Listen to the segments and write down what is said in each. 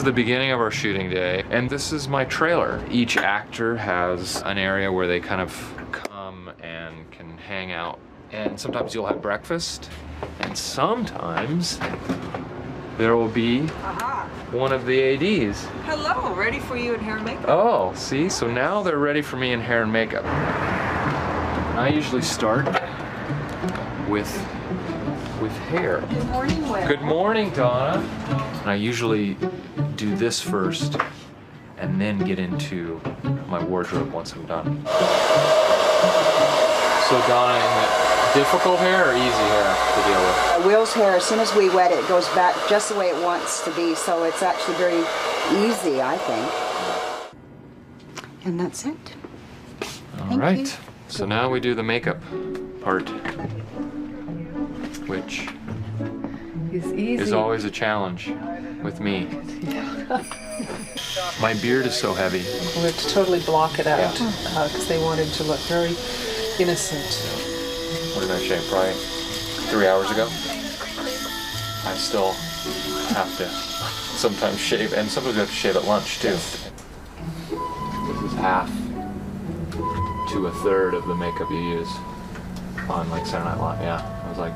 the beginning of our shooting day, and this is my trailer. Each actor has an area where they kind of come and can hang out. And sometimes you'll have breakfast, and sometimes there will be one of the ADs. Hello, ready for you in hair and makeup. Oh, see? So now they're ready for me in hair and makeup. I usually start with hair. Good morning, Will. Good morning, Donna. And I usually do this first and then get into my wardrobe once I'm done. So Donna, is it difficult hair or easy hair to deal with? Will's hair, as soon as we wet it, it goes back just the way it wants to be, so it's actually very easy, I think. And that's it. All right. So now we do the makeup part, which is always a challenge with me. My beard is so heavy. We had to totally block it out because they wanted to look very innocent. What did I shave? Probably 3 hours ago. I still have to sometimes shave, and sometimes we have to shave at lunch too. This is half to a third of the makeup you use on like Saturday Night Live. Yeah, I was like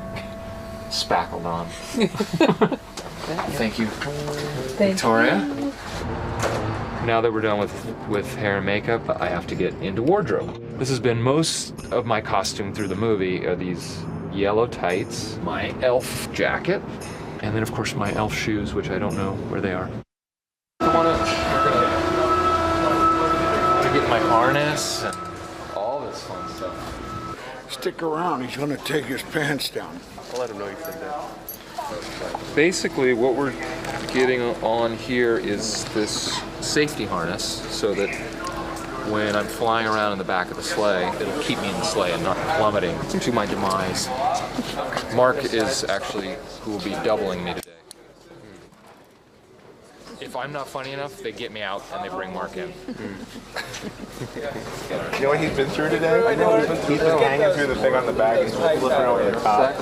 spackled on. Thank you, Victoria. Now that we're done with hair and makeup, I have to get into wardrobe. This has been most of my costume through the movie are these yellow tights, my elf jacket, and then of course my elf shoes, which I don't know where they are. Come on up. We're gonna get my harness and all this fun stuff. Stick around, he's gonna take his pants down. I'll let him know you said that. Basically, what we're getting on here is this safety harness so that when I'm flying around in the back of the sleigh, it'll keep me in the sleigh and not plummeting to my demise. Mark is actually who will be doubling me today. If I'm not funny enough, they get me out and they bring Mark in. You know what he's been through today? I know he's been hanging through the thing on the back and he's flipping over the top.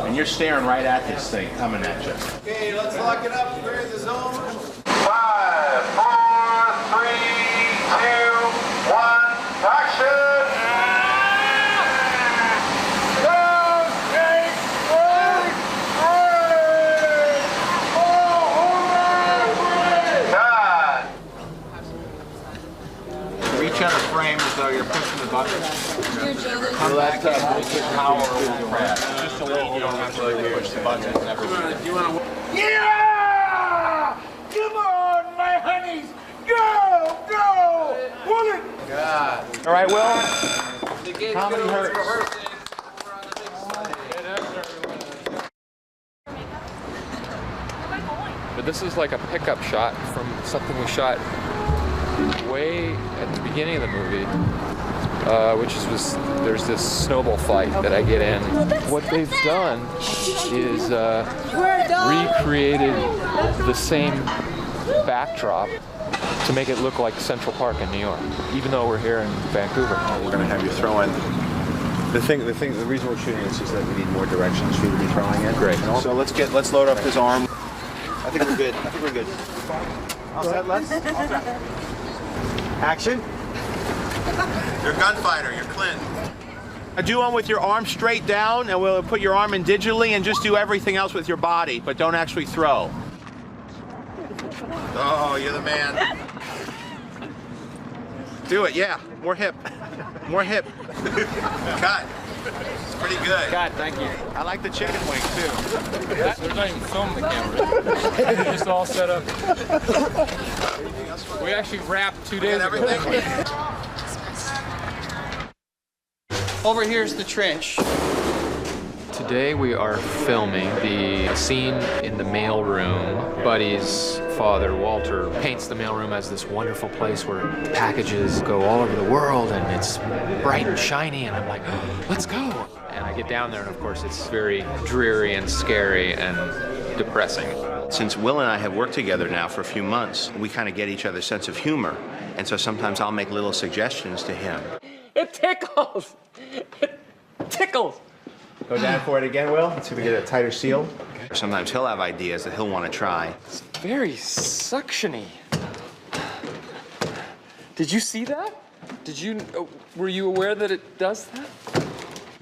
And you're staring right at this thing coming at you. Okay, let's lock it up. We're in the zone. 5, 4, 3, 2, 1, action! Reach out the frame as though you're pushing the button. Come back in with your power will crash. Just so that you don't have to push the button and never Yeah! Come on, my honeys! Go! Go! Pull it! God. All right, Will? Comedy hurts. But this is like a pickup shot from something we shot way at the beginning of the movie, there's this snowball fight that I get in. What they've done is recreated the same backdrop to make it look like Central Park in New York, even though we're here in Vancouver. We're gonna have you throw in. The reason we're shooting this is that we need more directions for you to be throwing in. Great. So let's load up his arm. I think we're good. All set, Les? Action. You're a gunfighter. You're Clint. Do one with your arm straight down, and we'll put your arm in digitally, and just do everything else with your body, but don't actually throw. Oh, you're the man. Do it, yeah. More hip. More hip. Cut. It's pretty good. God, thank you. I like the chicken wing, too. There's not even film the camera. It's just all set up. We actually wrapped 2 days ago. Over here's the trench. Today we are filming the scene in the mailroom. Buddy's father, Walter, paints the mailroom as this wonderful place where packages go all over the world and it's bright and shiny, and I'm like, oh, let's go. And I get down there and of course it's very dreary and scary and depressing. Since Will and I have worked together now for a few months, we kind of get each other's sense of humor. And so sometimes I'll make little suggestions to him. It tickles. It tickles. Go down for it again, Will. Let's see if we get a tighter seal. Okay. Sometimes he'll have ideas that he'll want to try. It's very suctiony. Did you see that? Were you aware that it does that?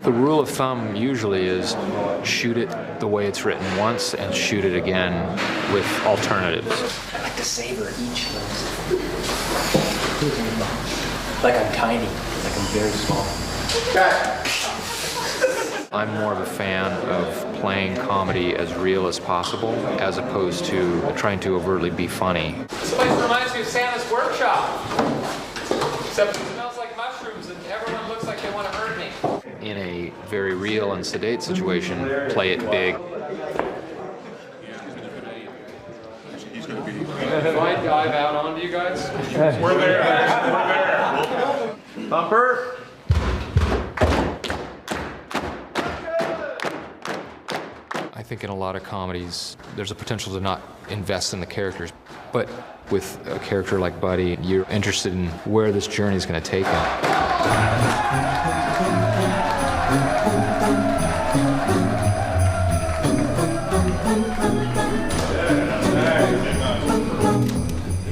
The rule of thumb usually is shoot it the way it's written once and shoot it again with alternatives. I like to savor each of those. Like I'm tiny, like I'm very small. I'm more of a fan of playing comedy as real as possible, as opposed to trying to overtly be funny. This place reminds me of Santa's workshop. Except it smells like mushrooms and everyone looks like they want to hurt me. In a very real and sedate situation, play it big. If I dive out onto you guys? We're there. We're there. Bumper. I think in a lot of comedies, there's a potential to not invest in the characters. But with a character like Buddy, you're interested in where this journey is going to take him.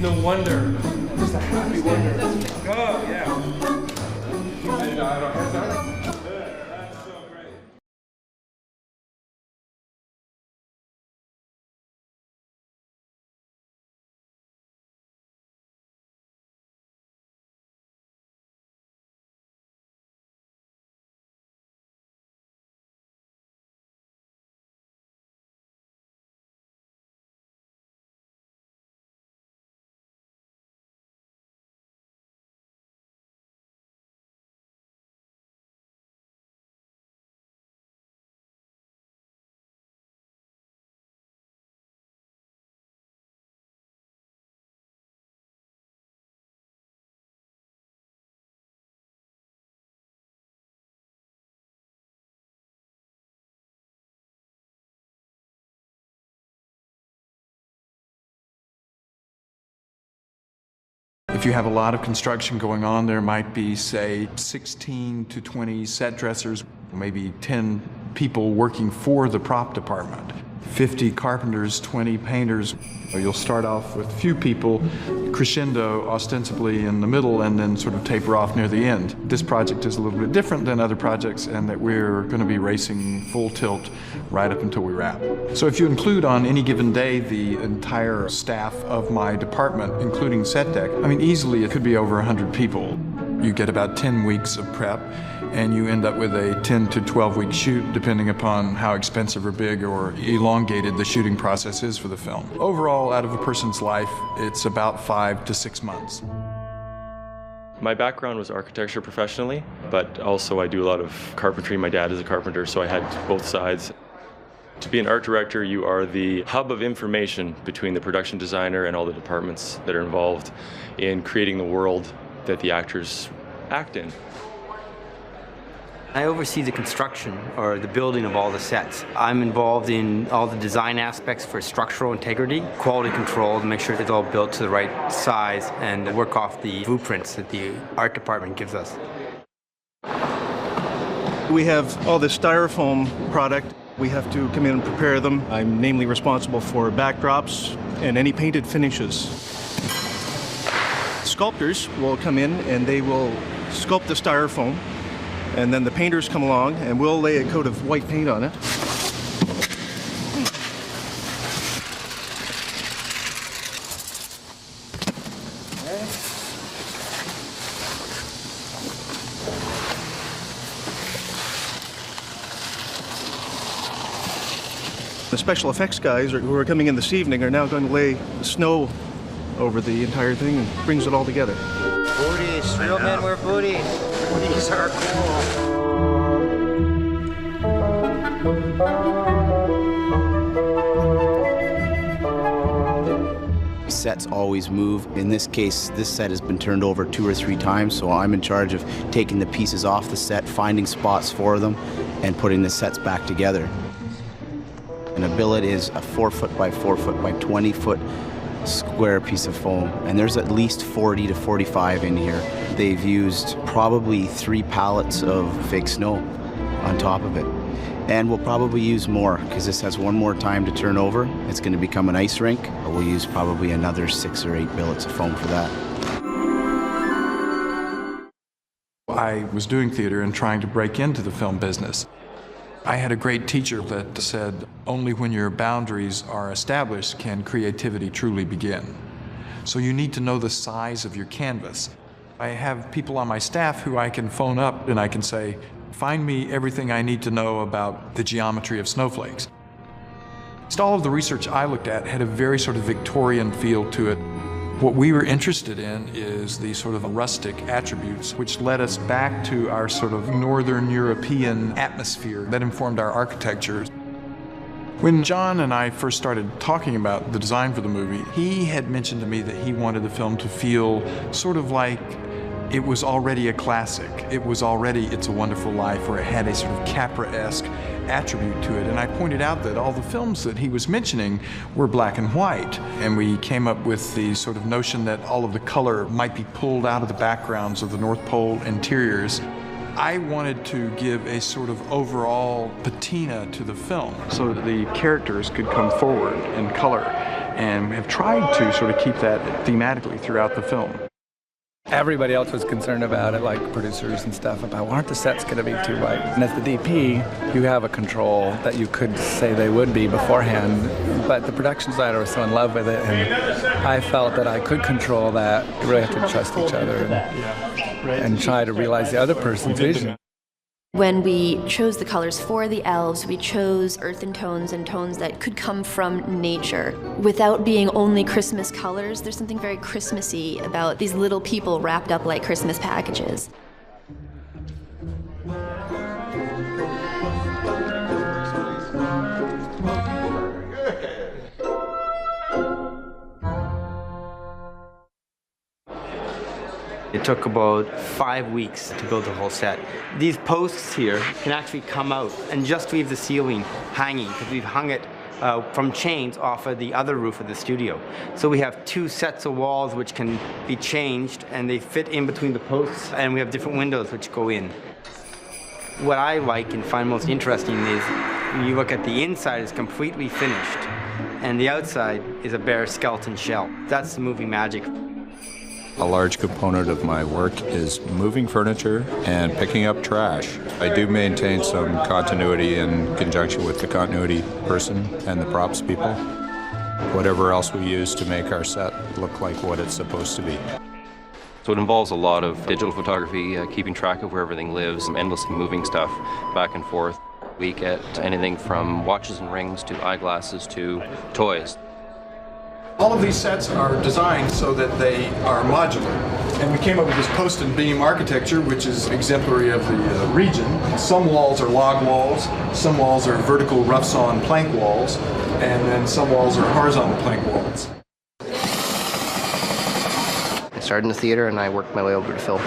No wonder. Just a happy wonder. Oh, yeah. That's so great. If you have a lot of construction going on, there might be, say, 16 to 20 set dressers, maybe 10 people working for the prop department, 50 carpenters, 20 painters. You'll start off with a few people, crescendo ostensibly in the middle, and then sort of taper off near the end. This project is a little bit different than other projects in that we're going to be racing full tilt right up until we wrap. So if you include on any given day the entire staff of my department, including set deck, I mean, easily it could be over 100 people. You get about 10 weeks of prep, and you end up with a 10 to 12-week shoot, depending upon how expensive or big or elongated the shooting process is for the film. Overall, out of a person's life, it's about 5 to 6 months. My background was architecture professionally, but also I do a lot of carpentry. My dad is a carpenter, so I had both sides. To be an art director, you are the hub of information between the production designer and all the departments that are involved in creating the world that the actors act in. I oversee the construction or the building of all the sets. I'm involved in all the design aspects for structural integrity, quality control to make sure it's all built to the right size and work off the blueprints that the art department gives us. We have all this styrofoam product. We have to come in and prepare them. I'm namely responsible for backdrops and any painted finishes. Sculptors will come in and they will sculpt the styrofoam, and then the painters come along and we'll lay a coat of white paint on it. The special effects guys who are coming in this evening are now going to lay snow over the entire thing and brings it all together. Booties, real men wear booties. Booties are cool. Sets always move. In this case, this set has been turned over 2 or 3 times, so I'm in charge of taking the pieces off the set, finding spots for them, and putting the sets back together. And a billet is a 4 foot by 4 foot by 20 foot square piece of foam, and there's at least 40 to 45 in here. They've used probably 3 pallets of fake snow on top of it. And we'll probably use more because this has one more time to turn over. It's going to become an ice rink. We'll use probably another 6 or 8 billets of foam for that. I was doing theater and trying to break into the film business. I had a great teacher that said, only when your boundaries are established can creativity truly begin. So you need to know the size of your canvas. I have people on my staff who I can phone up and I can say, find me everything I need to know about the geometry of snowflakes. So all of the research I looked at had a very sort of Victorian feel to it. What we were interested in is the sort of rustic attributes, which led us back to our sort of Northern European atmosphere that informed our architecture. When John and I first started talking about the design for the movie, he had mentioned to me that he wanted the film to feel sort of like it was already a classic. It was already It's a Wonderful Life, where it had a sort of Capra-esque attribute to it. And I pointed out that all the films that he was mentioning were black and white. And we came up with the sort of notion that all of the color might be pulled out of the backgrounds of the North Pole interiors. I wanted to give a sort of overall patina to the film so that the characters could come forward in color, and have tried to sort of keep that thematically throughout the film. Everybody else was concerned about it, like producers and stuff, about aren't the sets going to be too bright? And as the DP, you have a control that you could say they would be beforehand, but the production designer was so in love with it, and I felt that I could control that. You really have to trust each other and try to realize the other person's vision. When we chose the colors for the elves, we chose earthen tones and tones that could come from nature. Without being only Christmas colors, there's something very Christmassy about these little people wrapped up like Christmas packages. It took about 5 weeks to build the whole set. These posts here can actually come out and just leave the ceiling hanging, because we've hung it from chains off of the other roof of the studio. So we have 2 sets of walls which can be changed, and they fit in between the posts, and we have different windows which go in. What I like and find most interesting is when you look at the inside, it's completely finished, and the outside is a bare skeleton shell. That's the movie magic. A large component of my work is moving furniture and picking up trash. I do maintain some continuity in conjunction with the continuity person and the props people. Whatever else we use to make our set look like what it's supposed to be. So it involves a lot of digital photography, keeping track of where everything lives, endlessly moving stuff back and forth. We get anything from watches and rings to eyeglasses to toys. All of these sets are designed so that they are modular. And we came up with this post and beam architecture, which is exemplary of the region. Some walls are log walls, some walls are vertical rough-sawn plank walls, and then some walls are horizontal plank walls. I started in the theater and I worked my way over to film.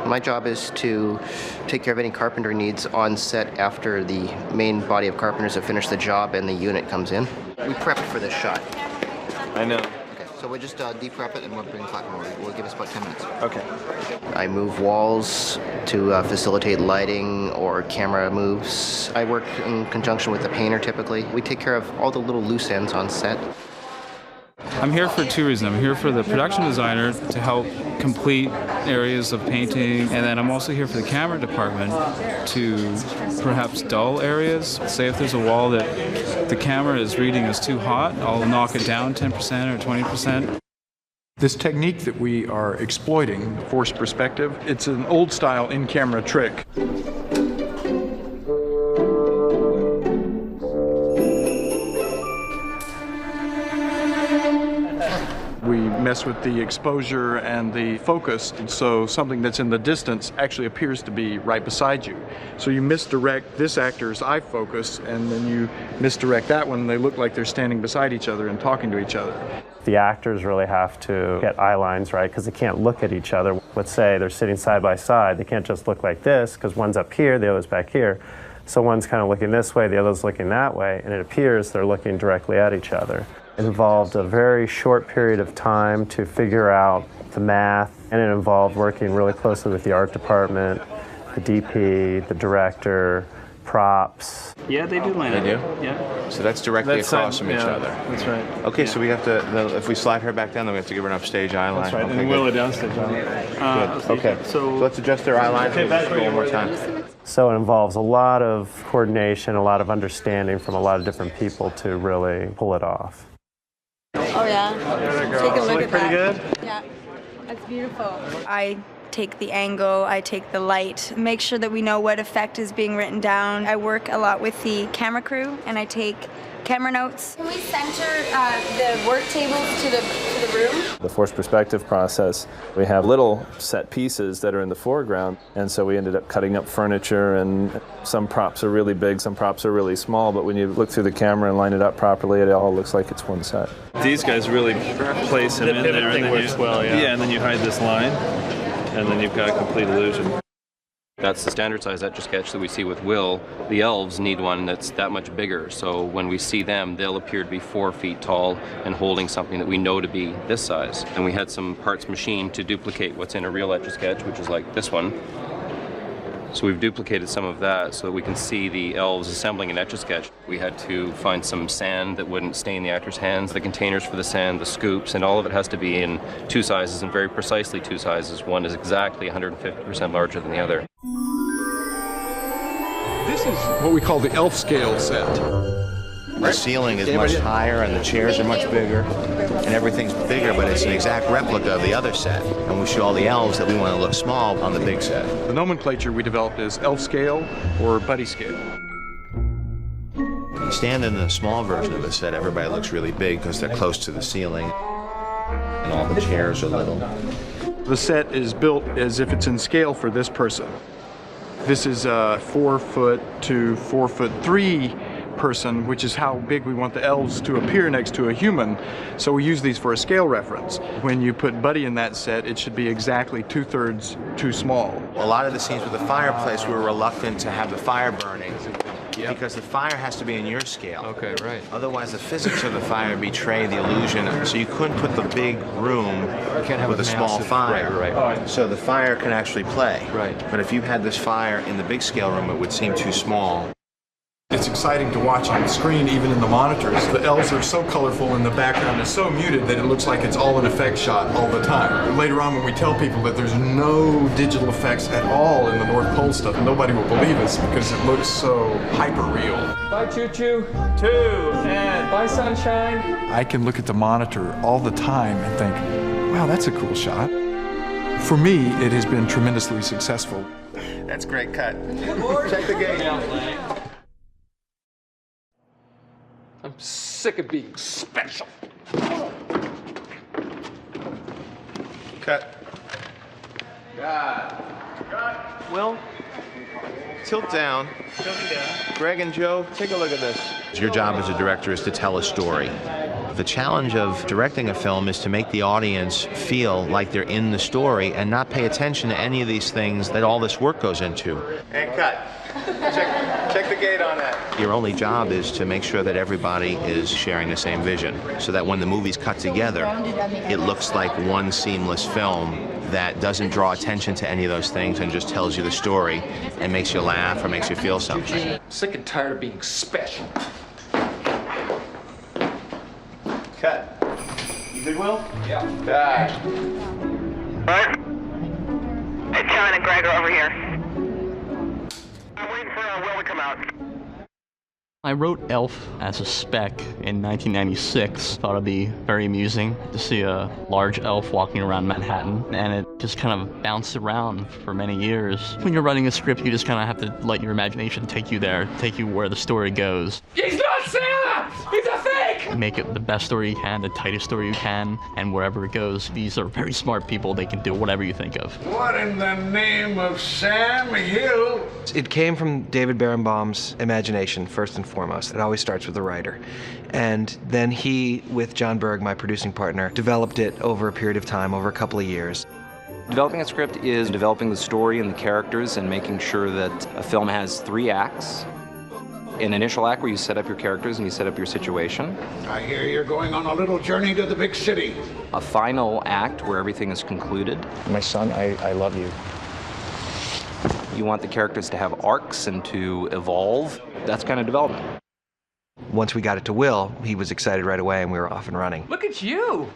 My job is to take care of any carpenter needs on set after the main body of carpenters have finished the job and the unit comes in. We prepped for this shot. I know. Okay, so we'll just de-prep it and we'll bring the platform over. We'll give us about 10 minutes. Okay. I move walls to facilitate lighting or camera moves. I work in conjunction with the painter typically. We take care of all the little loose ends on set. I'm here for 2 reasons. I'm here for the production designer to help complete areas of painting, and then I'm also here for the camera department to perhaps dull areas. Say if there's a wall that the camera is reading is too hot, I'll knock it down 10% or 20%. This technique that we are exploiting, forced perspective, it's an old style in-camera trick. We mess with the exposure and the focus, so something that's in the distance actually appears to be right beside you. So you misdirect this actor's eye focus, and then you misdirect that one, and they look like they're standing beside each other and talking to each other. The actors really have to get eye lines right, because they can't look at each other. Let's say they're sitting side by side, they can't just look like this, because one's up here, the other's back here. So one's kind of looking this way, the other's looking that way, and it appears they're looking directly at each other. It involved a very short period of time to figure out the math, and it involved working really closely with the art department, the DP, the director, props. Yeah, they do line up. They do? Yeah. So that's directly across from each other. That's right. Okay, so we have to, if we slide her back down, then we have to give her an upstage eye line. That's right, Okay, and Will good. a downstage eye line. Good. Okay, so let's adjust their eye line one more time. So it involves a lot of coordination, a lot of understanding from a lot of different people to really pull it off. Oh yeah. Take a look at pretty that. good? Yeah. That's beautiful. I take the angle, I take the light, make sure that we know what effect is being written down. I work a lot with the camera crew and I take camera notes. Can we center the work tables to the room? The forced perspective process, we have little set pieces that are in the foreground, and so we ended up cutting up furniture, and some props are really big, some props are really small, but when you look through the camera and line it up properly, it all looks like it's one set. These guys really place him in there, and then works well, yeah. and then you hide this line, and then you've got a complete illusion. That's the standard size Etch-a-Sketch that we see with Will. The elves need one that's that much bigger, so when we see them, they'll appear to be 4 feet tall and holding something that we know to be this size. And we had some parts machined to duplicate what's in a real Etch-a-Sketch, which is like this one. So we've duplicated some of that so that we can see the elves assembling an Etch-a-Sketch. We had to find some sand that wouldn't stain the actor's hands, the containers for the sand, the scoops, and all of it has to be in 2 sizes, and very precisely 2 sizes. One is exactly 150% larger than the other. This is what we call the elf scale set. The ceiling is much higher and the chairs are much bigger and everything's bigger, but it's an exact replica of the other set. And we show all the elves that we want to look small on the big set. The nomenclature we developed is elf scale or buddy scale. You stand in the small version of the set, everybody looks really big because they're close to the ceiling and all the chairs are little. The set is built as if it's in scale for this person. This is a 4 foot to 4'3" person, which is how big we want the elves to appear next to a human. So we use these for a scale reference. When you put Buddy in that set, it should be exactly 2/3 too small. A lot of the scenes with the fireplace, we were reluctant to have the fire burning because the fire has to be in your scale. Okay, right. Otherwise, the physics of the fire betray the illusion. So you couldn't put the big room with a small fire. Right. So the fire can actually play. Right. But if you had this fire in the big scale room, it would seem too small. It's exciting to watch on the screen, even in the monitors. The elves are so colorful and the background is so muted that it looks like it's all an effect shot all the time. And later on, when we tell people that there's no digital effects at all in the North Pole stuff, nobody will believe us because it looks so hyper-real. Bye, Choo-Choo. 2, and bye, Sunshine. I can look at the monitor all the time and think, wow, that's a cool shot. For me, it has been tremendously successful. That's great cut. Check the gate. I'm sick of being special. Cut. Will, tilt down. Greg and Joe, take a look at this. Your job as a director is to tell a story. The challenge of directing a film is to make the audience feel like they're in the story and not pay attention to any of these things that all this work goes into. And cut. Check the gate on that. Your only job is to make sure that everybody is sharing the same vision, so that when the movies cut together, it looks like one seamless film that doesn't draw attention to any of those things and just tells you the story and makes you laugh or makes you feel something. Sick and tired of being special. Cut. You good, Will? Yeah. Right. Hey, John and Greg are over here. I'm waiting for Will to come out. I wrote Elf as a spec in 1996. Thought it'd be very amusing to see a large elf walking around Manhattan, and it just kind of bounced around for many years. When you're writing a script, you just kind of have to let your imagination take you there, take you where the story goes. He's not Santa! He's a fake! Make it the best story you can, the tightest story you can, and wherever it goes. These are very smart people. They can do whatever you think of. What in the name of Sam Hill? It came from David Berenbaum's imagination, first and foremost. It always starts with the writer. And then he, with John Berg, my producing partner, developed it over a period of time, over a couple of years. Developing a script is developing the story and the characters and making sure that a film has 3 acts. an initial act where you set up your characters and you set up your situation. I hear you're going on a little journey to the big city. A final act where everything is concluded. My son, I love you. You want the characters to have arcs and to evolve. That's kind of development. Once we got it to Will, he was excited right away and we were off and running. Look at you!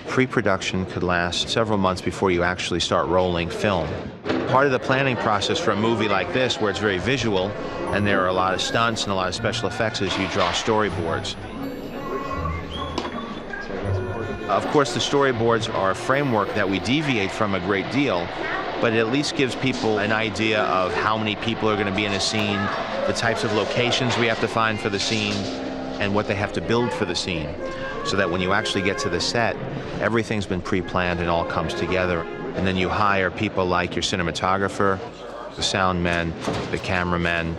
Pre-production could last several months before you actually start rolling film. Part of the planning process for a movie like this, where it's very visual and there are a lot of stunts and a lot of special effects, is you draw storyboards. Of course, the storyboards are a framework that we deviate from a great deal, but it at least gives people an idea of how many people are going to be in a scene, the types of locations we have to find for the scene, and what they have to build for the scene, so that when you actually get to the set, everything's been pre-planned and all comes together. And then you hire people like your cinematographer, the sound men, the cameramen,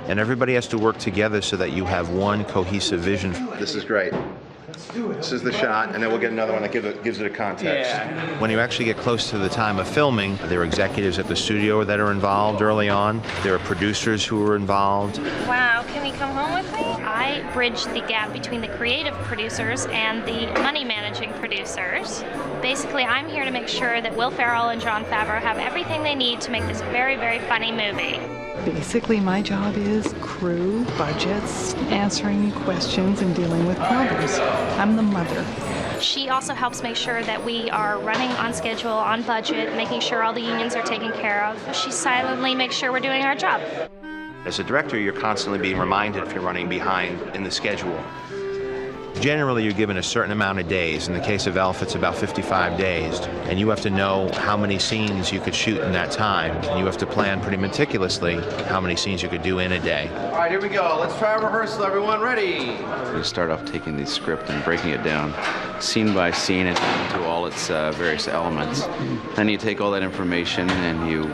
and everybody has to work together so that you have one cohesive vision. This is great. This is the shot, and then we'll get another one that gives it a context. Yeah. When you actually get close to the time of filming, there are executives at the studio that are involved early on. There are producers who are involved. Wow, can you come home with me? I bridge the gap between the creative producers and the money managing producers. Basically, I'm here to make sure that Will Ferrell and Jon Favreau have everything they need to make this very, very funny movie. Basically, my job is crew, budgets, answering questions, and dealing with problems. I'm the mother. She also helps make sure that we are running on schedule, on budget, making sure all the unions are taken care of. She silently makes sure we're doing our job. As a director, you're constantly being reminded if you're running behind in the schedule. Generally, you're given a certain amount of days. In the case of Elf, it's about 55 days. And you have to know how many scenes you could shoot in that time. And you have to plan pretty meticulously how many scenes you could do in a day. All right, here we go. Let's try a rehearsal, everyone. Ready? We start off taking the script and breaking it down scene by scene and into all its various elements. Then you take all that information and you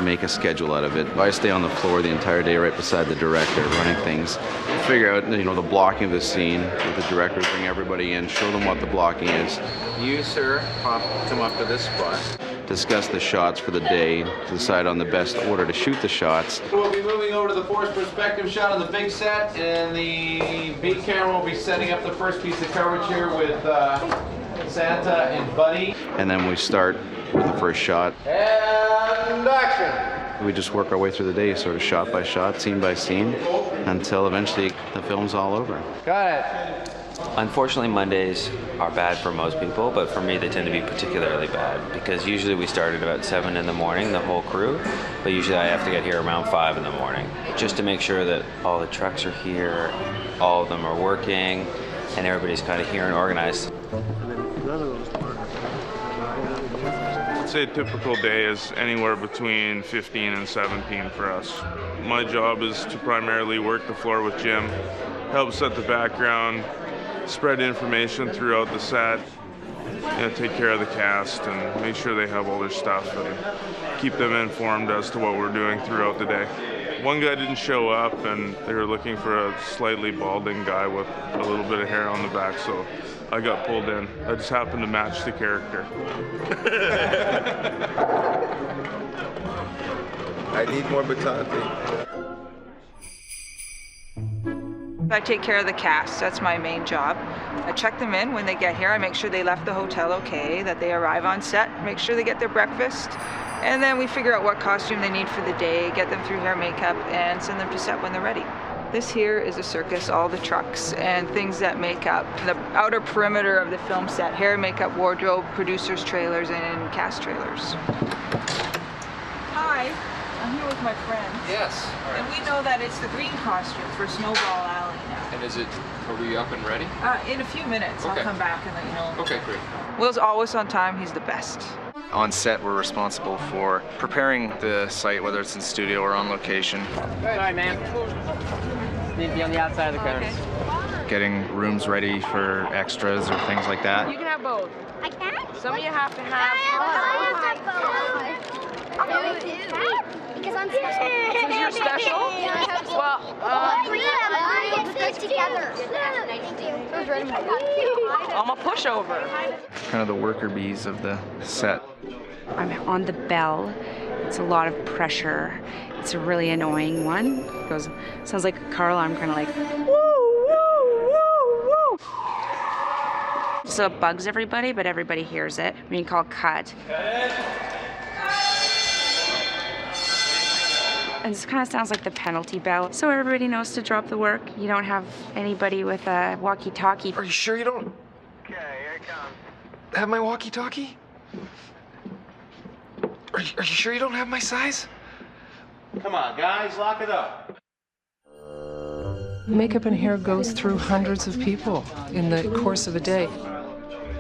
make a schedule out of it. I stay on the floor the entire day right beside the director, running things. Figure out, the blocking of the scene with the director, bring everybody in, show them what the blocking is. You, sir, come up to this spot. Discuss the shots for the day, decide on the best order to shoot the shots. We'll be moving over to the forced perspective shot on the big set, and the B camera will be setting up the first piece of coverage here with Santa and Buddy. And then we start with the first shot. And action! We just work our way through the day, sort of shot by shot, scene by scene, until eventually the film's all over. Got it. Unfortunately, Mondays are bad for most people, but for me they tend to be particularly bad because usually we start at about 7 in the morning, the whole crew, but usually I have to get here around 5 in the morning just to make sure that all the trucks are here, all of them are working, and everybody's kind of here and organized. I'd say a typical day is anywhere between 15 and 17 for us. My job is to primarily work the floor with Jim, help set the background, spread information throughout the set, take care of the cast and make sure they have all their stuff and keep them informed as to what we're doing throughout the day. One guy didn't show up and they were looking for a slightly balding guy with a little bit of hair on the back, so I got pulled in. I just happened to match the character. I need more Batante. I take care of the cast. That's my main job. I check them in when they get here. I make sure they left the hotel okay, that they arrive on set, make sure they get their breakfast, and then we figure out what costume they need for the day, get them through hair, makeup, and send them to set when they're ready. This here is a circus, all the trucks and things that make up the outer perimeter of the film set. Hair, makeup, wardrobe, producers' trailers, and cast trailers. Hi, I'm here with my friend. Yes. All right. And we know that it's the green costume for Snowball Alley now. And are we up and ready? In a few minutes, okay. I'll come back and let you know. Okay, great. Will's always on time, he's the best. On set, we're responsible for preparing the site, whether it's in studio or on location. Sorry, man. Need to be on the outside of the cars. Okay. Getting rooms ready for extras or things like that. You can have both. I can? Some of you have to have because I'm special. Because you're special? Well, together. I'm a pushover. Kind of the worker bees of the set. I'm on the bell, It's a lot of pressure. It's a really annoying one. It goes, sounds like a car alarm, kind of like, woo, woo, woo, woo. So it bugs everybody, but everybody hears it. When you call cut. And it kind of sounds like the penalty bell. So everybody knows to drop the work. You don't have anybody with a walkie-talkie. Are you sure you don't have my walkie-talkie? Are you sure you don't have my size? Come on, guys, lock it up. Makeup and hair goes through hundreds of people in the course of a day.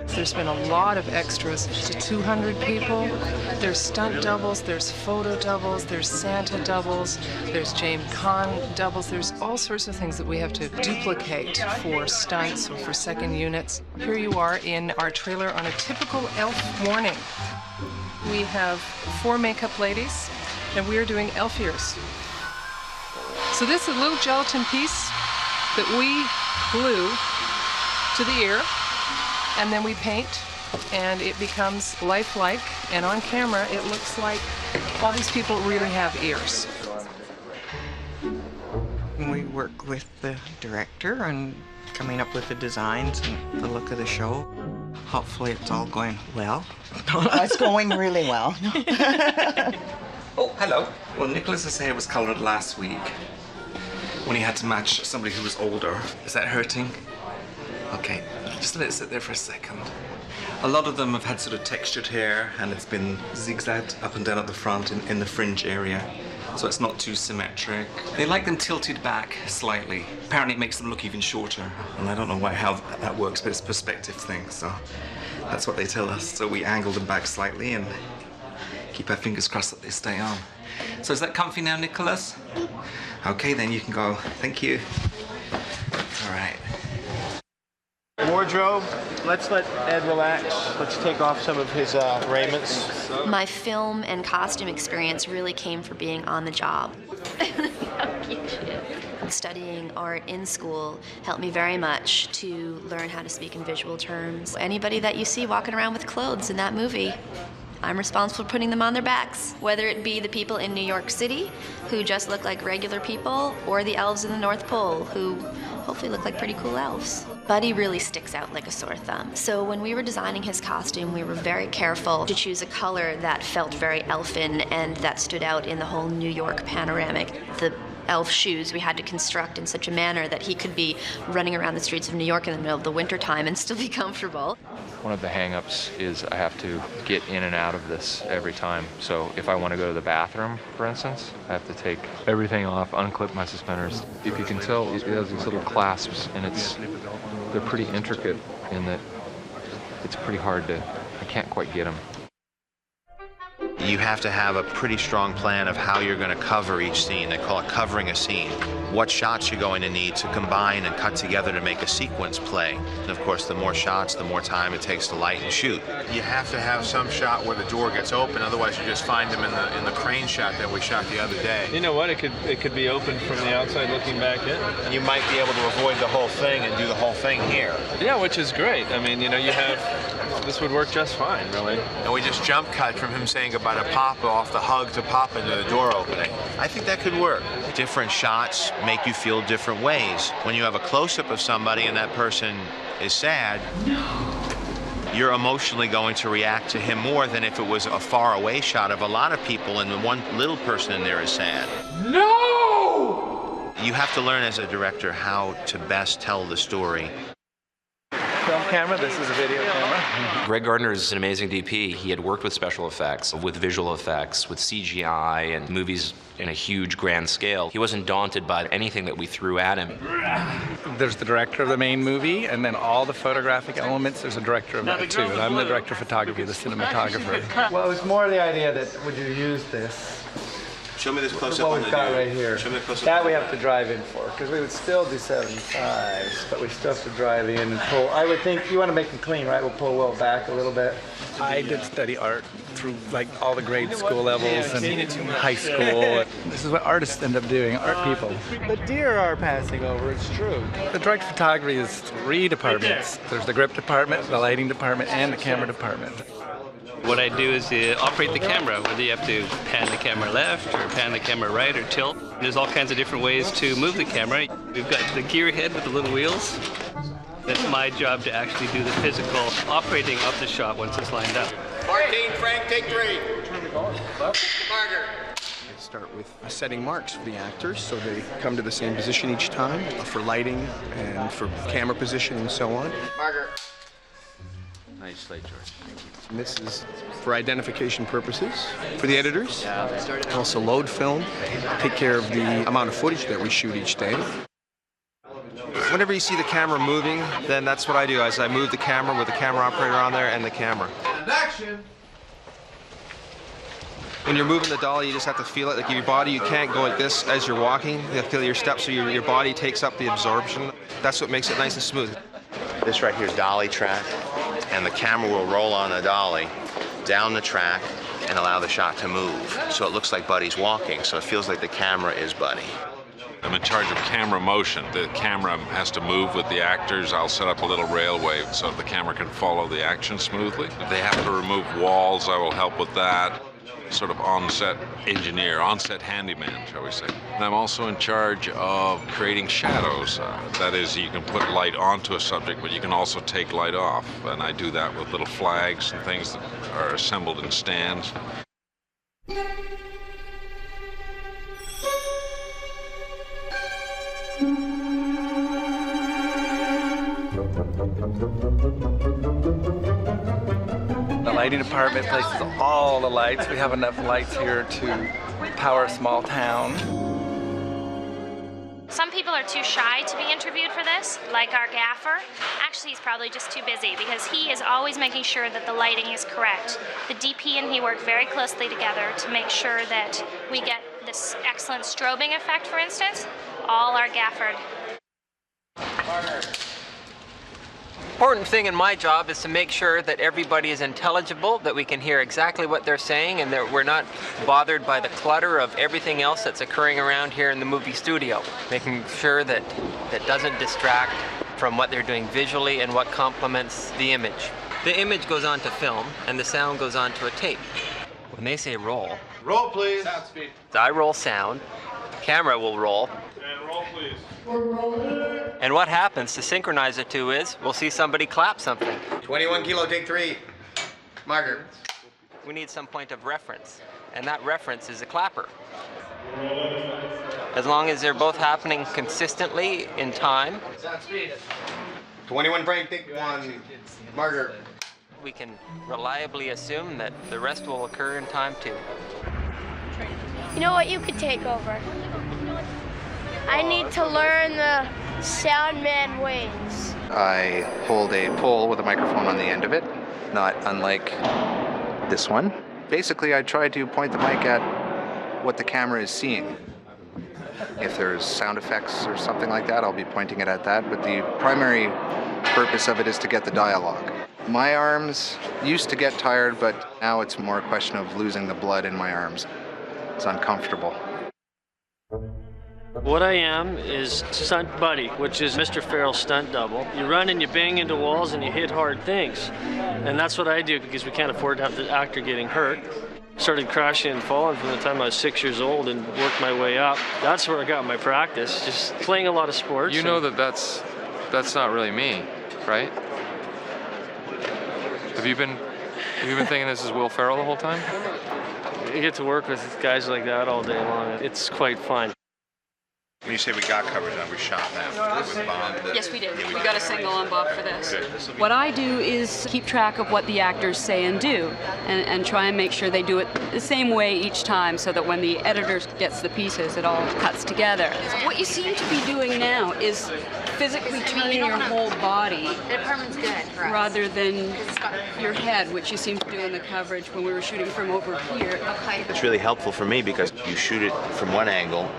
There's been a lot of extras to 200 people. There's stunt doubles, there's photo doubles, there's Santa doubles, there's James Caan doubles. There's all sorts of things that we have to duplicate for stunts or for second units. Here you are in our trailer on a typical elf morning. We have 4 makeup ladies, and we are doing elf ears. So this is a little gelatin piece that we glue to the ear, and then we paint, and it becomes lifelike, and on camera it looks like all these people really have ears. We work with the director on coming up with the designs and the look of the show. Hopefully it's all going well. It's going really well. Oh, hello. Well, Nicholas's hair was colored last week when he had to match somebody who was older. Is that hurting? Okay, just let it sit there for a second. A lot of them have had sort of textured hair, and it's been zigzagged up and down at the front in the fringe area, so it's not too symmetric. They like them tilted back slightly. Apparently it makes them look even shorter, and I don't know how that works, but it's a perspective thing, so that's what they tell us. So we angle them back slightly and keep our fingers crossed that they stay on. So is that comfy now, Nicholas? Okay, then you can go. Thank you. All right. Wardrobe, let's let Ed relax. Let's take off some of his raiments. My film and costume experience really came from being on the job. How cute she is. Studying art in school helped me very much to learn how to speak in visual terms. Anybody that you see walking around with clothes in that movie, I'm responsible for putting them on their backs, whether it be the people in New York City who just look like regular people, or the elves in the North Pole who hopefully look like pretty cool elves. Buddy really sticks out like a sore thumb. So when we were designing his costume, we were very careful to choose a color that felt very elfin and that stood out in the whole New York panoramic. The elf shoes we had to construct in such a manner that he could be running around the streets of New York in the middle of the winter time and still be comfortable. One of the hang-ups is I have to get in and out of this every time. So if I want to go to the bathroom, for instance, I have to take everything off, unclip my suspenders. If you can tell, it has these little clasps, and they're pretty intricate in that it's pretty hard I can't quite get them. You have to have a pretty strong plan of how you're going to cover each scene. They call it covering a scene. What shots you're going to need to combine and cut together to make a sequence play. And of course, the more shots, the more time it takes to light and shoot. You have to have some shot where the door gets open, otherwise you just find them in the crane shot that we shot the other day. You know what? It could be open from the outside looking back in. And you might be able to avoid the whole thing and do the whole thing here. Yeah, which is great. I mean, you know, this would work just fine, really. And we just jump cut from him saying goodbye to Papa off the hug to Papa into the door opening. I think that could work. Different shots make you feel different ways. When you have a close-up of somebody and that person is sad, you're emotionally going to react to him more than if it was a far-away shot of a lot of people and the one little person in there is sad. No! You have to learn as a director how to best tell the story. Film camera, this is a video camera. Greg Gardner is an amazing DP. He had worked with special effects, with visual effects, with CGI, and movies in a huge grand scale. He wasn't daunted by anything that we threw at him. There's the director of the main movie, and then all the photographic elements, there's a director of that too. And I'm the director of photography, the cinematographer. Well, it was more the idea that would you use this? Show me this close-up What we've got right here. Show me the close-up. That we have to drive in for, because we would still do 75s, but we still have to drive in and pull. I would think, you want to make them clean, right? We'll pull a little back a little bit. I did study art through like all the grade school levels and high school. This is what artists end up doing, art people. The deer are passing over, it's true. The direct photography is 3 departments. There's the grip department, the lighting department, and the camera department. What I do is operate the camera, whether you have to pan the camera left or pan the camera right or tilt. There's all kinds of different ways to move the camera. We've got the gear head with the little wheels. That's my job to actually do the physical operating of the shot once it's lined up. Martine, Frank, take 3. Margaret. Start with setting marks for the actors so they come to the same position each time for lighting and for camera position and so on. Margaret. Nice slate, George. Thank you. And this is for identification purposes for the editors. Also load film, take care of the amount of footage that we shoot each day. Whenever you see the camera moving, then that's what I do. I move the camera with the camera operator on there and the camera. And action. When you're moving the dolly, you just have to feel it. Like your body, you can't go like this as you're walking. You have to feel your steps, so your body takes up the absorption. That's what makes it nice and smooth. This right here is dolly track, and the camera will roll on the dolly down the track and allow the shot to move. So it looks like Buddy's walking, so it feels like the camera is Buddy. I'm in charge of camera motion. The camera has to move with the actors. I'll set up a little railway so the camera can follow the action smoothly. If they have to remove walls, I will help with that. Sort of on-set engineer, on-set handyman, shall we say. And I'm also in charge of creating shadows. That is, you can put light onto a subject, but you can also take light off. And I do that with little flags and things that are assembled in stands. The lighting department places all the lights. We have enough lights here to power a small town. Some people are too shy to be interviewed for this, like our gaffer. Actually, he's probably just too busy because he is always making sure that the lighting is correct. The DP and he work very closely together to make sure that we get this excellent strobing effect, for instance. All are gaffered. Important thing in my job is to make sure that everybody is intelligible, that we can hear exactly what they're saying, and that we're not bothered by the clutter of everything else that's occurring around here in the movie studio. Making sure that that doesn't distract from what they're doing visually and what complements the image. The image goes on to film, and the sound goes on to a tape. When they say roll, Roll, please. Sound speed. I roll sound, camera will roll. And roll, please. And what happens to synchronize the two is we'll see somebody clap something. 21 kilo, take 3. Margaret. We need some point of reference, and that reference is a clapper. As long as they're both happening consistently in time, 21 break, take 1. Margaret. we can reliably assume that the rest will occur in time too. You know what? You could take over. I need to learn the soundman ways. I hold a pole with a microphone on the end of it, not unlike this one. Basically, I try to point the mic at what the camera is seeing. If there's sound effects or something like that, I'll be pointing it at that, but the primary purpose of it is to get the dialogue. My arms used to get tired, but now it's more a question of losing the blood in my arms. It's uncomfortable. What I am is stunt buddy, which is Mr. Ferrell's stunt double. You run and you bang into walls and you hit hard things. And that's what I do because we can't afford to have the actor getting hurt. Started crashing and falling from the time I was 6 years old and worked my way up. That's where I got my practice, just playing a lot of sports. You know that's not really me, right? Have you been thinking this is Will Ferrell the whole time? You get to work with guys like that all day long. It's quite fun. When you say we got coverage on, we shot that with Bob. Yes, we did. We got a single on Bob for this. Good. What I do is keep track of what the actors say and do, and try and make sure they do it the same way each time, so that when the editor gets the pieces, it all cuts together. What you seem to be doing now is physically turning your whole body, The department's good for us. rather than your head, which you seem to do in the coverage when we were shooting from over here. It's really helpful for me because you shoot it from one angle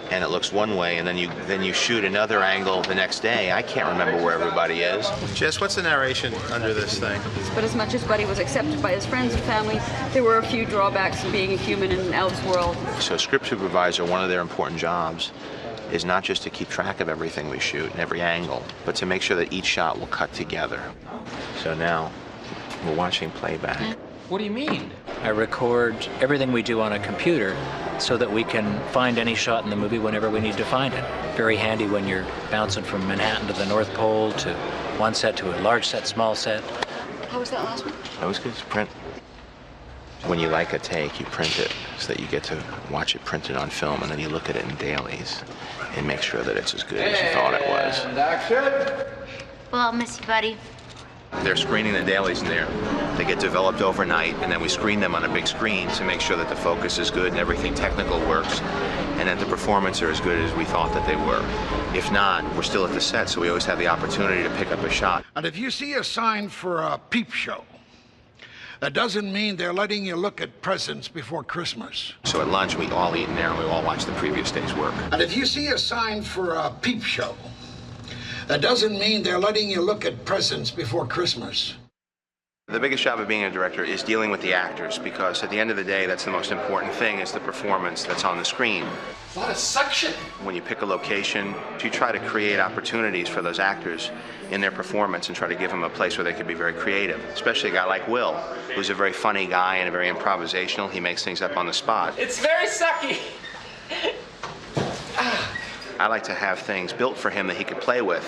and it looks one way, and then you shoot another angle the next day. I can't remember where everybody is. Jess, what's the narration under this thing? But as much as Buddy was accepted by his friends and family, there were a few drawbacks to being a human in Elves world. So script supervisor, one of their important jobs is not just to keep track of everything we shoot and every angle, but to make sure that each shot will cut together. So now we're watching playback. What do you mean? I record everything we do on a computer so that we can find any shot in the movie whenever we need to find it. Very handy when you're bouncing from Manhattan to the North Pole, to one set to a large set, small set. How was that last one? That was good. Print. When you like a take, you print it so that you get to watch it printed on film, and then you look at it in dailies and make sure that it's as good as you thought it was. And action! Well, I'll miss you, buddy. They're screening the dailies in there. They get developed overnight, and then we screen them on a big screen to make sure that the focus is good and everything technical works, and that the performances are as good as we thought that they were. If not, we're still at the set, so we always have the opportunity to pick up a shot. And if you see a sign for a peep show, that doesn't mean they're letting you look at presents before Christmas. So at lunch, we all eat in there, and we all watch the previous day's work. And if you see a sign for a peep show, that doesn't mean they're letting you look at presents before Christmas. The biggest job of being a director is dealing with the actors, because at the end of the day, that's the most important thing, is the performance that's on the screen. A lot of suction. When you pick a location, you try to create opportunities for those actors in their performance and try to give them a place where they could be very creative. Especially a guy like Will, who's a very funny guy and very improvisational. He makes things up on the spot. It's very sucky. I like to have things built for him that he could play with,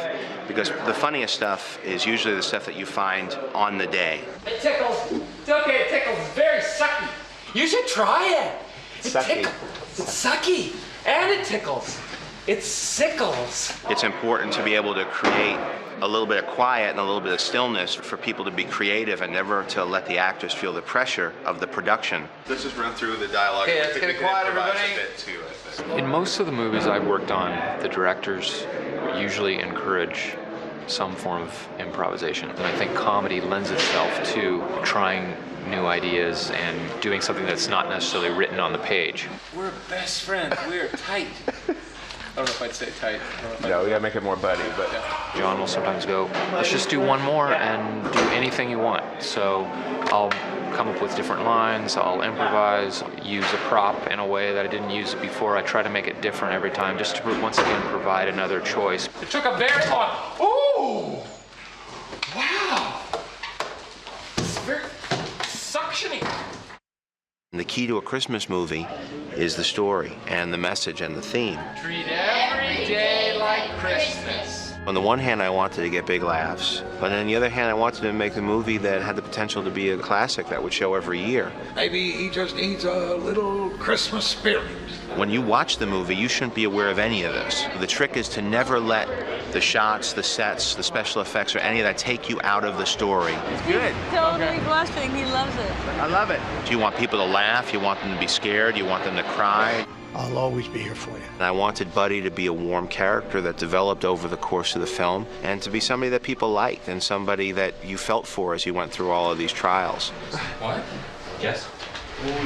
because the funniest stuff is usually the stuff that you find on the day. It tickles. It's okay, it tickles. It's very sucky. You should try it. It tickles. It's sucky. And it tickles. It sickles. It's important to be able to create a little bit of quiet and a little bit of stillness for people to be creative and never to let the actors feel the pressure of the production. Let's just run through the dialogue. Okay, let's get it quiet, everybody. In most of the movies I've worked on, the directors usually encourage some form of improvisation. And I think comedy lends itself to trying new ideas and doing something that's not necessarily written on the page. We're best friends. We're tight. I don't know if I'd say tight. No, we gotta make it more buddy, but... John will sometimes go, let's just do one more and do anything you want. So I'll come up with different lines, I'll improvise, use a prop in a way that I didn't use it before. I try to make it different every time, just to once again provide another choice. It took a very long... Ooh! Wow! It's very suctiony. The key to a Christmas movie is the story and the message and the theme. Treat every day like Christmas. On the one hand, I wanted to get big laughs, but on the other hand, I wanted to make a movie that had the potential to be a classic that would show every year. Maybe he just needs a little Christmas spirit. When you watch the movie, you shouldn't be aware of any of this. The trick is to never let the shots, the sets, the special effects, or any of that take you out of the story. It's good. Totally blushing. He loves it. I love it. Do you want people to laugh? You want them to be scared? You want them to cry? I'll always be here for you. And I wanted Buddy to be a warm character that developed over the course of the film, and to be somebody that people liked and somebody that you felt for as you went through all of these trials. What? Yes.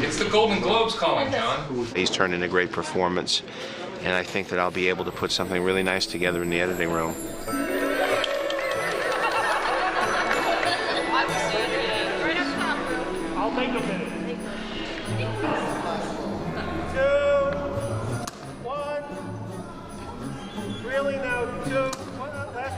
It's the Golden Globes calling, John. He's turned in a great performance, and I think that I'll be able to put something really nice together in the editing room. I'll make a minute. 2, 1. Really now, 2. Last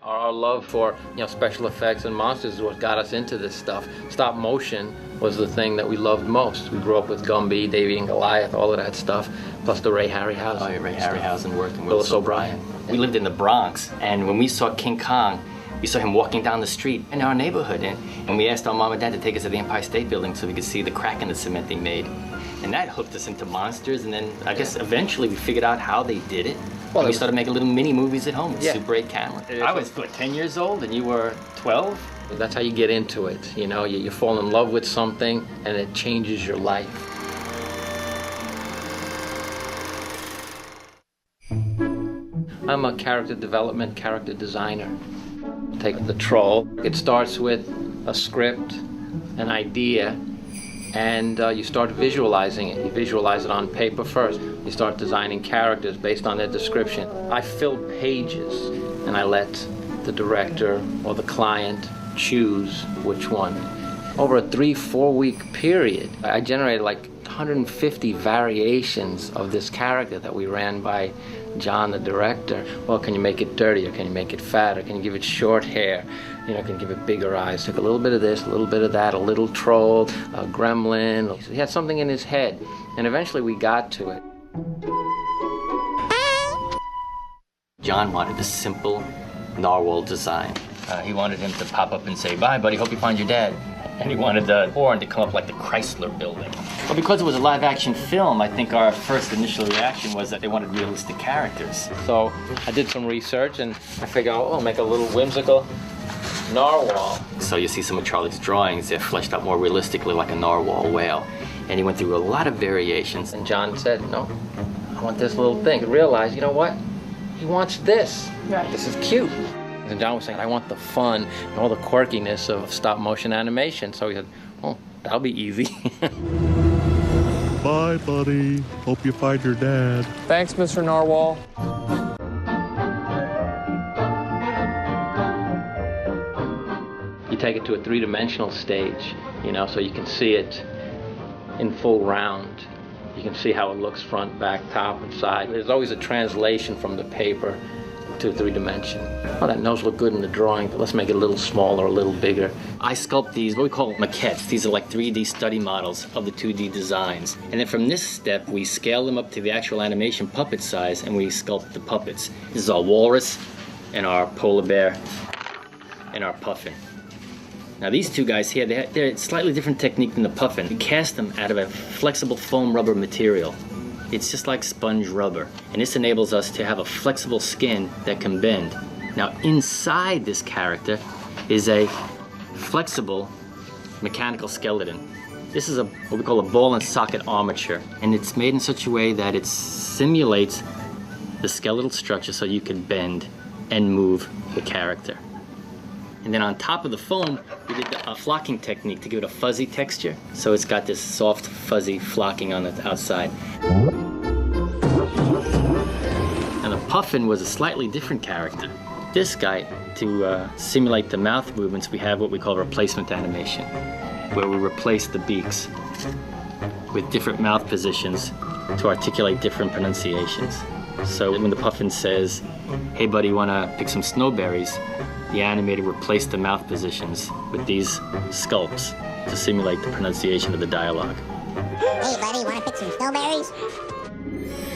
Our love for special effects and monsters is what got us into this stuff. Stop motion was the thing that we loved most. We grew up with Gumby, Davy and Goliath, all of that stuff, plus the Ray Harryhausen. Oh, yeah, Ray Harryhausen worked and Willis O'Brien. We lived in the Bronx, and when we saw King Kong, we saw him walking down the street in our neighborhood, and we asked our mom and dad to take us to the Empire State Building so we could see the crack in the cement they made. And that hooked us into monsters, and then I guess eventually we figured out how they did it. Well, we started making little mini movies at home with Super 8 camera. I was, 10 years old, and you were 12? That's how you get into it. You fall in love with something, and it changes your life. I I'm a character development, character designer. Take the troll. It starts with a script, an idea, and you start visualizing it. You visualize it on paper first. You start designing characters based on their description. I fill pages, and I let the director or the client choose which one. Over a 3-4 week period, I generated like 150 variations of this character that we ran by John, the director. Well, can you make it dirtier? Can you make it fatter? Can you give it short hair? You know, can you give it bigger eyes? Took a little bit of this, a little bit of that, a little troll, a gremlin. He had something in his head, and eventually we got to it. John wanted a simple narwhal design. He wanted him to pop up and say, "Bye, buddy, hope you find your dad." And he wanted the horn to come up like the Chrysler Building. But because it was a live-action film, I think our first initial reaction was that they wanted realistic characters. So I did some research, and I figured, oh, I'll make a little whimsical narwhal. So you see some of Charlie's drawings, they're fleshed out more realistically like a narwhal whale. And he went through a lot of variations. And John said, no, I want this little thing. He realized, you know what? He wants this. Right. This is cute. And John was saying, I want the fun and all the quirkiness of stop-motion animation. So he said, oh, that'll be easy. Bye, buddy. Hope you find your dad. Thanks, Mr. Narwhal. You take it to a three-dimensional stage, you know, so you can see it in full round. You can see how it looks front, back, top, and side. There's always a translation from the paper to 3D. Oh, that nose looked good in the drawing, but let's make it a little smaller, a little bigger. I sculpt these, what we call maquettes. These are like 3D study models of the 2D designs. And then from this step, we scale them up to the actual animation puppet size, and we sculpt the puppets. This is our walrus, and our polar bear, and our puffin. Now these two guys here, they're a slightly different technique than the puffin. We cast them out of a flexible foam rubber material. It's just like sponge rubber, and this enables us to have a flexible skin that can bend. Now inside this character is a flexible mechanical skeleton. This is what we call a ball and socket armature, and it's made in such a way that it simulates the skeletal structure so you can bend and move the character. And then on top of the foam, we did a flocking technique to give it a fuzzy texture. So it's got this soft, fuzzy flocking on the outside. And the puffin was a slightly different character. This guy, to simulate the mouth movements, we have what we call replacement animation, where we replace the beaks with different mouth positions to articulate different pronunciations. So when the puffin says, "Hey buddy, wanna pick some snowberries?" the animator replaced the mouth positions with these sculpts to simulate the pronunciation of the dialogue. Hey buddy, wanna pick some snowberries?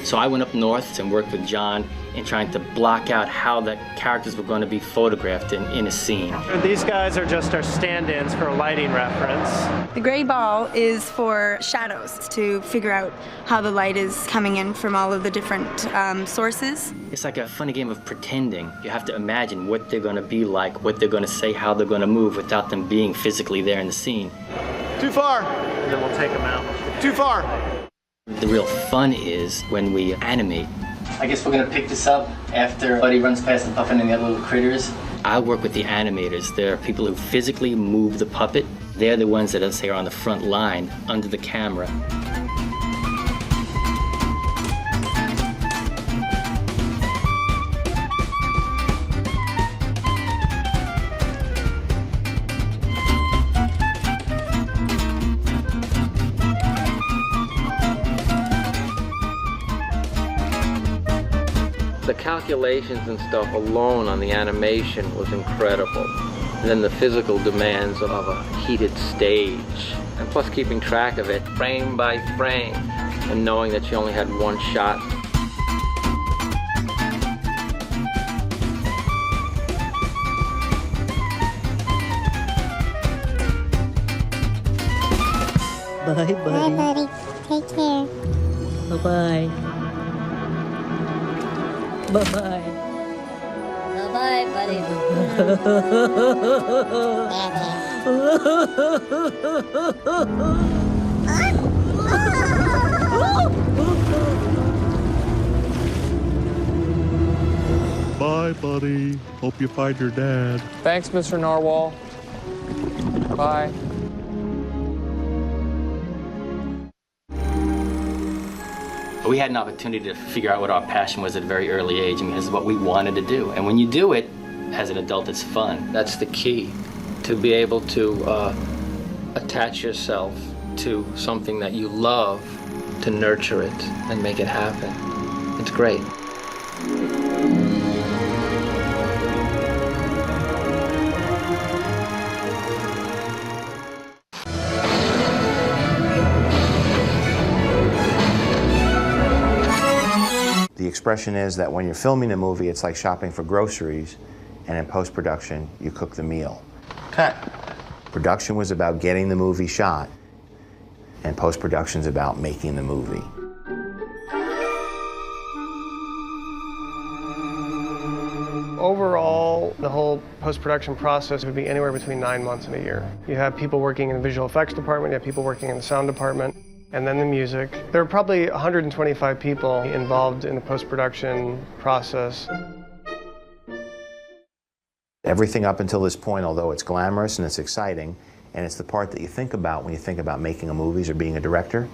So I went up north and worked with John in trying to block out how the characters were going to be photographed in a scene. These guys are just our stand-ins for a lighting reference. The gray ball is for shadows, to figure out how the light is coming in from all of the different sources. It's like a funny game of pretending. You have to imagine what they're going to be like, what they're going to say, how they're going to move without them being physically there in the scene. Too far. And then we'll take them out. Too far. The real fun is when we animate. I guess we're gonna pick this up after Buddy runs past the puffin and the other little critters. I work with the animators. They're people who physically move the puppet. They're the ones that, let's say, are on the front line under the camera. The calculations and stuff alone on the animation was incredible. And then the physical demands of a heated stage. And plus keeping track of it frame by frame and knowing that you only had one shot. Bye, buddy. Bye, buddy. Take care. Bye-bye. Bye-bye. Bye-bye, buddy. Bye, buddy. Hope you find your dad. Thanks, Mr. Narwhal. Bye. We had an opportunity to figure out what our passion was at a very early age, and this is what we wanted to do. And when you do it, as an adult, it's fun. That's the key, to be able to attach yourself to something that you love, to nurture it and make it happen. It's great. The expression is that when you're filming a movie, it's like shopping for groceries, and in post-production, you cook the meal. Cut. Production was about getting the movie shot, and post-production's about making the movie. Overall, the whole post-production process would be anywhere between 9 months and a year. You have people working in the visual effects department, you have people working in the sound department, and then the music. There are probably 125 people involved in the post-production process. Everything up until this point, although it's glamorous and it's exciting, and it's the part that you think about when you think about making a movie or being a director,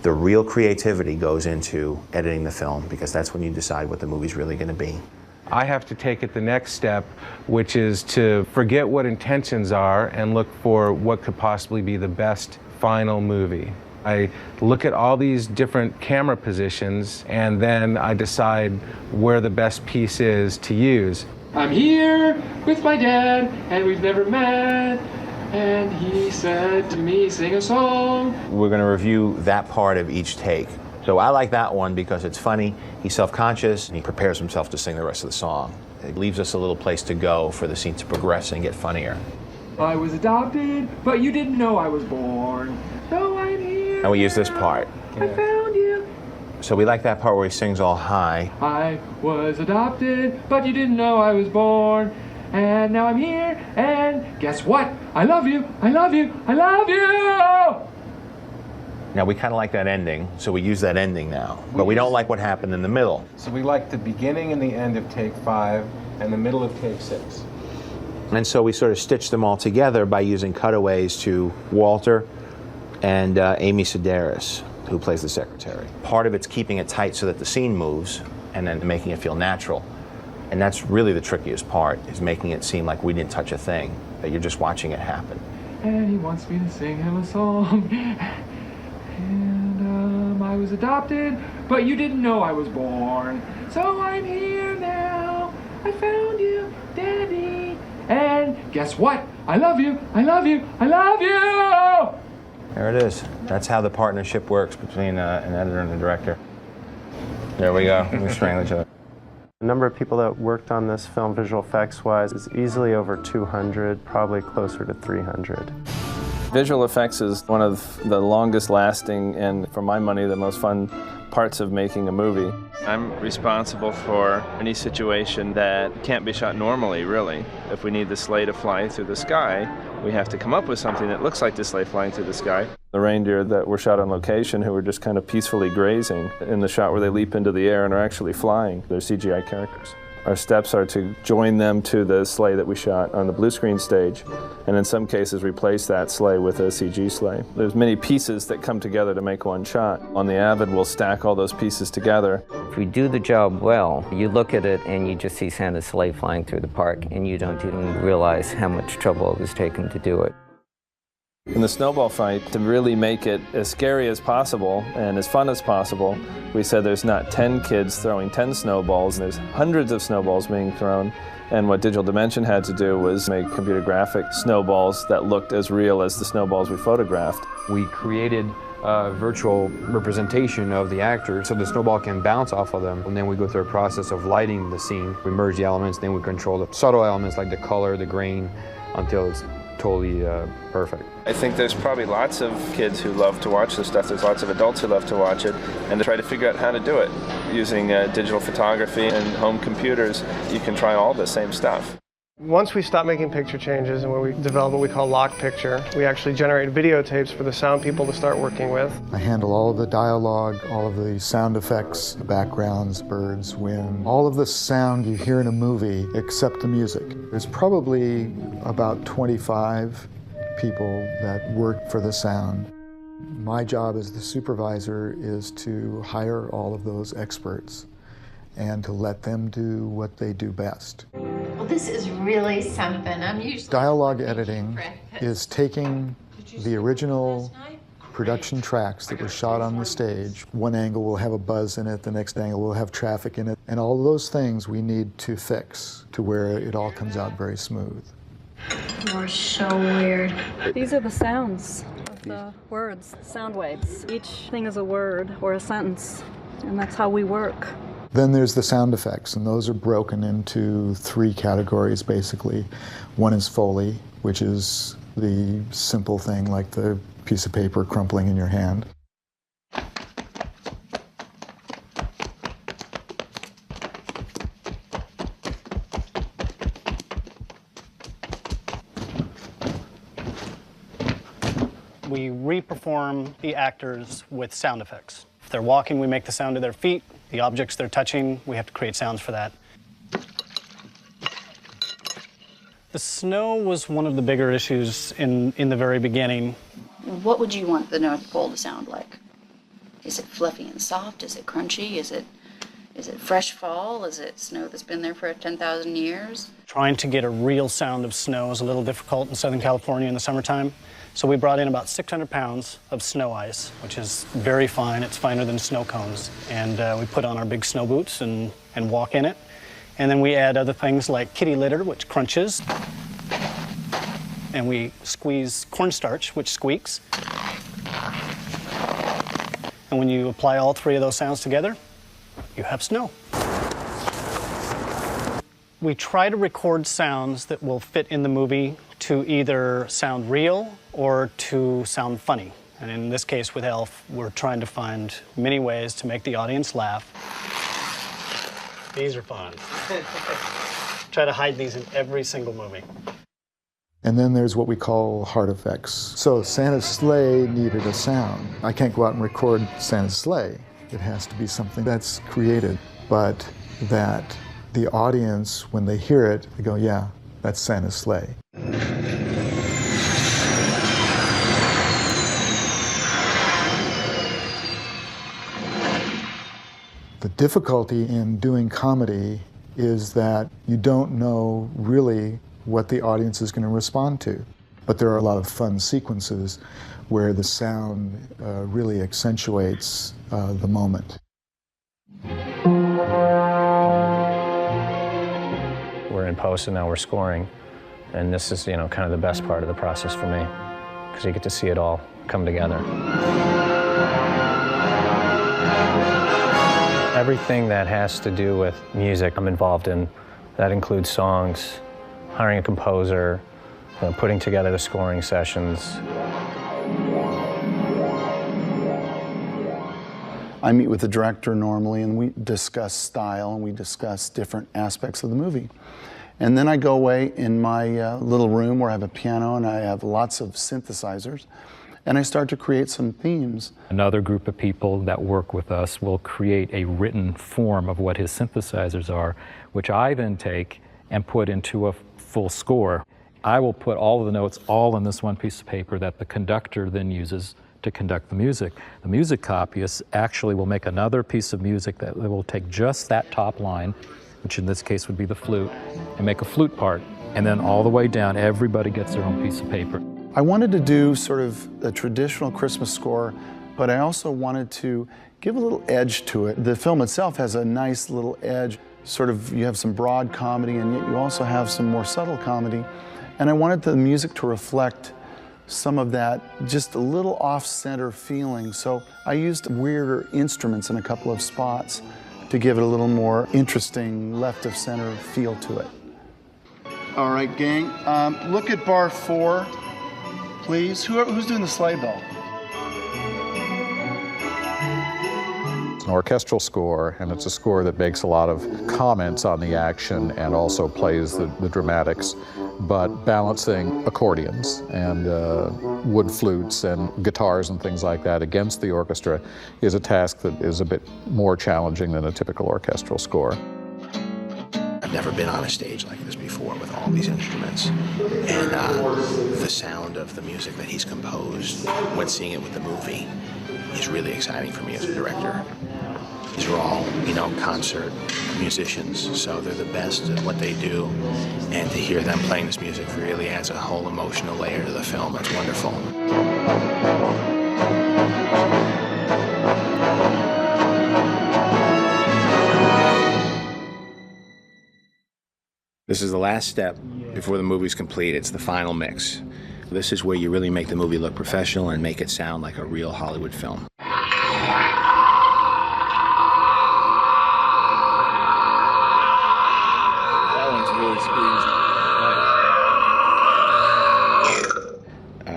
the real creativity goes into editing the film, because that's when you decide what the movie's really going to be. I have to take it the next step, which is to forget what intentions are and look for what could possibly be the best final movie. I look at all these different camera positions, and then I decide where the best piece is to use. I'm here with my dad, and we've never met, and he said to me, sing a song. We're going to review that part of each take. So I like that one because it's funny, he's self-conscious, and he prepares himself to sing the rest of the song. It leaves us a little place to go for the scene to progress and get funnier. I was adopted, but you didn't know I was born. So I'm here. And we use this part. I found you. So we like that part where he sings all high. I was adopted, but you didn't know I was born. And now I'm here, and guess what? I love you, I love you, I love you! Now we kind of like that ending, so we use that ending now. But we don't like what happened in the middle. So we like the beginning and the end of take 5 and the middle of take 6. And so we sort of stitch them all together by using cutaways to Walter and Amy Sedaris, who plays the secretary. Part of it's keeping it tight so that the scene moves, and then making it feel natural. And that's really the trickiest part, is making it seem like we didn't touch a thing, that you're just watching it happen. And he wants me to sing him a song. And I was adopted, but you didn't know I was born. So I'm here now. I found you, Daddy. And guess what? I love you, I love you, I love you! There it is. That's how the partnership works between an editor and a director. There we go. We strangle each other. The number of people that worked on this film, visual effects-wise, is easily over 200, probably closer to 300. Visual effects is one of the longest lasting and, for my money, the most fun parts of making a movie. I'm responsible for any situation that can't be shot normally, really. If we need the sleigh to fly through the sky, we have to come up with something that looks like the sleigh flying through the sky. The reindeer that were shot on location, who were just kind of peacefully grazing, in the shot where they leap into the air and are actually flying, they're CGI characters. Our steps are to join them to the sleigh that we shot on the blue screen stage, and in some cases replace that sleigh with a CG sleigh. There's many pieces that come together to make one shot. On the Avid, we'll stack all those pieces together. If we do the job well, you look at it and you just see Santa's sleigh flying through the park, and you don't even realize how much trouble it was taken to do it. In the snowball fight, to really make it as scary as possible and as fun as possible, we said there's not 10 kids throwing 10 snowballs, there's hundreds of snowballs being thrown. And what Digital Dimension had to do was make computer graphic snowballs that looked as real as the snowballs we photographed. We created a virtual representation of the actors so the snowball can bounce off of them. And then we go through a process of lighting the scene. We merge the elements, then we control the subtle elements like the color, the grain, until it's totally perfect. I think there's probably lots of kids who love to watch this stuff. There's lots of adults who love to watch it and to try to figure out how to do it. Using digital photography and home computers, you can try all the same stuff. Once we stop making picture changes and when we develop what we call lock picture, we actually generate videotapes for the sound people to start working with. I handle all of the dialogue, all of the sound effects, the backgrounds, birds, wind, all of the sound you hear in a movie except the music. There's probably about 25 people that work for the sound. My job as the supervisor is to hire all of those experts and to let them do what they do best. Well, this is really something. I'm usually... Dialogue editing is taking the original production tracks that were shot on the stage. One angle will have a buzz in it, the next angle will have traffic in it, and all of those things we need to fix to where it all comes out very smooth. You're so weird. These are the sounds of the words, sound waves. Each thing is a word or a sentence, and that's how we work. Then there's the sound effects, and those are broken into 3 categories, basically. One is Foley, which is the simple thing like the piece of paper crumpling in your hand. We re-perform the actors with sound effects. If they're walking, we make the sound of their feet. The objects they're touching, we have to create sounds for that. The snow was one of the bigger issues in the very beginning. What would you want the North Pole to sound like? Is it fluffy and soft? Is it crunchy? Is it fresh fall? Is it snow that's been there for 10,000 years? Trying to get a real sound of snow is a little difficult in Southern California in the summertime. So we brought in about 600 pounds of snow ice, which is very fine. It's finer than snow cones. And we put on our big snow boots and walk in it. And then we add other things like kitty litter, which crunches. And we squeeze cornstarch, which squeaks. And when you apply all 3 of those sounds together, you have snow. We try to record sounds that will fit in the movie to either sound real or to sound funny. And in this case with Elf, we're trying to find many ways to make the audience laugh. These are fun. Try to hide these in every single movie. And then there's what we call hard effects. So Santa's sleigh needed a sound. I can't go out and record Santa's sleigh. It has to be something that's created, but that the audience, when they hear it, they go, yeah, that's Santa's sleigh. The difficulty in doing comedy is that you don't know really what the audience is going to respond to. But there are a lot of fun sequences where the sound really accentuates the moment. We're in post and now we're scoring. And this is, kind of the best part of the process for me, because you get to see it all come together. Everything that has to do with music I'm involved in. That includes songs, hiring a composer, putting together the scoring sessions. I meet with the director normally and we discuss style and we discuss different aspects of the movie. And then I go away in my little room where I have a piano and I have lots of synthesizers, and I start to create some themes. Another group of people that work with us will create a written form of what his synthesizers are, which I then take and put into a full score. I will put all of the notes all in this one piece of paper that the conductor then uses to conduct the music. The music copyist actually will make another piece of music that will take just that top line, which in this case would be the flute, and make a flute part. And then all the way down, everybody gets their own piece of paper. I wanted to do sort of a traditional Christmas score, but I also wanted to give a little edge to it. The film itself has a nice little edge. Sort of, you have some broad comedy, and yet you also have some more subtle comedy. And I wanted the music to reflect some of that just a little off-center feeling. So I used weirder instruments in a couple of spots to give it a little more interesting left-of-center feel to it. All right, gang, look at bar 4, please. Who's doing the sleigh bell? It's an orchestral score, and it's a score that makes a lot of comments on the action and also plays the dramatics, but balancing accordions and wood flutes and guitars and things like that against the orchestra is a task that is a bit more challenging than a typical orchestral score. I've never been on a stage like this before with all these instruments, and the sound of the music that he's composed when seeing it with the movie is really exciting for me as a director. These are all, concert musicians, so they're the best at what they do, and to hear them playing this music really adds a whole emotional layer to the film. It's wonderful. This is the last step before the movie's complete. It's the final mix. This is where you really make the movie look professional and make it sound like a real Hollywood film. That one's really squeezed.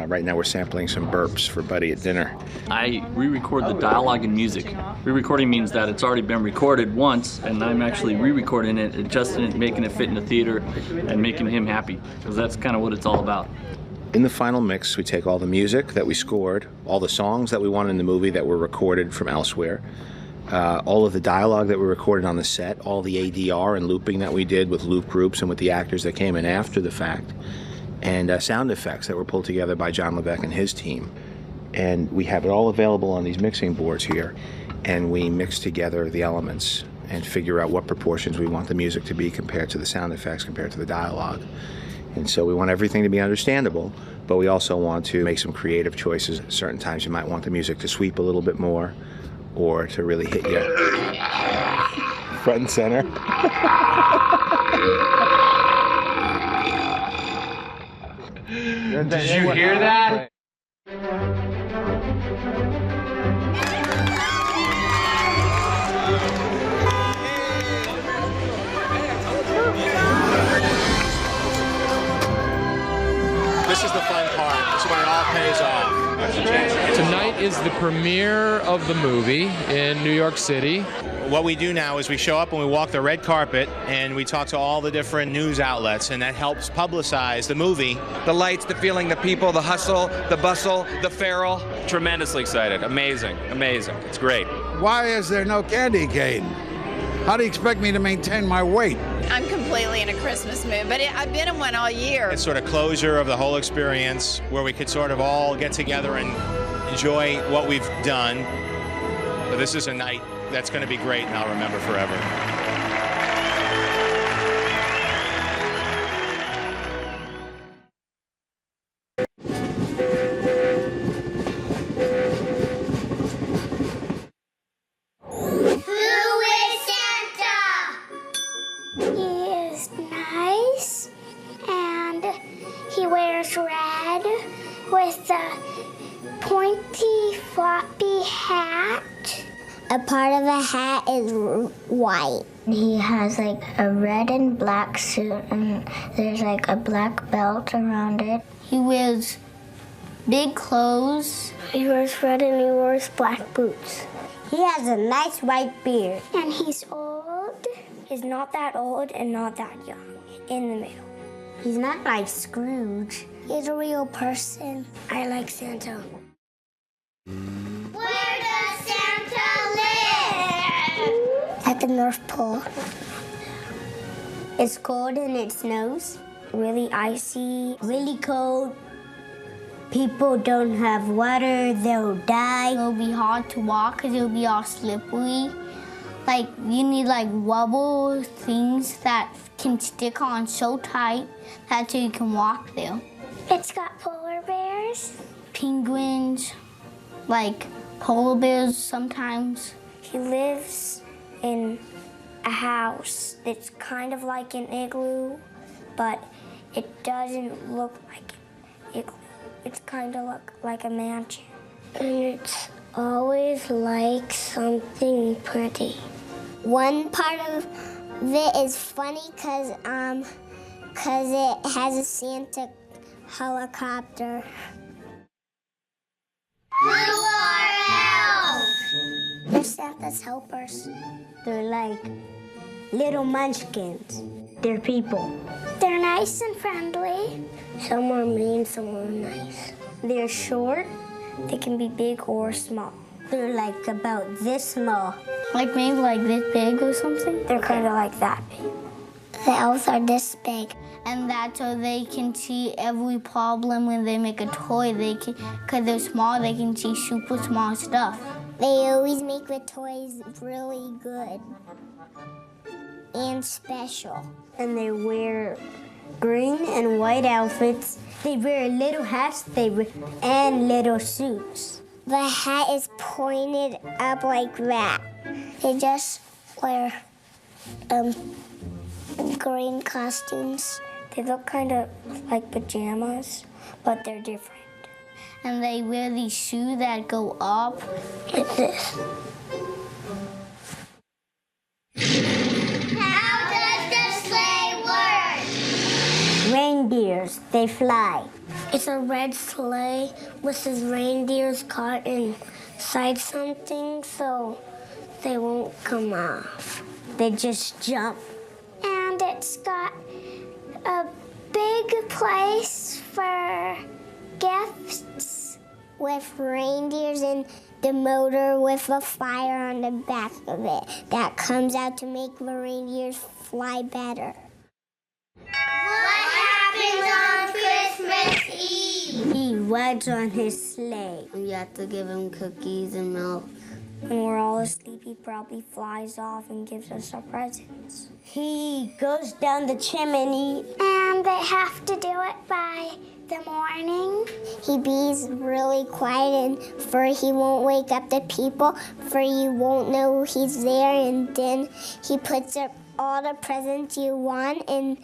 Right now we're sampling some burps for Buddy at dinner. I re-record the dialogue and music. Re-recording means that it's already been recorded once, and I'm actually re-recording it, adjusting it, making it fit in the theater, and making him happy, because that's kind of what it's all about. In the final mix, we take all the music that we scored, all the songs that we wanted in the movie that were recorded from elsewhere, all of the dialogue that we recorded on the set, all the ADR and looping that we did with loop groups and with the actors that came in after the fact, and sound effects that were pulled together by John Levesque and his team. And we have it all available on these mixing boards here, and we mix together the elements and figure out what proportions we want the music to be compared to the sound effects, compared to the dialogue. And so we want everything to be understandable, but we also want to make some creative choices. At certain times you might want the music to sweep a little bit more, or to really hit you front and center. Did you hear that? This is the fun part. This is when it all pays off. Tonight is the premiere of the movie in New York City. What we do now is we show up and we walk the red carpet and we talk to all the different news outlets, and that helps publicize the movie. The lights, the feeling, the people, the hustle, the bustle, the Ferrell. Tremendously excited. Amazing. Amazing. It's great. Why is there no candy cane? How do you expect me to maintain my weight? I'm completely in a Christmas mood, but I've been in one all year. It's sort of closure of the whole experience where we could sort of all get together and enjoy what we've done. But this is a night that's going to be great and I'll remember forever. He wears red with a pointy, floppy hat. A part of the hat is white. He has like a red and black suit, and there's like a black belt around it. He wears big clothes. He wears red and he wears black boots. He has a nice white beard. And he's old. He's not that old and not that young. In the middle. He's not like Scrooge. He's a real person. I like Santa. Where does Santa live? At the North Pole. It's cold and it snows. Really icy, really cold. People don't have water, they'll die. It'll be hard to walk because it'll be all slippery. Like, you need like rubber things that can stick on so tight that you can walk there. It's got polar bears, penguins, like polar bears sometimes. He lives in a house that's kind of like an igloo, but it doesn't look like an igloo. It's kind of like a mansion. And it's always like something pretty. One part of it is funny because it has a Santa helicopter. Who are elves? They're Santa Santa's helpers. They're like little munchkins. They're people. They're nice and friendly. Some are mean, some are nice. They're short. They can be big or small. They're like about this small. Like maybe like this big or something? They're kind of like that big. The elves are this big. And that's so they can see every problem when they make a toy. Because they're small, they can see super small stuff. They always make the toys really good and special. And they wear green and white outfits. They wear little hats and little suits. The hat is pointed up like that. They just wear green costumes. They look kind of like pajamas, but they're different. And they wear these shoes that go up like this. How does the sleigh work? Reindeers, they fly. It's a red sleigh with his reindeers caught inside something so they won't come off. They just jump. And it's got a big place for gifts with reindeers and the motor with a fire on the back of it that comes out to make the reindeers fly better. What happens on Christmas Eve? He rides on his sleigh. You have to give him cookies and milk. When we're all asleep, he probably flies off and gives us our presents. He goes down the chimney. And they have to do it by the morning. He bees really quiet and for he won't wake up the people, for you won't know he's there, and then he puts up all the presents you want and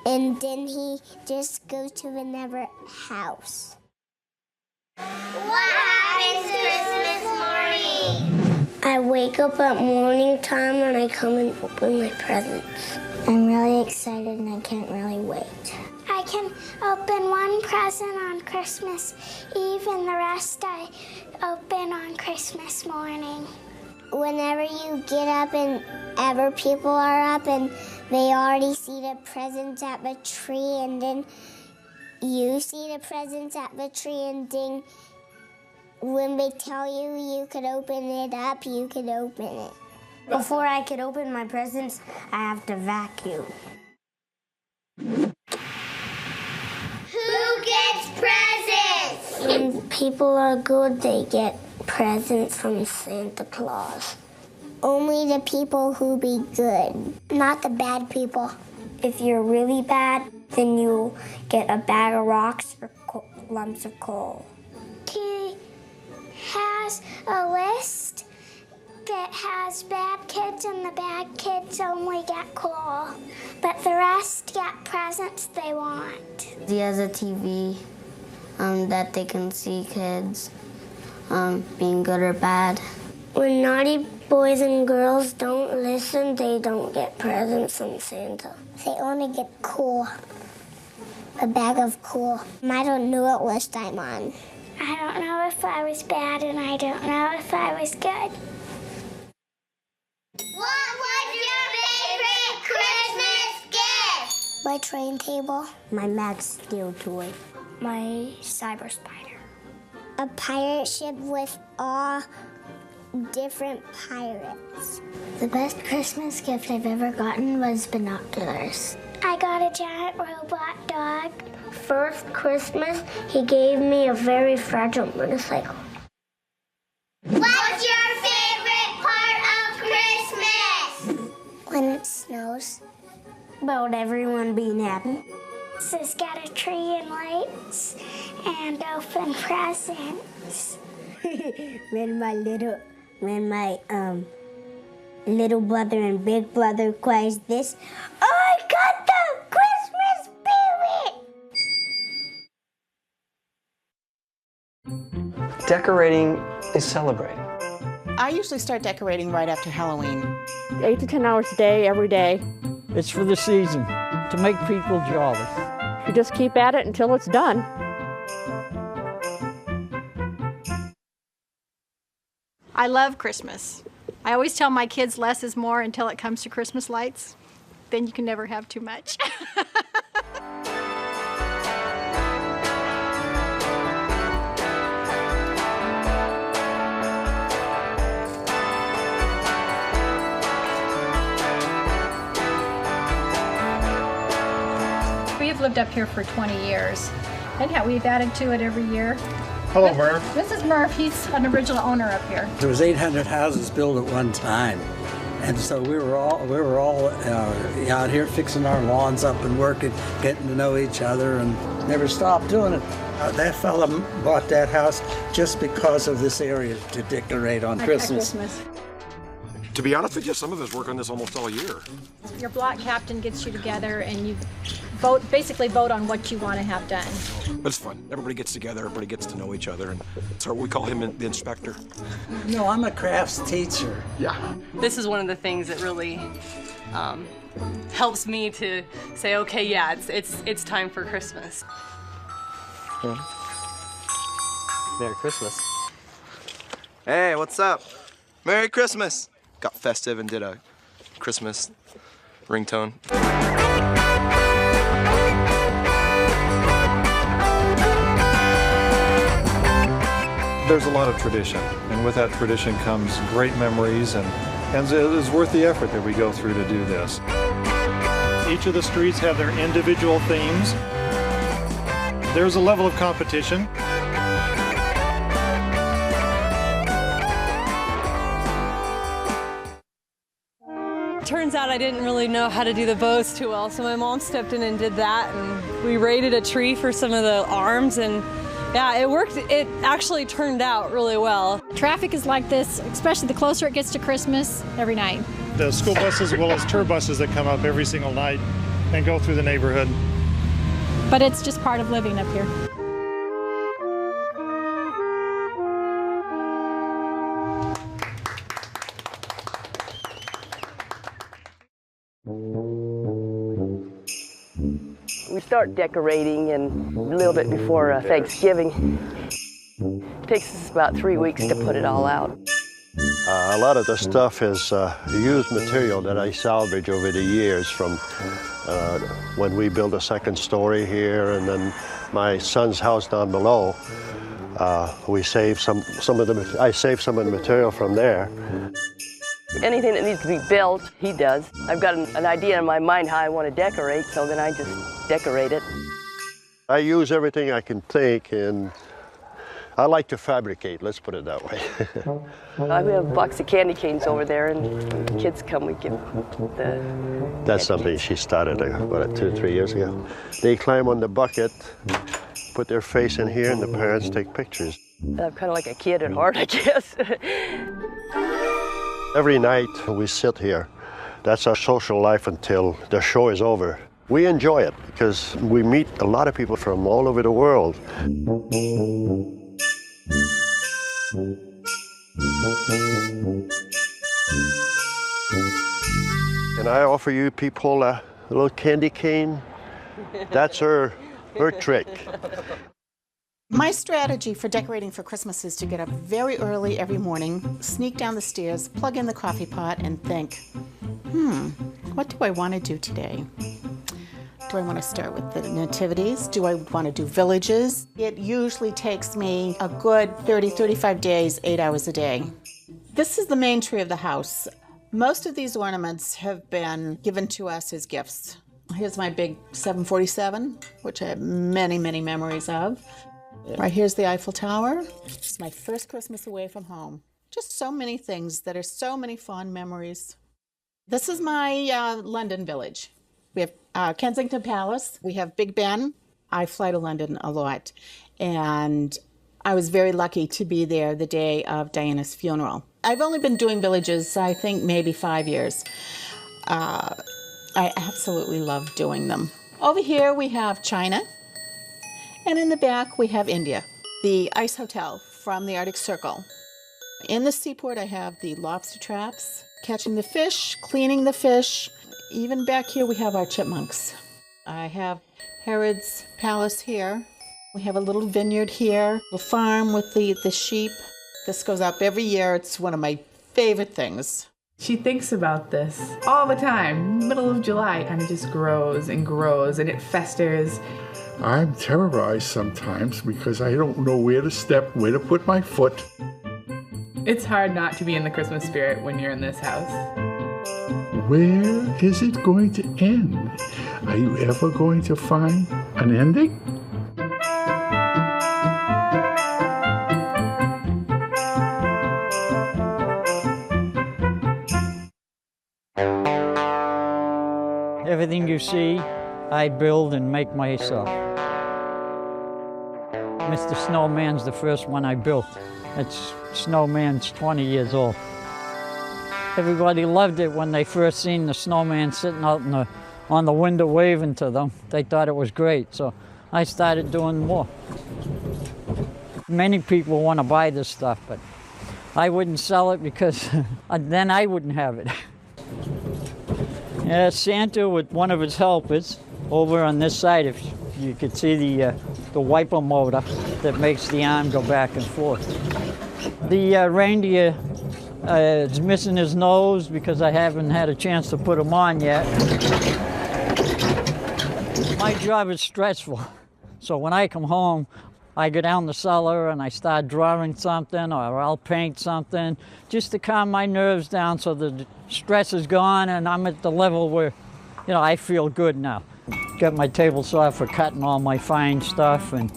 then he just goes to another house. What happens Christmas morning? I wake up at morning time and I come and open my presents. I'm really excited and I can't really wait. I can open one present on Christmas Eve and the rest I open on Christmas morning. Whenever you get up and other people are up and they already see the presents at the tree, and then you see the presents at the tree, and then when they tell you could open it up, you could open it. Before I could open my presents, I have to vacuum. Who gets presents? When people are good, they get presents from Santa Claus. Only the people who be good, not the bad people. If you're really bad, then you get a bag of rocks or lumps of coal. He has a list that has bad kids, and the bad kids only get coal, but the rest get presents they want. He has a TV that they can see kids being good or bad. When naughty boys and girls don't listen, they don't get presents from Santa. They only get coal, a bag of coal. I don't know what list I'm on. I don't know if I was bad, and I don't know if I was good. What was your favorite Christmas gift? My train table. My Max Steel toy. My cyber spider. A pirate ship with all different pirates. The best Christmas gift I've ever gotten was binoculars. I got a giant robot dog. First Christmas, he gave me a very fragile motorcycle. What's your favorite part of Christmas? When it snows. About everyone being happy. It's got a tree and lights and open presents. When my little brother and big brother cries this, I got the Christmas spirit! Decorating is celebrating. I usually start decorating right after Halloween. 8 to 10 hours a day, every day. It's for the season, to make people jolly. You just keep at it until it's done. I love Christmas. I always tell my kids less is more until it comes to Christmas lights. Then you can never have too much. We've lived up here for 20 years, and yeah, we've added to it every year. Hello, Murph. This is Murph. He's an original owner up here. There was 800 houses built at one time, and so we were all out here fixing our lawns up and working, getting to know each other, and never stopped doing it. That fella bought that house just because of this area to decorate on Christmas. To be honest with you, some of us work on this almost all year. Your block captain gets you together, and you basically vote on what you want to have done. But it's fun. Everybody gets together, everybody gets to know each other, and so we call him the inspector. No, I'm a crafts teacher. Yeah. This is one of the things that really helps me to say, okay, yeah, it's time for Christmas. Merry Christmas. Hey, what's up? Merry Christmas. Got festive and did a Christmas ringtone. There's a lot of tradition, and with that tradition comes great memories, and it is worth the effort that we go through to do this. Each of the streets have their individual themes. There's a level of competition. Turns out I didn't really know how to do the bows too well, so my mom stepped in and did that, and we raided a tree for some of the arms, and yeah, it worked. It actually turned out really well. Traffic is like this, especially the closer it gets to Christmas, every night. The school buses as well as tour buses that come up every single night and go through the neighborhood. But it's just part of living up here. We start decorating and a little bit before Thanksgiving. It takes us about 3 weeks to put it all out. A lot of the stuff is used material that I salvage over the years from when we built a second story here, and then my son's house down below. We saved I saved some of the material from there. Anything that needs to be built, he does. I've got an idea in my mind how I want to decorate, so then I just decorate it. I use everything I can think, and I like to fabricate, let's put it that way. I have a box of candy canes over there, and when the kids come, we give the... That's something she started, about 2 or 3 years ago. They climb on the bucket, put their face in here, and the parents take pictures. I'm kind of like a kid at heart, I guess. Every night we sit here. That's our social life until the show is over. We enjoy it because we meet a lot of people from all over the world. And I offer you people a little candy cane. That's her trick. My strategy for decorating for Christmas is to get up very early every morning, sneak down the stairs, plug in the coffee pot, and think, what do I want to do today? Do I want to start with the nativities? Do I want to do villages? It usually takes me a good 35 days, 8 hours a day. This is the main tree of the house. Most of these ornaments have been given to us as gifts. Here's my big 747, which I have many, many memories of. Right here's the Eiffel Tower. It's my first Christmas away from home. Just so many things that are so many fond memories. This is my London village. We have Kensington Palace. We have Big Ben. I fly to London a lot. And I was very lucky to be there the day of Diana's funeral. I've only been doing villages, I think, maybe 5 years. I absolutely love doing them. Over here we have China. And in the back, we have India, the Ice Hotel from the Arctic Circle. In the seaport, I have the lobster traps, catching the fish, cleaning the fish. Even back here, we have our chipmunks. I have Herod's Palace here. We have a little vineyard here, a farm with the sheep. This goes up every year. It's one of my favorite things. She thinks about this all the time, middle of July, and it just grows and grows and it festers. I'm terrorized sometimes because I don't know where to step, where to put my foot. It's hard not to be in the Christmas spirit when you're in this house. Where is it going to end? Are you ever going to find an ending? Everything you see, I build and make myself. Mr. Snowman's the first one I built. It's Snowman's 20 years old. Everybody loved it when they first seen the snowman sitting out on the window waving to them. They thought it was great, so I started doing more. Many people want to buy this stuff, but I wouldn't sell it because then I wouldn't have it. Yeah, Santa with one of his helpers over on this side, if you could see the wiper motor that makes the arm go back and forth. The reindeer is missing his nose because I haven't had a chance to put him on yet. My job is stressful, so when I come home, I go down the cellar and I start drawing something, or I'll paint something, just to calm my nerves down so the stress is gone and I'm at the level where, you know, I feel good now. Got my table saw for cutting all my fine stuff, and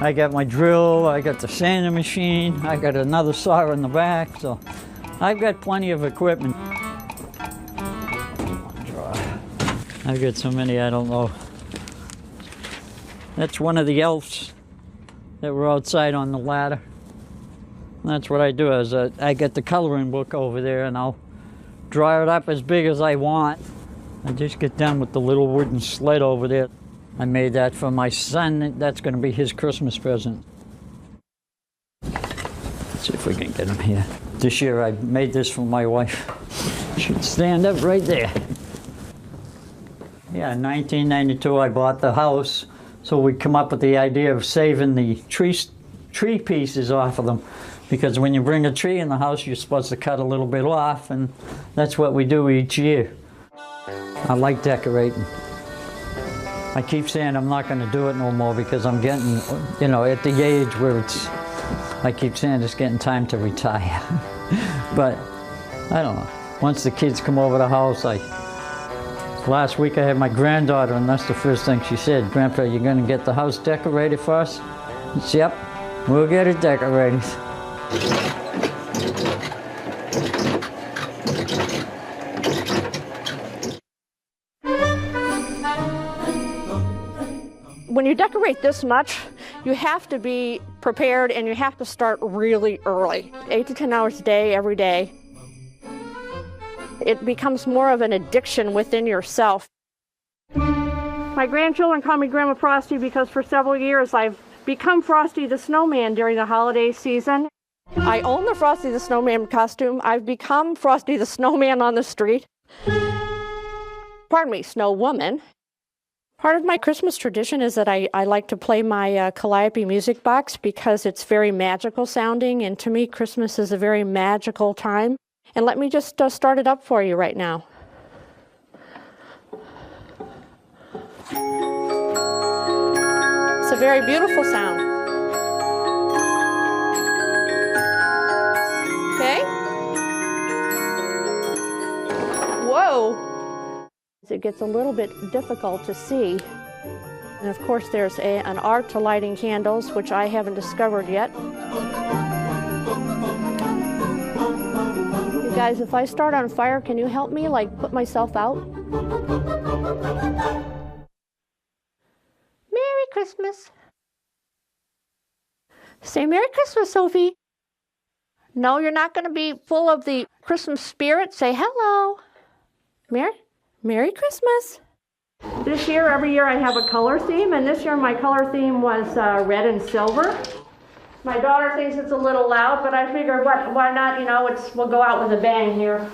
I got my drill, I got the sanding machine, I got another saw in the back, so I've got plenty of equipment. I've got so many I don't know. That's one of the elves that were outside on the ladder. And that's what I do is I get the coloring book over there and I'll draw it up as big as I want. I just get done with the little wooden sled over there. I made that for my son. That's going to be his Christmas present. Let's see if we can get him here. This year I made this for my wife. Should stand up right there. Yeah, in 1992 I bought the house. So we come up with the idea of saving the tree pieces off of them. Because when you bring a tree in the house, you're supposed to cut a little bit off, and that's what we do each year. I like decorating. I keep saying I'm not going to do it no more because I'm getting, you know, at the age where I keep saying it's getting time to retire. But, I don't know. Once the kids come over the house, last week I had my granddaughter, and that's the first thing she said, "Grandpa, you're going to get the house decorated for us?" I said, "Yep, we'll get it decorated." When you decorate this much, you have to be prepared and you have to start really early. 8 to 10 hours a day, every day. It becomes more of an addiction within yourself. My grandchildren call me Grandma Frosty because for several years I've become Frosty the Snowman during the holiday season. I own the Frosty the Snowman costume. I've become Frosty the Snowman on the street. Pardon me, Snow Woman. Part of my Christmas tradition is that I like to play my Calliope music box because it's very magical sounding, and to me Christmas is a very magical time. And let me just start it up for you right now. It's a very beautiful sound. Okay? Whoa! It gets a little bit difficult to see. And of course there's an art to lighting candles, which I haven't discovered yet. You guys, if I start on fire, can you help me, like, put myself out? Merry Christmas. Say Merry Christmas, Sophie. No, you're not going to be full of the Christmas spirit. Say hello. Merry Christmas. This year, every year I have a color theme, and this year my color theme was red and silver. My daughter thinks it's a little loud, but I figured, why not, you know, we'll go out with a bang here.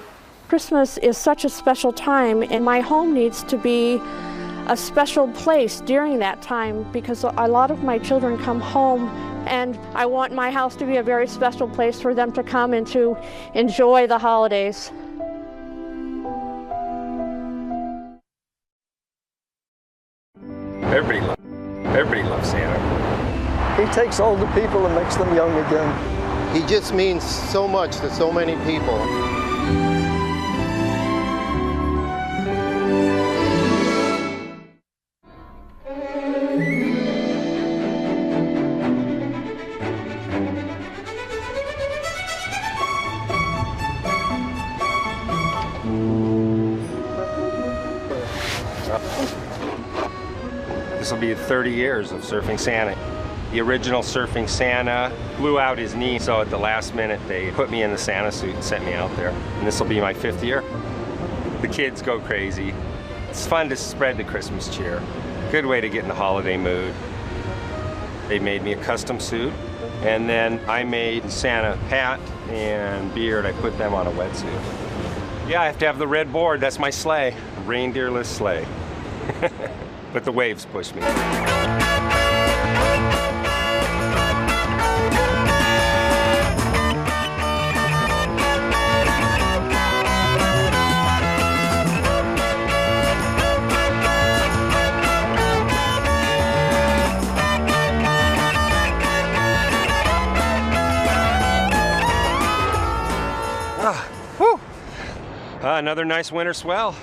Christmas is such a special time, and my home needs to be a special place during that time because a lot of my children come home and I want my house to be a very special place for them to come and to enjoy the holidays. Everybody loves Santa. He takes older people and makes them young again. He just means so much to so many people. This will be 30 years of Surfing Santa. The original Surfing Santa blew out his knee, so at the last minute they put me in the Santa suit and sent me out there. And this will be my 5th year. The kids go crazy. It's fun to spread the Christmas cheer. Good way to get in the holiday mood. They made me a custom suit, and then I made Santa hat and beard. I put them on a wetsuit. Yeah, I have to have the red board. That's my sleigh, reindeerless sleigh. But the waves push me. Another nice winter swell.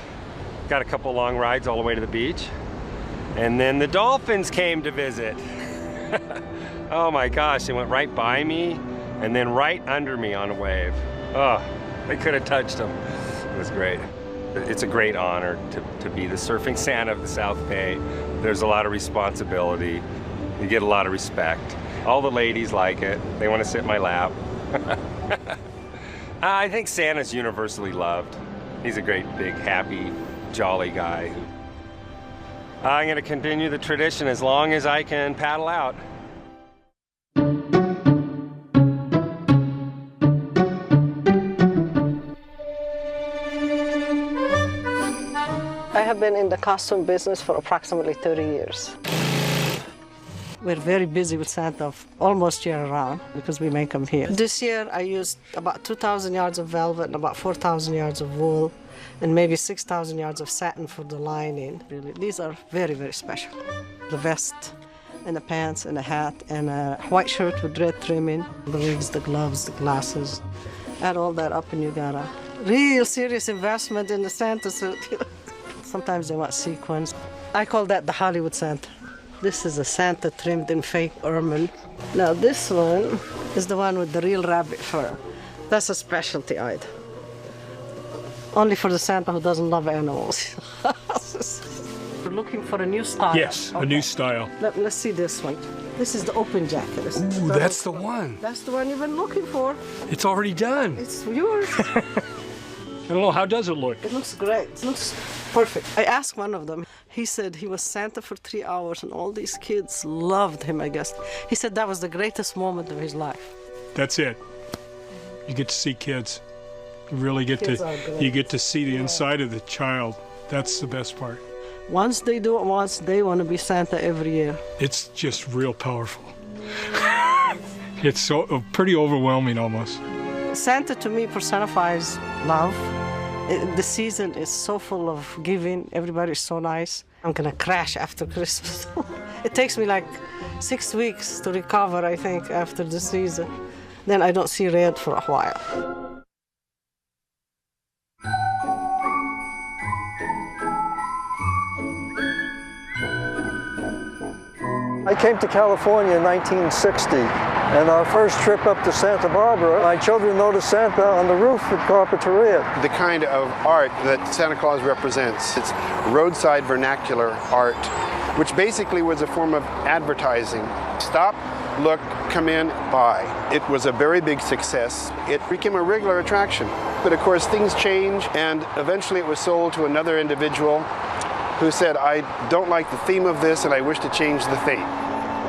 Got a couple long rides all the way to the beach. And then the dolphins came to visit. Oh my gosh, they went right by me and then right under me on a wave. Oh, they could have touched them. It was great. It's a great honor to be the Surfing Santa of the South Bay. There's a lot of responsibility. You get a lot of respect. All the ladies like it. They want to sit in my lap. I think Santa's universally loved. He's a great, big, happy, jolly guy. I'm going to continue the tradition as long as I can paddle out. I have been in the costume business for approximately 30 years. We're very busy with Santa almost year-round because we make them here. This year I used about 2,000 yards of velvet and about 4,000 yards of wool and maybe 6,000 yards of satin for the lining. Really, these are very, very special. The vest and the pants and the hat and a white shirt with red trimming, the wigs, the gloves, the glasses. Add all that up and you got a real serious investment in the Santa suit. Sometimes they want sequins. I call that the Hollywood Santa. This is a Santa trimmed in fake ermine. Now this one is the one with the real rabbit fur. That's a specialty item. Only for the Santa who doesn't love animals. We're looking for a new style. Yes, okay. A new style. Let's see this one. This is the open jacket. Ooh, that's the one. That's the one you've been looking for. It's already done. It's yours. I don't know, how does it look? It looks great. It looks perfect. I asked one of them. He said he was Santa for 3 hours and all these kids loved him, I guess. He said that was the greatest moment of his life. That's it. You get to see kids. You really get to see the inside of the child. That's the best part. Once they do it once, they want to be Santa every year. It's just real powerful. It's so pretty overwhelming almost. Santa to me personifies love. The season is so full of giving. Everybody is so nice. I'm gonna crash after Christmas. It takes me like 6 weeks to recover, I think, after the season. Then I don't see red for a while. I came to California in 1960, and our first trip up to Santa Barbara, my children noticed Santa on the roof at Carpinteria. The kind of art that Santa Claus represents, it's roadside vernacular art, which basically was a form of advertising. Stop, look, come in, buy. It was a very big success. It became a regular attraction. But of course, things change, and eventually it was sold to another individual who said, I don't like the theme of this and I wish to change the theme.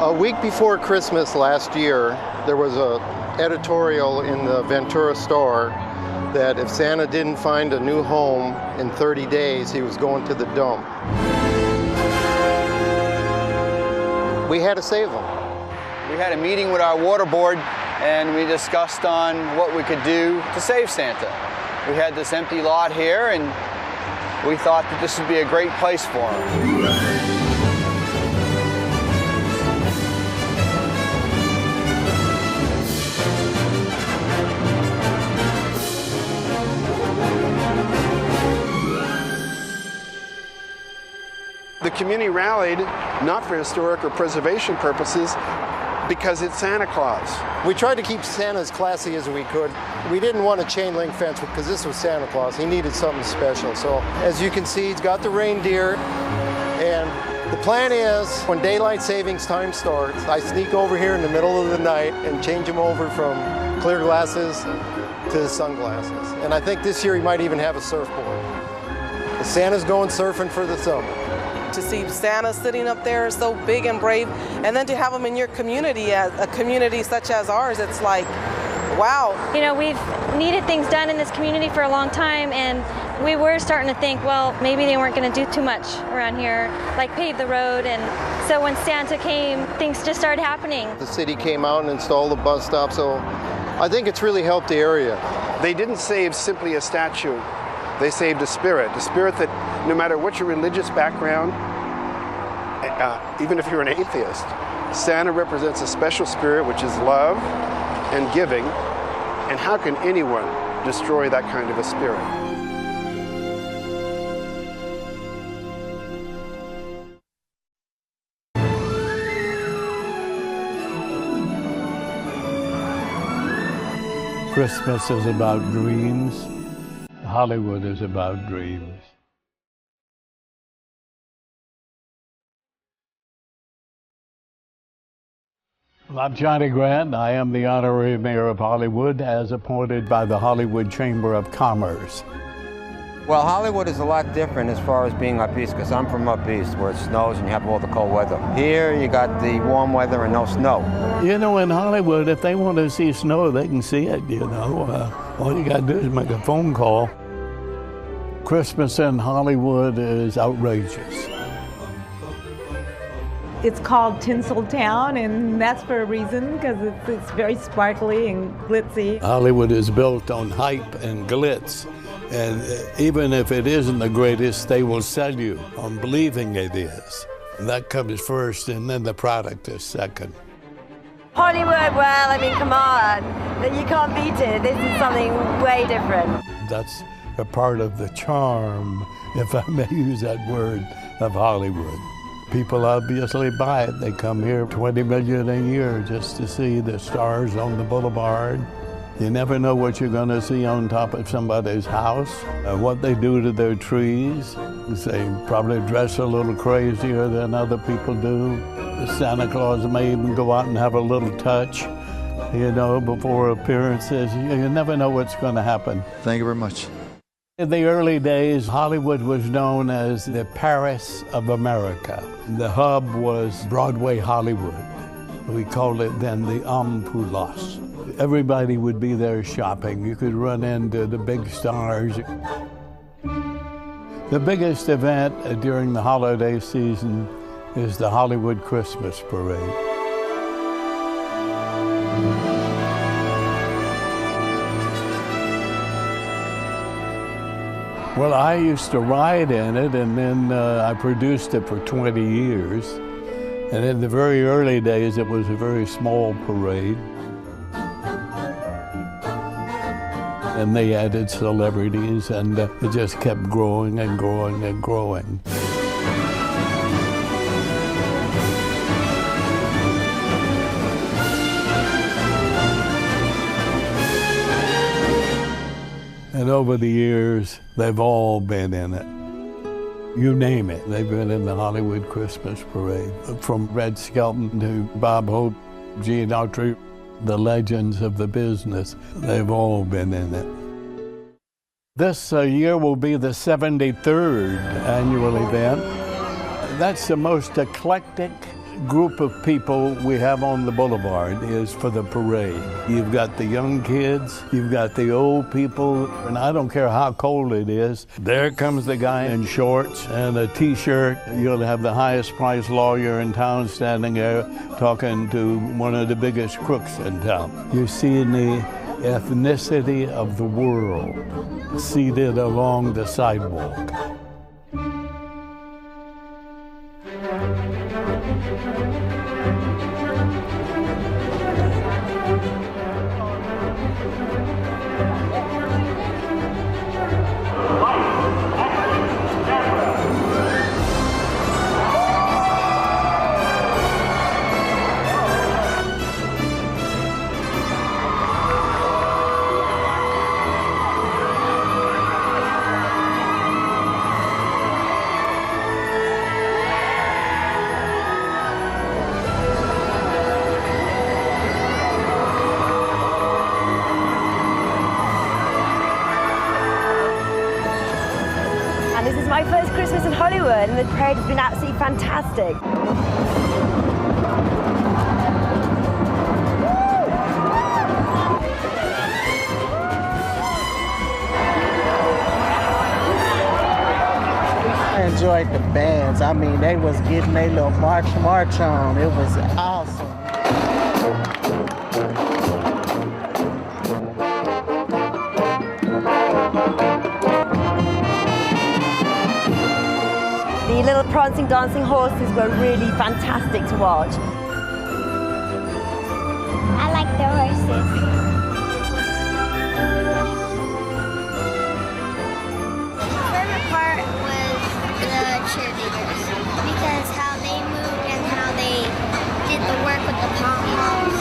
A week before Christmas last year, there was an editorial in the Ventura Star that if Santa didn't find a new home in 30 days, he was going to the dump. We had to save him. We had a meeting with our water board and we discussed on what we could do to save Santa. We had this empty lot here and we thought that this would be a great place for him. The community rallied, not for historic or preservation purposes, because it's Santa Claus. We tried to keep Santa as classy as we could. We didn't want a chain link fence because this was Santa Claus. He needed something special. So as you can see, he's got the reindeer. And the plan is when daylight savings time starts, I sneak over here in the middle of the night and change him over from clear glasses to sunglasses. And I think this year he might even have a surfboard. Santa's going surfing for the summer. To see Santa sitting up there so big and brave, and then to have him in your community, as a community such as ours, it's like, wow. You know, we've needed things done in this community for a long time, and we were starting to think, well, maybe they weren't going to do too much around here, like pave the road. And so when Santa came, things just started happening. The city came out and installed the bus stop, so I think it's really helped the area. They didn't save simply a statue. They saved a spirit that no matter what your religious background, even if you're an atheist, Santa represents a special spirit which is love and giving, and how can anyone destroy that kind of a spirit? Christmas is about dreams. Hollywood is about dreams. Well, I'm Johnny Grant. I am the honorary mayor of Hollywood as appointed by the Hollywood Chamber of Commerce. Well, Hollywood is a lot different as far as being up east, because I'm from up east where it snows and you have all the cold weather. Here you got the warm weather and no snow. You know, in Hollywood, if they want to see snow, they can see it, you know. All you got to do is make a phone call. Christmas in Hollywood is outrageous. It's called Tinseltown, and that's for a reason, because it's very sparkly and glitzy. Hollywood is built on hype and glitz, and even if it isn't the greatest, they will sell you on believing it is. And that comes first, and then the product is second. Hollywood, well, I mean, come on. You can't beat it. This is something way different. That's a part of the charm, if I may use that word, of Hollywood. People obviously buy it. They come here 20 million a year just to see the stars on the boulevard. You never know what you're going to see on top of somebody's house, what they do to their trees. They probably dress a little crazier than other people do. Santa Claus may even go out and have a little touch, you know, before appearances. You never know what's going to happen. Thank you very much. In the early days, Hollywood was known as the Paris of America. The hub was Broadway Hollywood. We called it then the Ampulas. Everybody would be there shopping. You could run into the big stars. The biggest event during the holiday season is the Hollywood Christmas Parade. Well, I used to ride in it, and then I produced it for 20 years. And in the very early days, it was a very small parade. And they added celebrities, and it just kept growing and growing and growing. And over the years, they've all been in it. You name it, they've been in the Hollywood Christmas Parade. From Red Skelton to Bob Hope, Gene Autry, the legends of the business, they've all been in it. This year will be the 73rd annual event. That's the most eclectic group of people we have on the boulevard is for the parade. You've got the young kids, you've got the old people, and I don't care how cold it is. There comes the guy in shorts and a t-shirt. You'll have the highest priced lawyer in town standing there talking to one of the biggest crooks in town. You're seeing the ethnicity of the world seated along the sidewalk. This is my first Christmas in Hollywood, and the parade has been absolutely fantastic. I enjoyed the bands. I mean, they was getting their little march on. It was awesome. The little prancing, dancing horses were really fantastic to watch. I like the horses. My favorite part was the cheerleaders because how they moved and how they did the work with the pom-poms.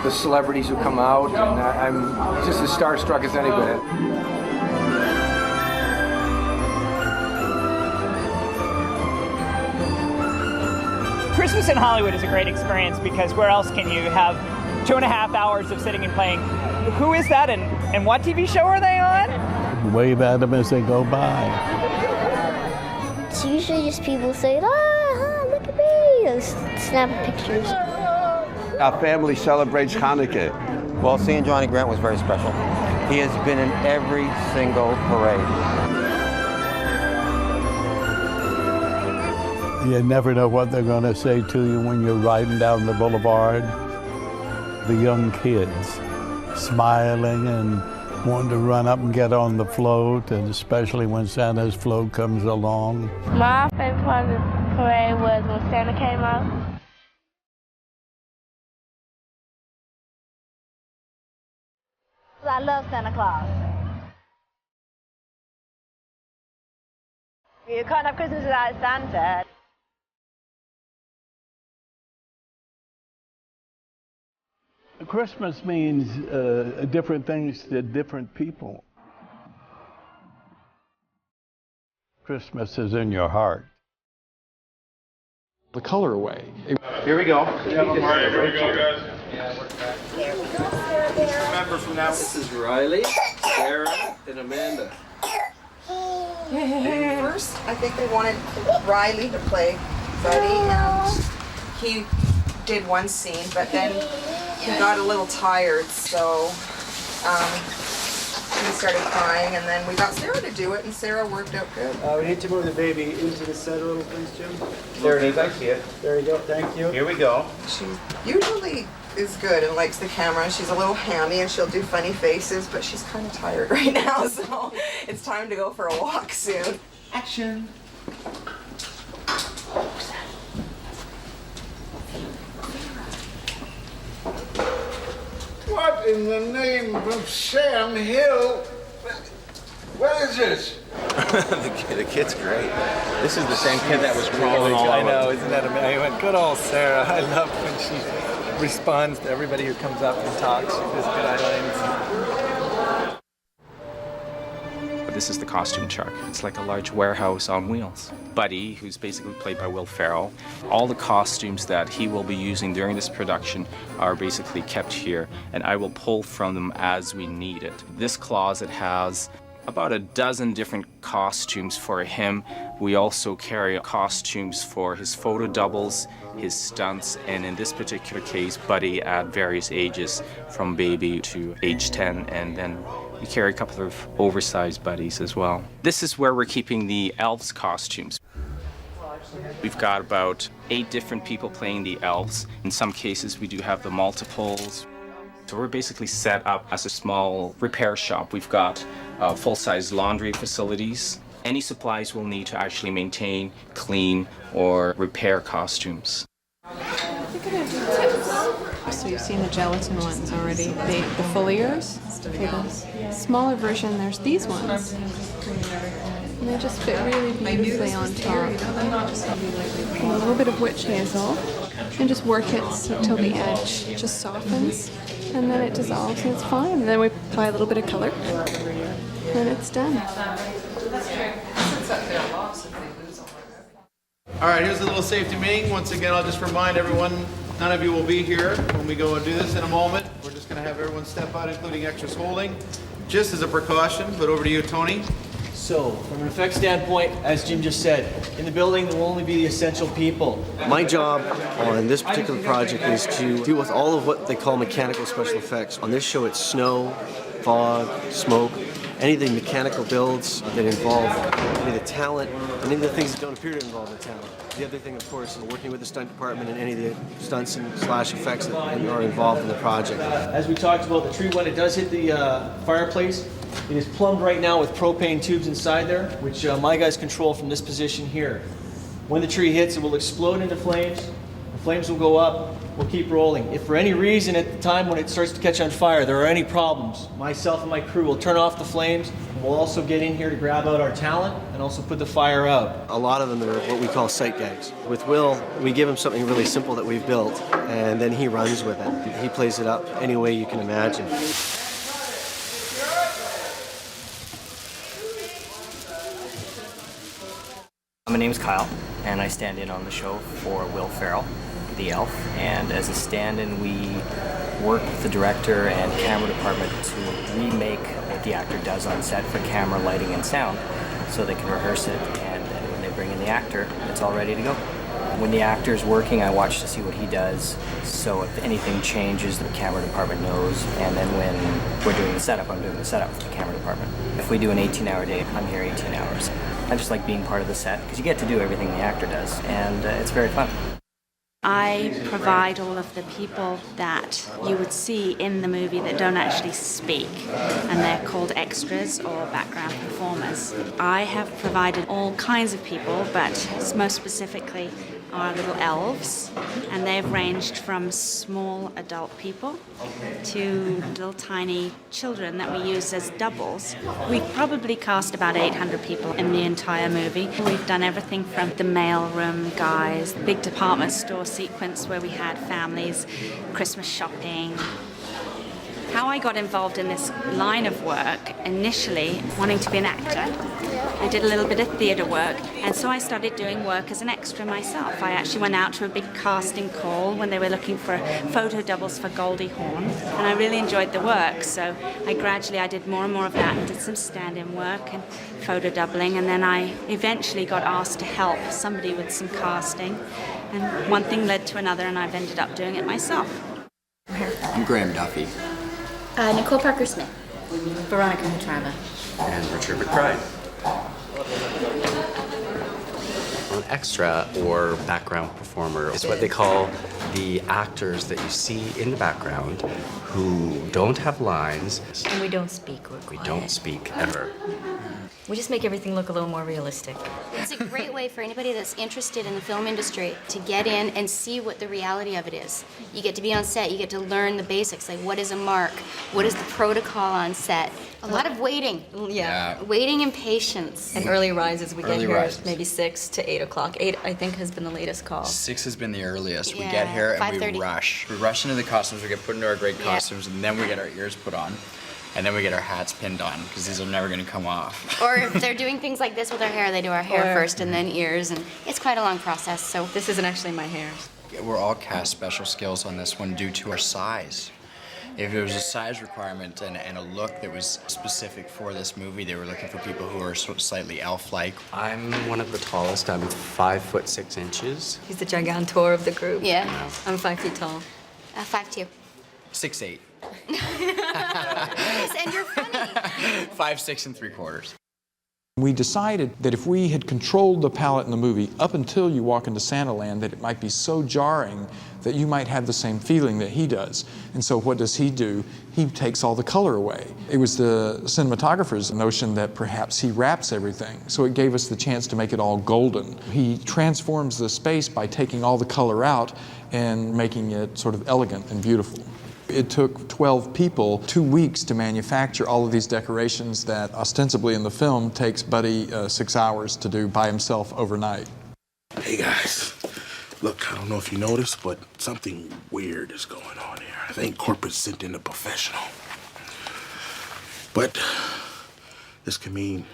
The celebrities who come out, and I'm just as starstruck as anybody. Christmas in Hollywood is a great experience because where else can you have 2.5 hours of sitting and playing? Who is that and what TV show are they on? Wave at them as they go by. It's usually just people saying, ah, look at me, and snap pictures. Our family celebrates Hanukkah. Well, seeing Johnny Grant was very special. He has been in every single parade. You never know what they're going to say to you when you're riding down the boulevard. The young kids smiling and wanting to run up and get on the float, and especially when Santa's float comes along. My favorite part of the parade was when Santa came out. I love Santa Claus. You can't have Christmas without Santa. Christmas means different things to different people. Christmas is in your heart. The colorway. Here we go. Here we go, guys. Remember from now, this is Riley, Sarah, and Amanda. First, I think they wanted Riley to play Buddy, and he did one scene, but then he got a little tired, so he started crying, and then we got Sarah to do it, and Sarah worked out good. We need to move the baby into the center a little, please, Jim. There it is, I see it. There you go, thank you. Here we go. She usually is good and likes the camera. She's a little hammy and she'll do funny faces, but she's kind of tired right now, so it's time to go for a walk soon. Action. What in the name of Sam Hill? What is this? the kid's great. This is the same kid that was crawling all over. I know, isn't that amazing? I went, good old Sarah. I love when she responds to everybody who comes up and talks. She has good eye lines. This is the costume truck. It's like a large warehouse on wheels. Buddy, who's basically played by Will Ferrell, all the costumes that he will be using during this production are basically kept here, and I will pull from them as we need it. This closet has about a dozen different costumes for him. We also carry costumes for his photo doubles, his stunts, and in this particular case, Buddy at various ages, from baby to age 10, and then we carry a couple of oversized Buddies as well. This is where we're keeping the elves' costumes. We've got about 8 different people playing the elves. In some cases, we do have the multiples. So we're basically set up as a small repair shop. We've got full-size laundry facilities. Any supplies we'll need to actually maintain, clean, or repair costumes. So you've seen the gelatin ones already, the Fulliers. For the smaller version, there's these ones. And they just fit really beautifully on top. And a little bit of witch hazel. And just work it until the edge just softens. And then it dissolves and it's fine. And then we apply a little bit of color. And it's done. All right, here's a little safety meeting. Once again, I'll just remind everyone, none of you will be here when we go and do this in a moment. We're just going to have everyone step out, including extras holding, just as a precaution. But over to you, Tony. So, from an effects standpoint, as Jim just said, in the building there will only be the essential people. My job on this particular project is to deal with all of what they call mechanical special effects. On this show, it's snow, fog, smoke, any of the mechanical builds that involve any of the talent, and any of the things that don't appear to involve the talent. The other thing, of course, is working with the stunt department and any of the stunts and slash effects that are involved in the project. As we talked about, the tree, when it does hit the fireplace, it is plumbed right now with propane tubes inside there, which my guys control from this position here. When the tree hits, it will explode into flames. The flames will go up. We'll keep rolling. If for any reason at the time when it starts to catch on fire, there are any problems, myself and my crew will turn off the flames. We'll also get in here to grab out our talent and also put the fire out. A lot of them are what we call sight gags. With Will, we give him something really simple that we've built, and then he runs with it. He plays it up any way you can imagine. My name's Kyle, and I stand in on the show for Will Ferrell, the elf. And as a stand-in, we work with the director and camera department to remake what the actor does on set for camera, lighting, and sound, so they can rehearse it, and then when they bring in the actor, it's all ready to go. When the actor's working, I watch to see what he does, so if anything changes, the camera department knows, and then when we're doing the setup, I'm doing the setup for the camera department. If we do an 18-hour day, I'm here 18 hours. I just like being part of the set, because you get to do everything the actor does, and it's very fun. I provide all of the people that you would see in the movie that don't actually speak, and they're called extras or background performers. I have provided all kinds of people, but most specifically our little elves, and they've ranged from small adult people to little tiny children that we use as doubles. We've probably cast about 800 people in the entire movie. We've done everything from the mailroom guys, big department store sequence where we had families, Christmas shopping. How I got involved in this line of work, initially wanting to be an actor, I did a little bit of theatre work, and so I started doing work as an extra myself. I actually went out to a big casting call when they were looking for photo doubles for Goldie Hawn, and I really enjoyed the work, so I did more and more of that and did some stand-in work and photo doubling, and then I eventually got asked to help somebody with some casting, and one thing led to another, and I've ended up doing it myself. I'm Graham Duffy. Nicole Parker-Smith. Veronica Matrava. And Richard McBride. An extra or background performer is what they call the actors that you see in the background who don't have lines. And we don't speak. We don't speak ever. We just make everything look a little more realistic. It's a great way for anybody that's interested in the film industry to get in and see what the reality of it is. You get to be on set, you get to learn the basics, like what is a mark, what is the protocol on set. A lot of waiting. Yeah. Waiting and patience. And early rises, we get here rises. maybe 6 to 8 o'clock. 8, I think, has been the latest call. 6 has been the earliest. Yeah, We get here and 5:30. we rush. We rush into the costumes, we get put into our great costumes, and then we get our ears put on. and then we get our hats pinned on because these are never going to come off. Or if they're doing things like this with our hair, they do our hair first and then ears, and it's quite a long process. So This isn't actually my hair. We're all cast special skills on this one due to our size. If there was a size requirement and a look that was specific for this movie, they were looking for people who are sort of slightly elf-like. I'm one of the tallest. I'm 5'6". He's the gigantor of the group. Yeah. I'm 5 feet tall. 5'2". 6'8". Yes, and you're funny. 5'6"3/4". We decided that if we had controlled the palette in the movie up until you walk into Santaland, that it might be so jarring that you might have the same feeling that he does. And so what does he do? He takes all the color away. It was the cinematographer's notion that perhaps he wraps everything, so it gave us the chance to make it all golden. He transforms the space by taking all the color out and making it sort of elegant and beautiful. It took 12 people 2 weeks to manufacture all of these decorations that ostensibly in the film takes Buddy 6 hours to do by himself overnight. Hey guys, look, I don't know if you noticed, but something weird is going on here. I think corporate sent in a professional. But this can mean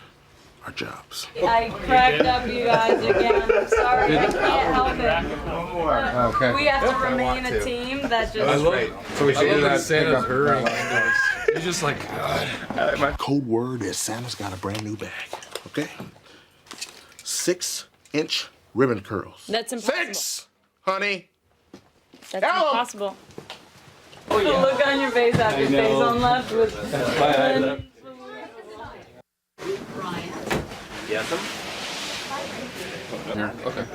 our jobs. I cracked up you guys again. I'm sorry, I can't help it. One more. Okay. We have to remain a team that just... That's great. So we should do that. Santa's hurrying. You're just like, God. My code word is Santa's got a brand new bag, okay? 6-inch ribbon curls. That's impossible. 6, honey. That's impossible. Oh, yeah. The look on your face after Faison left was... That's why I left. Yes, sir? Okay.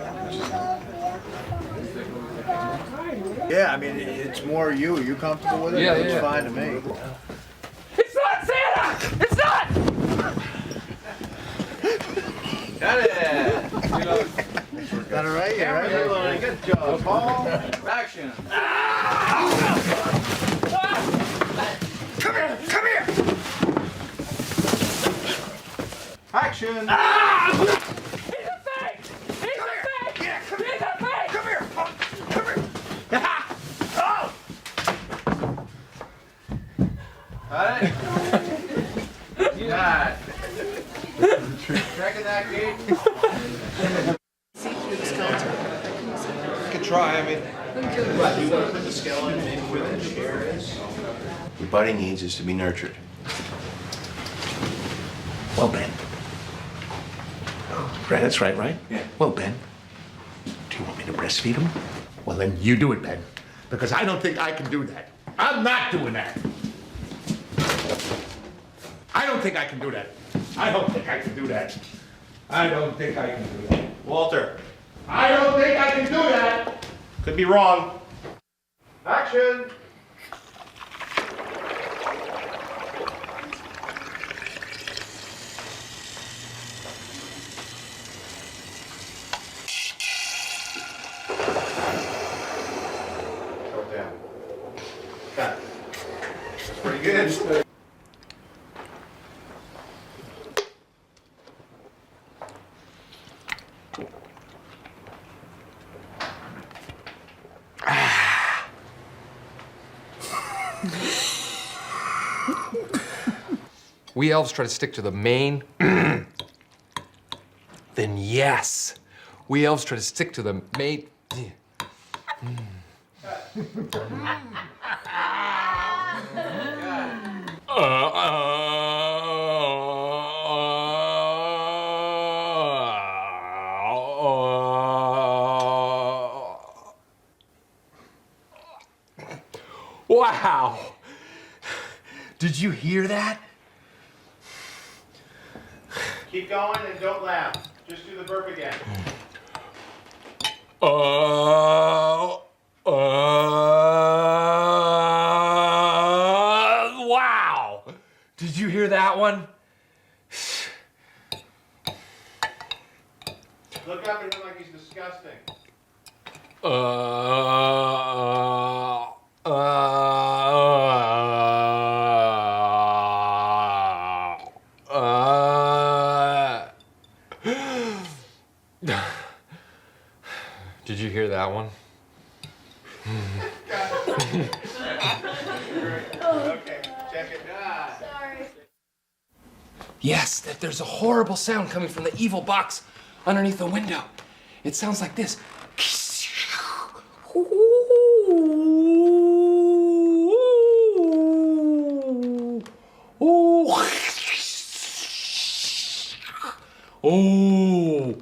Yeah, I mean, it's more you. You comfortable with it? Yeah, It's yeah. fine to me. It's not Santa! It's not! Got it! Got it right? Yeah, right? Good job, Paul. Action. Come here! Come here! Action! He's a fake! He's a fake! Yeah, come He's a fake! Come here! Come here! Oh! Got it? Got it. Tracking that gate. Could try, I mean. What, you want to put the skeleton in where the chair is? What Buddy needs is to be nurtured. Well, Ben. Right, that's right, right? Yeah. Well, Ben, do you want me to breastfeed him? Well, then you do it, Ben. Because I don't think I can do that. I'm not doing that. I don't think I can do that. I don't think I can do that. I don't think I can do that. Walter. I don't think I can do that. Could be wrong. Action! Go down. Got it. That's pretty good. We elves try to stick to the main. Then yes. We elves try to stick to the main. Wow. Did you hear that? Keep going and don't laugh. Just do the burp again. Wow. Did you hear that one? Look up at him like he's disgusting. Did you hear that one? Okay, Yes, that there's a horrible sound coming from the evil box underneath the window. It sounds like this. Oh.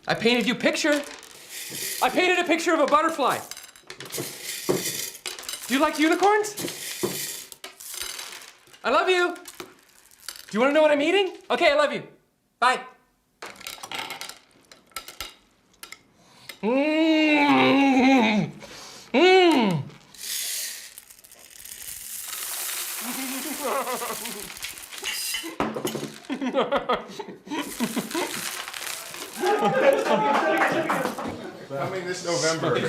I painted you a picture. I painted a picture of a butterfly. Do you like unicorns? I love you. Do you want to know what I'm eating? Okay, I love you. Bye. Mmm. Mmm. Coming this November.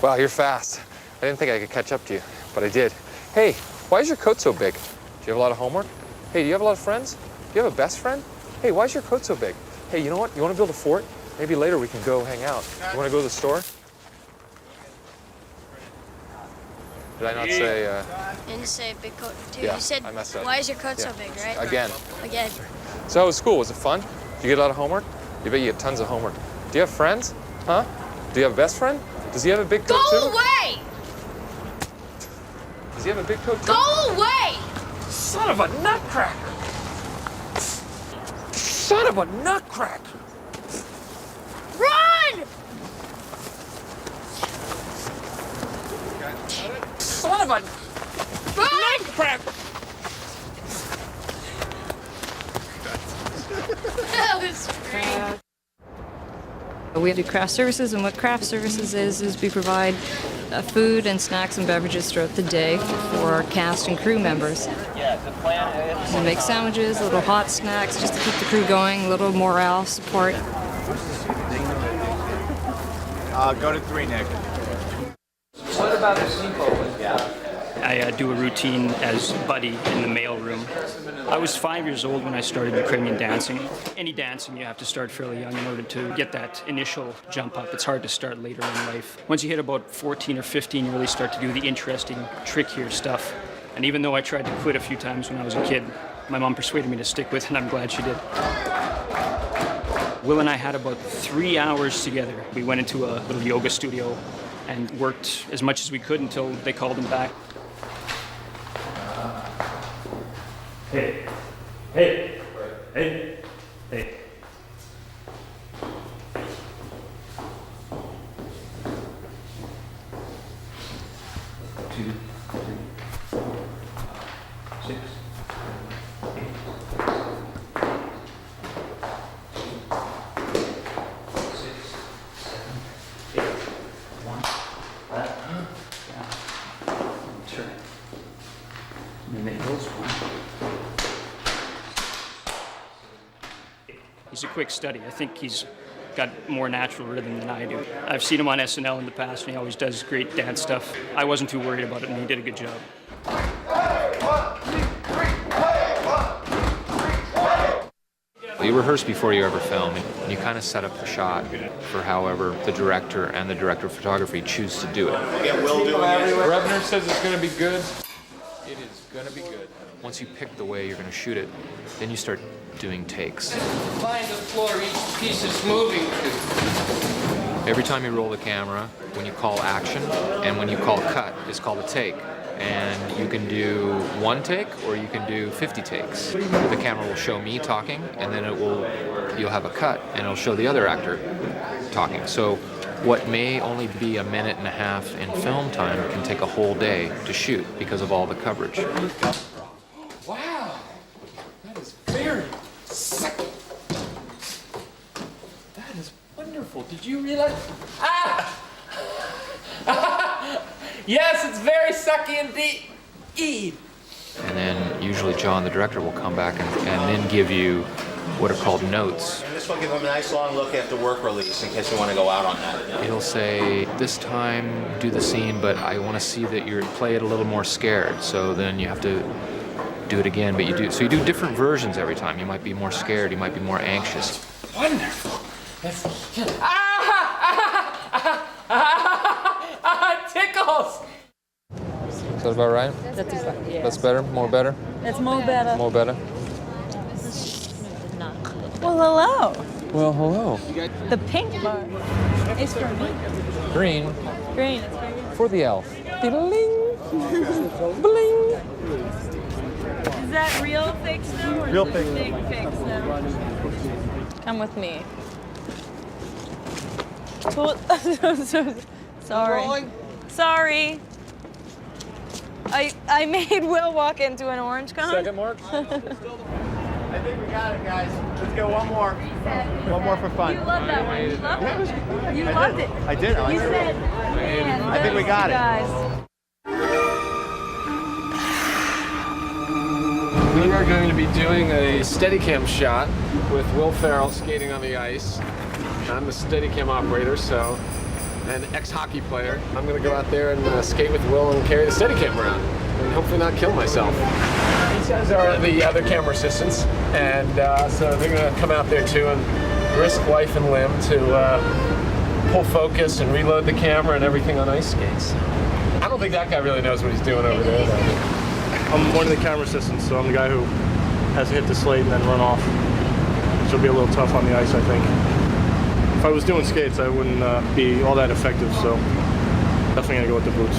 Wow, you're fast. I didn't think I could catch up to you, but I did. Hey, why is your coat so big? Do you have a lot of homework? Hey, do you have a lot of friends? Do you have a best friend? Hey, why is your coat so big? Hey, you know what? You want to build a fort? Maybe later we can go hang out. You want to go to the store? Did I not say, And you say big coat. Dude, yeah, you said, I messed up. why is your coat so big, right? Again. Again. So how was school? Was it fun? Did you get a lot of homework? You bet you get tons of homework. Do you have friends? Huh? Do you have a best friend? Does he have a big coat too? Go away! Does he have a big coat too? Go away! Son of a nutcracker! Son of a nutcracker! Run! Son of a nutcracker! That was great. We do craft services, and what craft services is we provide food and snacks and beverages throughout the day for our cast and crew members. We make sandwiches, little hot snacks just to keep the crew going, a little morale support. Go to 3, Nick. What about the sleepover? I do a routine as Buddy in the mailroom. I was 5 years old when I started Ukrainian dancing. Any dancing, you have to start fairly young in order to get that initial jump up. It's hard to start later in life. Once you hit about 14 or 15, you really start to do the interesting, trickier stuff. And even though I tried to quit a few times when I was a kid, my mom persuaded me to stick with it, and I'm glad she did. Will and I had about 3 hours together. We went into a little yoga studio and worked as much as we could until they called him back. Hey, hey, hey, hey. Two, 3, 4, 5, 6, 8. 6, 7, 8. 1. That. Down. Turn. And then make those 1. He's a quick study. I think he's got more natural rhythm than I do. I've seen him on SNL in the past, and he always does great dance stuff. I wasn't too worried about it, and he did a good job. You rehearse before you ever film, and you kind of set up the shot for however the director and the director of photography choose to do it. Revner says it's going to be good. It is going to be good. Once you pick the way you're going to shoot it, then you start doing takes. Find the floor each piece is moving to. Every time you roll the camera, when you call action and when you call cut, it's called a take. And you can do 1 take or you can do 50 takes. The camera will show me talking, and then you'll have a cut and it'll show the other actor talking. So what may only be a minute and a half in film time can take a whole day to shoot because of all the coverage. Wow, that is very sick. That is wonderful. Did you realize? Ah! Yes, it's very sucky indeed. And then usually John, the director, will come back and then give you what are called notes. And this will give them a nice long look at the work release in case you want to go out on that. He'll say, this time do the scene, but I want to see that you play it a little more scared. So then you have to do it again, but you do different versions every time. You might be more scared, you might be more anxious. Wonderful. Tickles. Is that about right? That's exactly, yeah. That's better? More better? That's more better. More better? Well, hello. Well, hello. The pink bar is for me. Green. Green, it's for you. For the elf. Bling. Bling. Is that real fake snow or Real is fake. it fake snow? Come with me. Sorry. Sorry. I made Will walk into an orange cone. Second mark. I think we got it, guys. Let's go one more. One more for fun. You loved that one. You loved it. You loved it. I did. You said, man, I think we got it. guys. We are going to be doing a Steadicam shot with Will Ferrell skating on the ice. I'm the Steadicam operator, so an ex-hockey player. I'm going to go out there and skate with Will and carry the Steadicam around and hopefully not kill myself. These guys are the other camera assistants, and so they're going to come out there too and risk life and limb to pull focus and reload the camera and everything on ice skates. I don't think that guy really knows what he's doing over there, though. I'm one of the camera assistants, so I'm the guy who has to hit the slate and then run off. Which will be a little tough on the ice, I think. If I was doing skates, I wouldn't be all that effective, so definitely gonna go with the boots.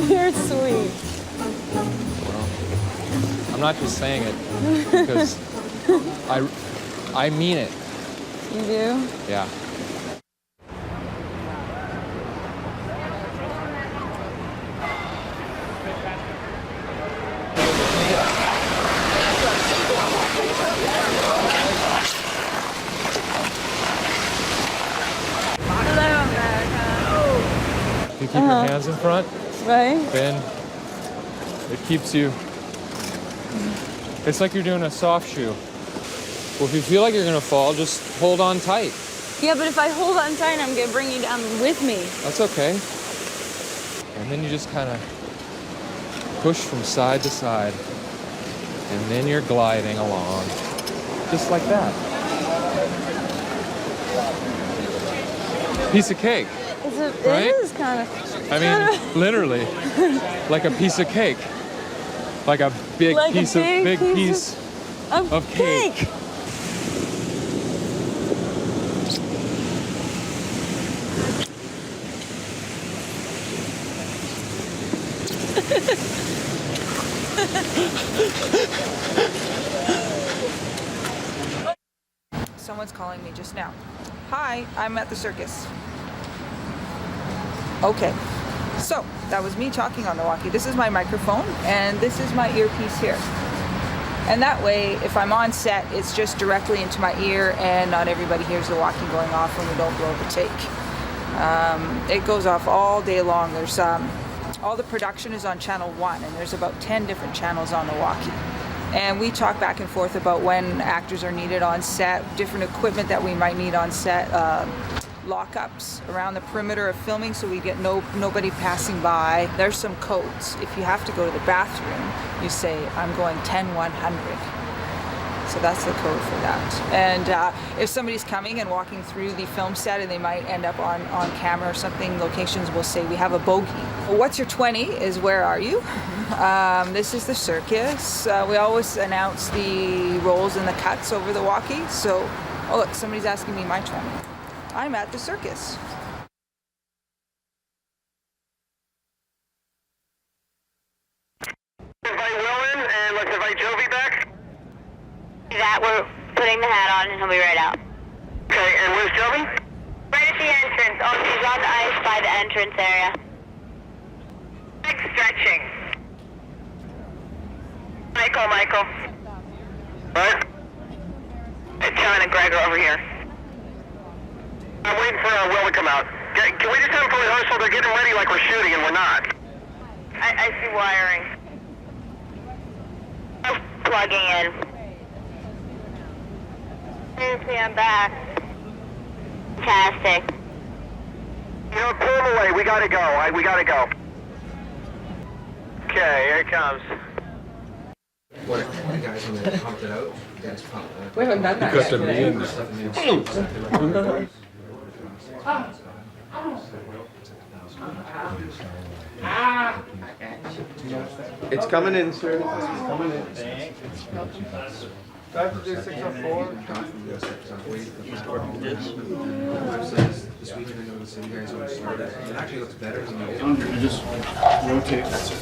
You're sweet. I'm not just saying it because I mean it. You do? Yeah. Hello, America. You keep your hands in front, Right? then it keeps you. It's like you're doing a soft shoe. Well, if you feel like you're gonna fall, just hold on tight. Yeah, but if I hold on tight, I'm gonna bring you down with me. That's okay. And then you just kind of push from side to side. And then you're gliding along. Just like that. Piece of cake. It is kind of. I mean, literally, like a piece of cake. Like a big Like a piece big piece of cake. Someone's calling me just now. Hi, I'm at the circus. Okay, so that was me talking on the walkie. This is my microphone, and this is my earpiece here. And that way, if I'm on set, it's just directly into my ear, and not everybody hears the walkie going off when we don't blow the take. It goes off all day long. There's all the production is on channel 1, and there's about 10 different channels on the walkie. And we talk back and forth about when actors are needed on set, different equipment that we might need on set, lockups around the perimeter of filming so we get nobody passing by. There's some codes. If you have to go to the bathroom, you say, I'm going 10-100. So that's the code for that. And if somebody's coming and walking through the film set and they might end up on camera or something, locations will say, we have a bogey. What's your 20 is where are you? This is the circus. We always announce the rolls and the cuts over the walkie. So, oh look, somebody's asking me my 20. I'm at the circus. Invite Will in and let's invite Jovi back. That we're putting the hat on and he'll be right out. Okay. Okay, and where's Joey? Right at the entrance. Oh, she's on the ice by the entrance area. Leg stretching. Michael. What? Hey, John and Greg are over here. I'm waiting for Will to come out. Can we just have them for rehearsal? They're getting ready like we're shooting and we're not. I see wiring. Plugging in. See, I'm back. Fantastic. You know, pull them away. We gotta go. We gotta go. Okay, here it comes. What the guys when they pumped it out, guys pumped it out. We haven't done that Because yet the today. It's coming in, sir. It's coming in. Do I have to do 604? This weekend I'm going to send you guys on the start. It actually looks better than the old. You just rotate. That's it.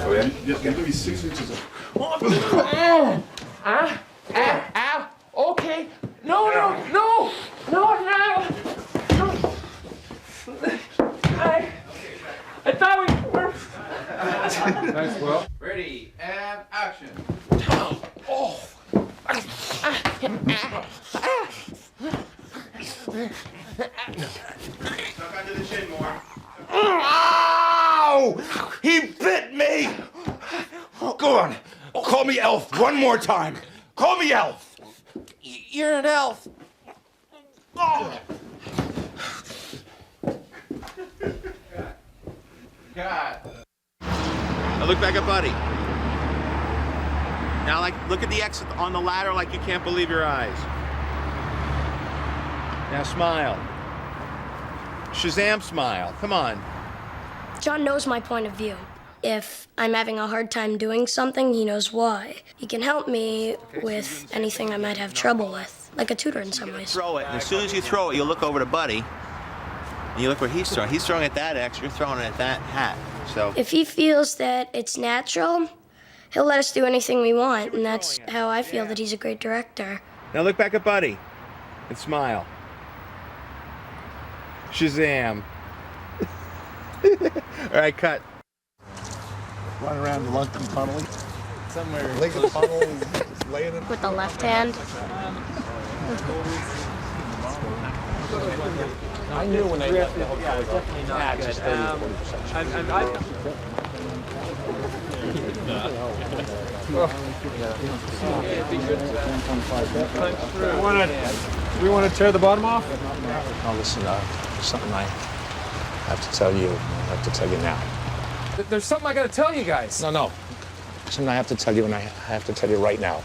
Oh yeah? Just give me 6 inches of... Ow! Okay. No. I thought we were. Nice, Will. Ready, and action. Oh. Tuck under the chin more. Ow! He bit me! Go on. Call me Elf one more time. Call me Elf. You're an elf. Oh. God. Now look back at Buddy. Now, look at the exit on the ladder like you can't believe your eyes. Now smile. Shazam smile. Come on. John knows my point of view. If I'm having a hard time doing something, he knows why. He can help me with anything I might have trouble with, like a tutor in some ways. Throw it, and as soon as you throw it, you look over to Buddy, and you look where he's throwing. He's throwing at that X, you're throwing it at that hat. So If he feels that it's natural, he'll let us do anything we want, and that's how I feel that he's a great director. now look back at Buddy, and smile. Shazam. All right, cut. Run around the Lunkin tunnel. Somewhere. Lincoln tunnel, just laying it. With the left hand. I knew when they left the hotel. Yeah, definitely not good. We want to tear the bottom off? Oh, listen, something I have to tell you. I have to tell you now. There's something I gotta tell you guys. No. Something I have to tell you, and I have to tell you right now.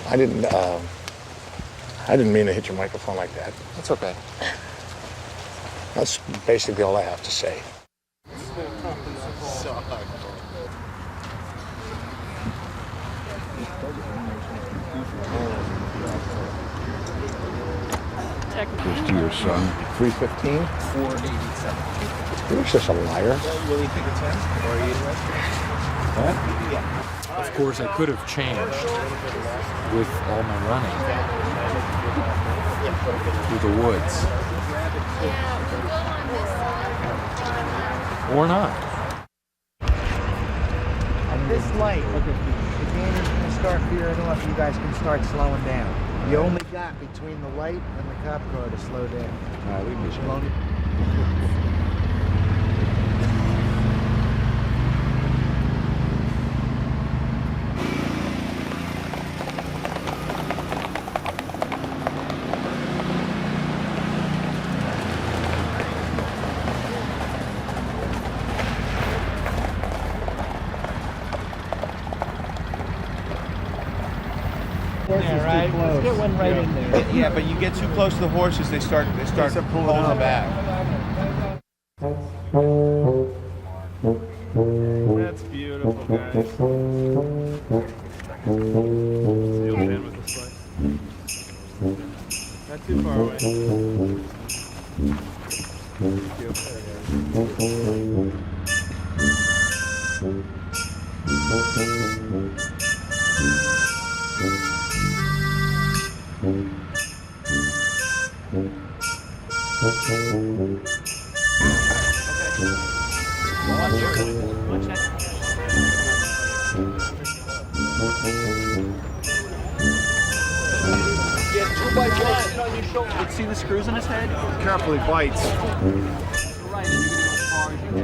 I didn't mean to hit your microphone like that. That's okay. That's basically all I have to say. Here's to your son. 315? 487. You're just a liar. Will you pick a 10? Or are you What? Yeah. Of course, I could have changed with all my running through the woods. Or not. At this light, the game is going to start veering off. You guys can start slowing down. You only got between the light and the cop car to slow down. All right, we can just Maloney. There, right? Let's get one right in there. Yeah, but you get too close to the horses, they start pulling them back. That's beautiful, guys. You'll man with the slice. Not too far away. when you show, let's see the screws in his head. Carefully bites. Right, and you go as far as you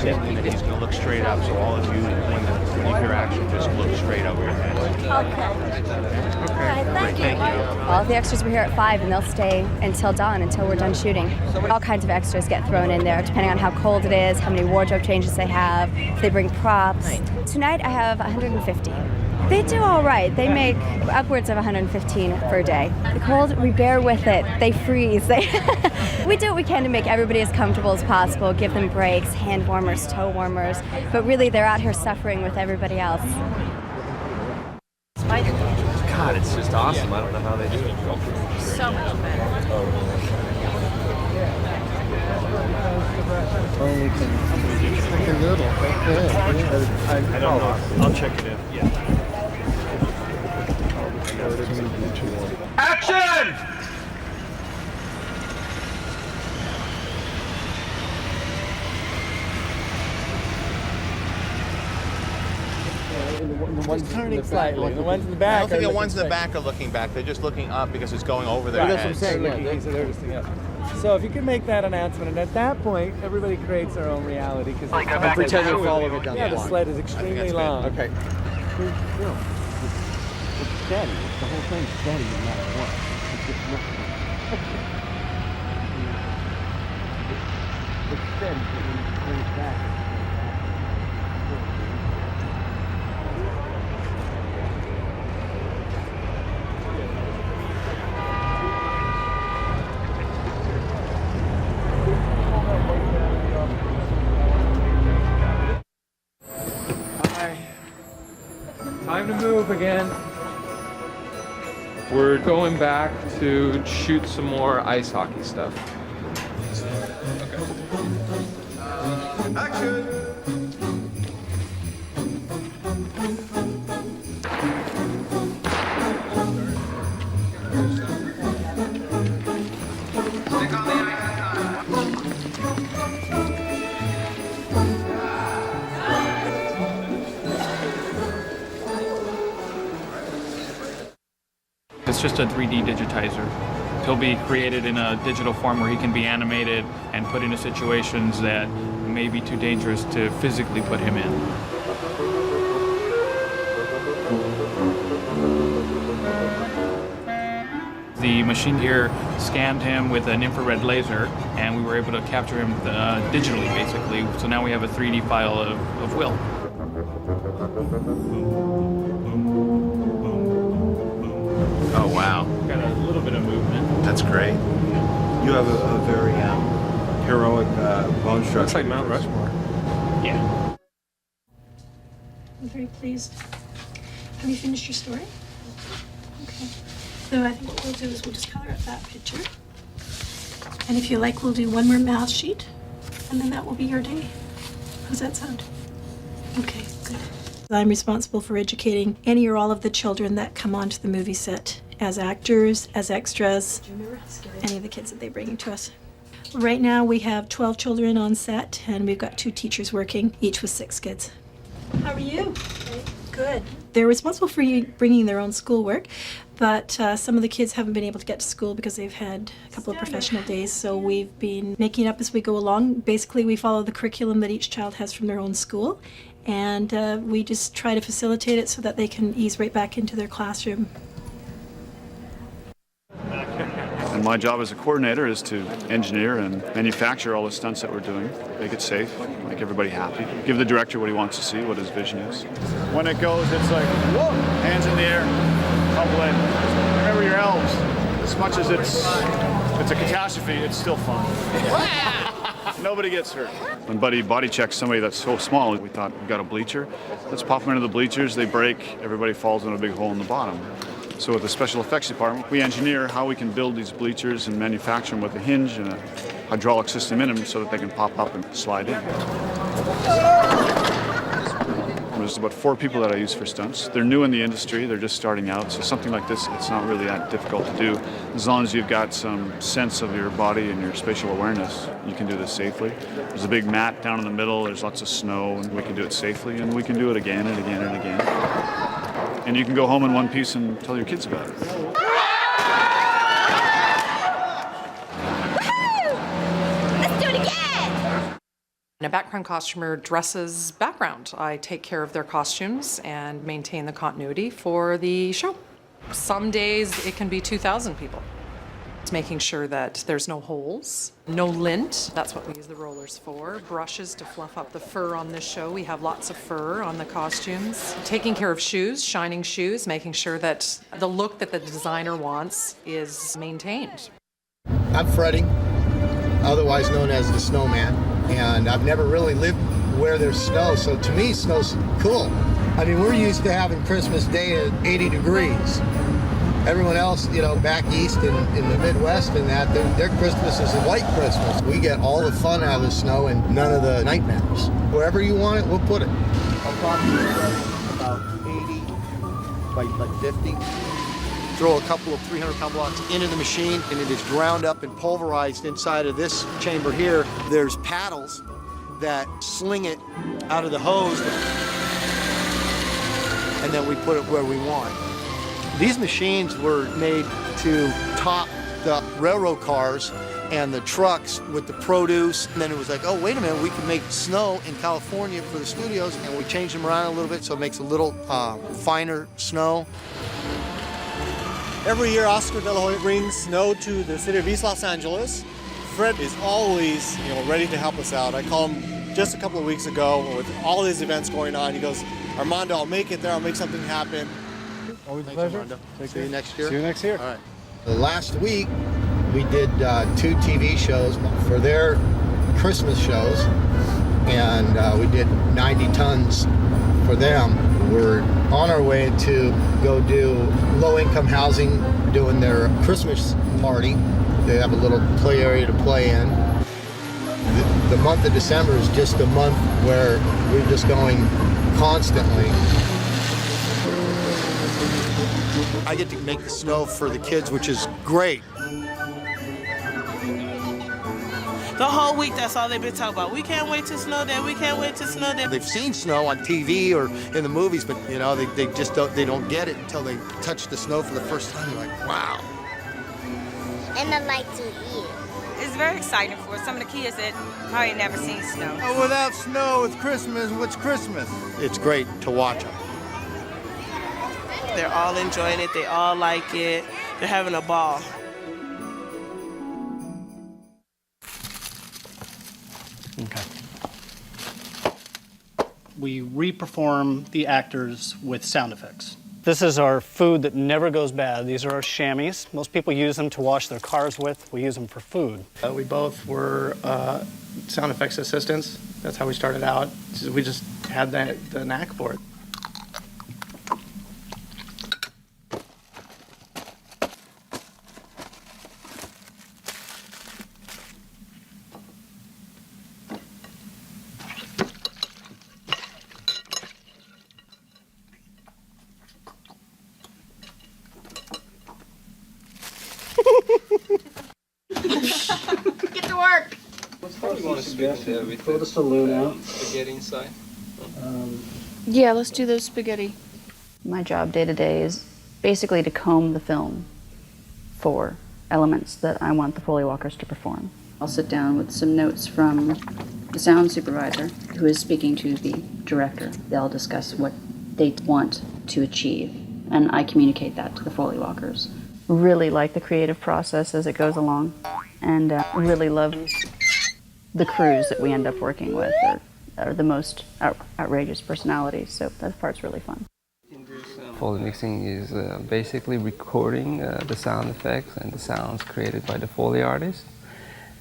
It's going to look straight up, so all of you, when you hear action, just look straight over your head. Okay, thank you. All the extras were here at 5, and they'll stay until dawn, until we're done shooting. All kinds of extras get thrown in there, depending on how cold it is, how many wardrobe changes they have, if they bring props. Tonight I have 150. They do all right. They make upwards of 115 per day. The cold, we bear with it. They freeze. We do what we can to make everybody as comfortable as possible, give them breaks, hand warmers, toe warmers, but really they're out here suffering with everybody else. God, it's just awesome. I don't know how they do it. So much fun. Oh, we can. Like a little. I don't know. I'll check it in. Yeah. Action! The one's turning slightly. The ones in the back. I don't think the ones in the back are looking back. They're just looking up because it's going over their heads. That's what I'm saying. Yeah, so if you can make that announcement, and at that point, everybody creates their own reality because pretend you're following it down the the sled is extremely long. Okay. It's steady. The whole thing's steady no matter what. It's just it's steady, but when it goes back. Time to move again. We're going back to shoot some more ice hockey stuff. Action! It's just a 3D digitizer. He'll be created in a digital form where he can be animated and put into situations that may be too dangerous to physically put him in. The machine here scanned him with an infrared laser, and we were able to capture him digitally, basically. So now we have a 3D file of Will. Oh, wow. Got a little bit of movement. That's great. You have a very heroic bone structure. Looks like Mount Rushmore. Yeah. I'm very pleased. Have you finished your story? Okay. So I think what we'll do is we'll just color up that picture. And if you like, we'll do one more math sheet, and then that will be your day. How's that sound? Okay, good. I'm responsible for educating any or all of the children that come onto the movie set as actors, as extras, any of the kids that they bring to us. Right now we have 12 children on set, and we've got 2 teachers working, each with 6 kids. How are you? Good. They're responsible for bringing their own schoolwork, but some of the kids haven't been able to get to school because they've had a couple of professional days, so we've been making up as we go along. Basically, we follow the curriculum that each child has from their own school, and we just try to facilitate it so that they can ease right back into their classroom. And my job as a coordinator is to engineer and manufacture all the stunts that we're doing, make it safe, make everybody happy, give the director what he wants to see, what his vision is. When it goes, it's like, whoa, hands in the air, tumble in. Remember your elves. As much as it's a catastrophe, it's still fun. Nobody gets hurt. When Buddy body checks somebody that's so small, we thought, we got a bleacher. Let's pop them into the bleachers, they break, everybody falls in a big hole in the bottom. So with the special effects department, we engineer how we can build these bleachers and manufacture them with a hinge and a hydraulic system in them so that they can pop up and slide in. there's about 4 people that I use for stunts. They're new in the industry, they're just starting out, so something like this, it's not really that difficult to do. As long as you've got some sense of your body and your spatial awareness, you can do this safely. There's a big mat down in the middle, there's lots of snow, and we can do it safely, and we can do it again and again and again. And you can go home in one piece and tell your kids about it. And a background costumer dresses background. I take care of their costumes and maintain the continuity for the show. Some days it can be 2,000 people. It's making sure that there's no holes, no lint. That's what we use the rollers for. Brushes to fluff up the fur on this show. We have lots of fur on the costumes. Taking care of shoes, shining shoes, making sure that the look that the designer wants is maintained. I'm Freddie, otherwise known as the Snowman. And I've never really lived where there's snow, so to me, snow's cool. I mean, we're used to having Christmas Day at 80 degrees. Everyone else, you know, back east in the Midwest and that, their Christmas is a white Christmas. We get all the fun out of the snow and none of the nightmares. Wherever you want it, we'll put it. I'll probably about 80 by 50. Throw a couple of 300-pound blocks into the machine, and it is ground up and pulverized inside of this chamber here. There's paddles that sling it out of the hose, and then we put it where we want. These machines were made to top the railroad cars and the trucks with the produce, and then it was like, oh, wait a minute, we can make snow in California for the studios, and we changed them around a little bit so it makes a little finer snow. Every year, Oscar De La Hoya brings snow to the city of East Los Angeles. Fred is always, ready to help us out. I called him just a couple of weeks ago with all these events going on. He goes, Armando, I'll make it there. I'll make something happen. Always a pleasure. See you next year. See you next year. All right. Last week, we did 2 TV shows for their Christmas shows, and we did 90 tons for them. We're on our way to go do low-income housing, doing their Christmas party. They have a little play area to play in. The month of December is just a month where we're just going constantly. I get to make the snow for the kids, which is great. The whole week, that's all they've been talking about. We can't wait to snow there. We can't wait to snow there. They've seen snow on TV or in the movies, but they just don't get it until they touch the snow for the first time. They're like, wow. And I like to eat. It's very exciting for some of the kids that probably never seen snow. Oh, without snow, with Christmas, what's Christmas? It's great to watch them. They're all enjoying it. They all like it. They're having a ball. Okay. We re-perform the actors with sound effects. This is our food that never goes bad. These are our chamois. Most people use them to wash their cars with. We use them for food. We both were sound effects assistants. That's how we started out. We just had the knack for it. Get to work. You want to spaghetti with pull the saloon out. Spaghetti inside? Yeah, let's do the spaghetti. My job day to day is basically to comb the film for elements that I want the Foley walkers to perform. I'll sit down with some notes from the sound supervisor who is speaking to the director. They'll discuss what they want to achieve, and I communicate that to the Foley walkers. Really like the creative process as it goes along, and really love the crews that we end up working with. Are the most outrageous personalities, so that part's really fun. Foley mixing is basically recording the sound effects and the sounds created by the Foley artist,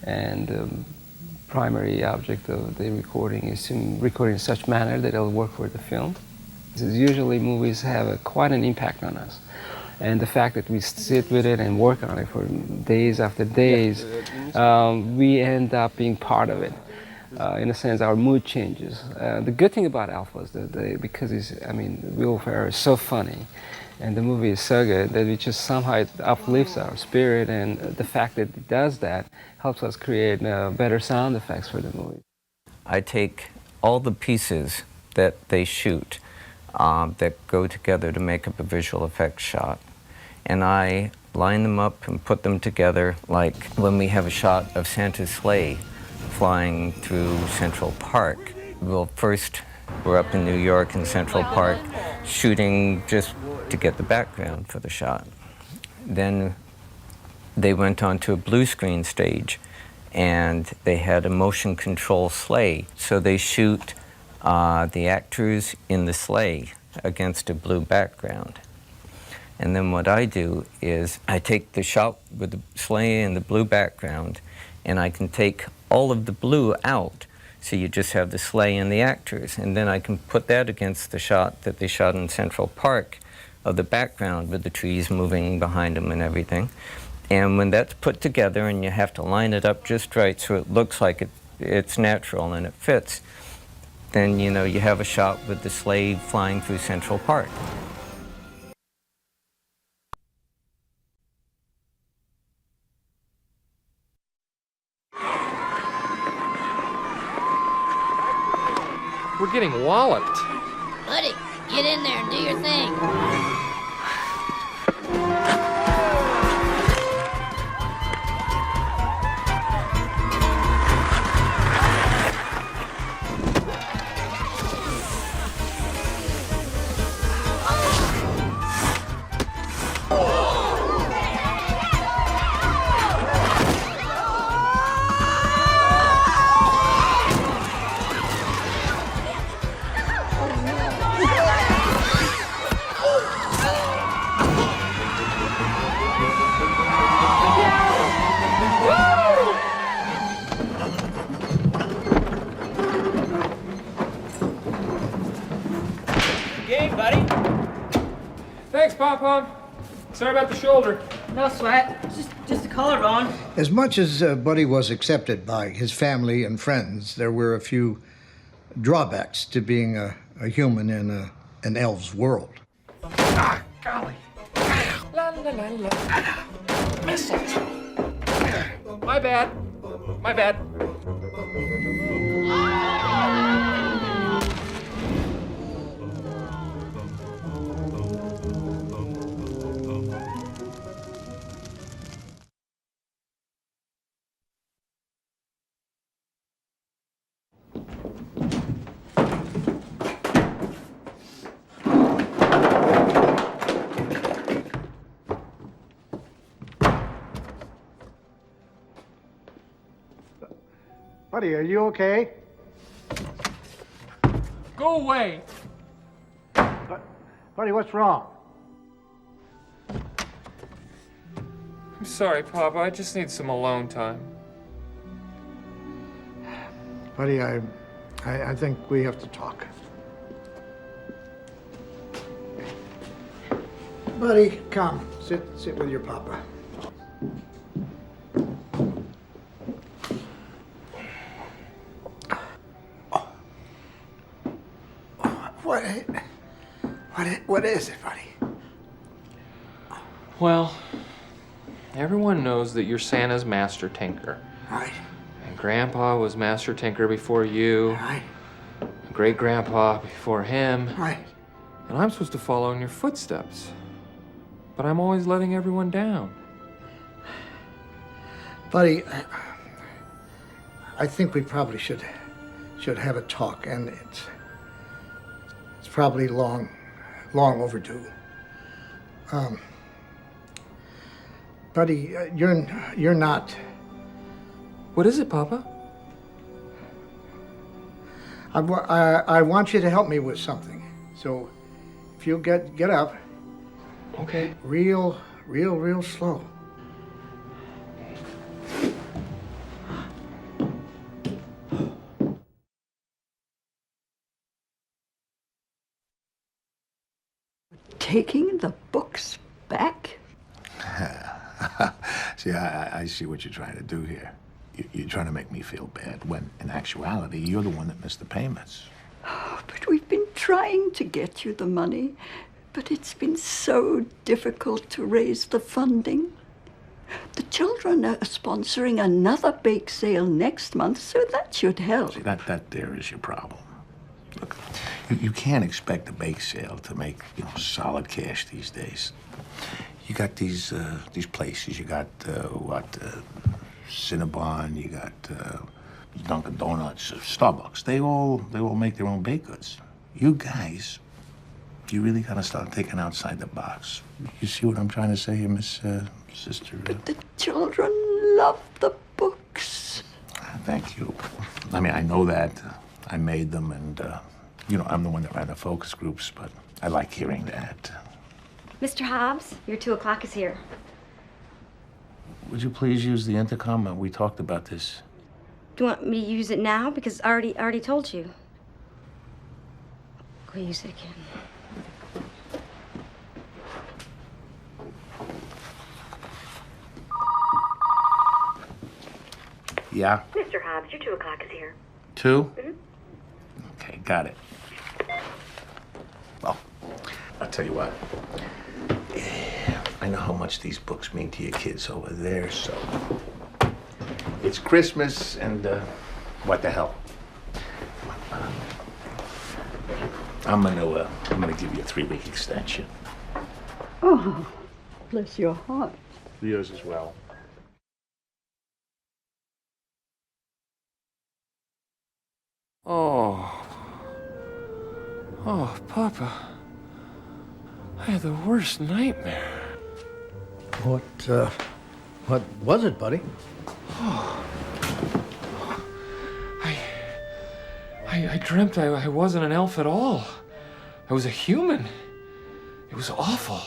and the primary object of the recording is to record in such manner that it'll work for the film. Usually movies have quite an impact on us. And the fact that we sit with it and work on it for days after days, we end up being part of it. in a sense, our mood changes. The good thing about Alpha is that because Will Ferrell is so funny, and the movie is so good that it just somehow it uplifts our spirit, and the fact that it does that helps us create better sound effects for the movie. I take all the pieces that they shoot that go together to make up a visual effects shot, and I line them up and put them together, like when we have a shot of Santa's sleigh flying through Central Park. Well, first we're up in New York in Central Park shooting just to get the background for the shot. Then they went on to a blue screen stage and they had a motion control sleigh. So they shoot the actors in the sleigh against a blue background. And then what I do is I take the shot with the sleigh and the blue background, and I can take all of the blue out, so you just have the sleigh and the actors. And then I can put that against the shot that they shot in Central Park of the background with the trees moving behind them and everything. And when that's put together and you have to line it up just right so it looks like it's natural and it fits, then you have a shot with the sleigh flying through Central Park. We're getting walloped. Buddy, get in there and do your thing. Game, buddy. Thanks, Pom-Pom. Sorry about the shoulder. No sweat. Just a collarbone. As much as Buddy was accepted by his family and friends, there were a few drawbacks to being a human in an elf's world. Ah, golly. La la la la. Mistletoe. My bad. My bad. Buddy, are you okay? Go away. Buddy, what's wrong? I'm sorry, Papa. I just need some alone time. Buddy, I think we have to talk. Buddy, come. Sit with your papa. What is it, buddy? Well, everyone knows that you're Santa's master tinker. Right. And Grandpa was master tinker before you. Right. And Great-Grandpa before him. Right. And I'm supposed to follow in your footsteps. But I'm always letting everyone down. Buddy, I think we probably should have a talk, and it's probably long overdue. Buddy, you're not. What is it, Papa? I want you to help me with something. So, if you'll get up. Okay. Real slow. Taking the books back? See, I see what you're trying to do here. You're trying to make me feel bad, when in actuality, you're the one that missed the payments. But we've been trying to get you the money, but it's been so difficult to raise the funding. The children are sponsoring another bake sale next month, so that should help. See, that there is your problem. Look, you can't expect a bake sale to make, solid cash these days. You got these places. You got, Cinnabon, you got Dunkin' Donuts, Starbucks. They all make their own baked goods. You guys, you really gotta start thinking outside the box. You see what I'm trying to say here, Miss Sister? But the children love the books. Thank you. I mean, I know that. I made them, and, I'm the one that ran the focus groups, but I like hearing that. Mr. Hobbs, your 2 o'clock is here. Would you please use the intercom? We talked about this. Do you want me to use it now? Because I already told you. Go use it again. Yeah? Mr. Hobbs, your 2 o'clock is here. 2? Okay, got it. Well, I'll tell you what. I know how much these books mean to your kids over there, so it's Christmas, and what the hell? I'm gonna give you a 3-week extension. Oh, bless your heart. Yours as well. Oh, Papa. I had the worst nightmare. What was it, buddy? I dreamt I wasn't an elf at all. I was a human. It was awful.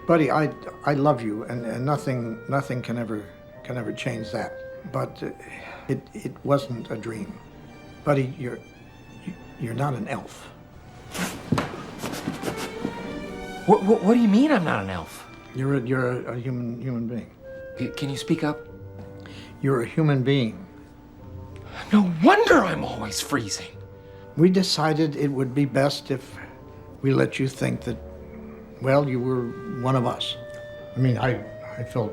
Buddy, I love you, and nothing can ever change that. But it wasn't a dream. Buddy, you're not an elf. What do you mean I'm not an elf? You're a human being. Can you speak up? You're a human being. No wonder I'm always freezing. We decided it would be best if we let you think that, well, you were one of us. I mean, I felt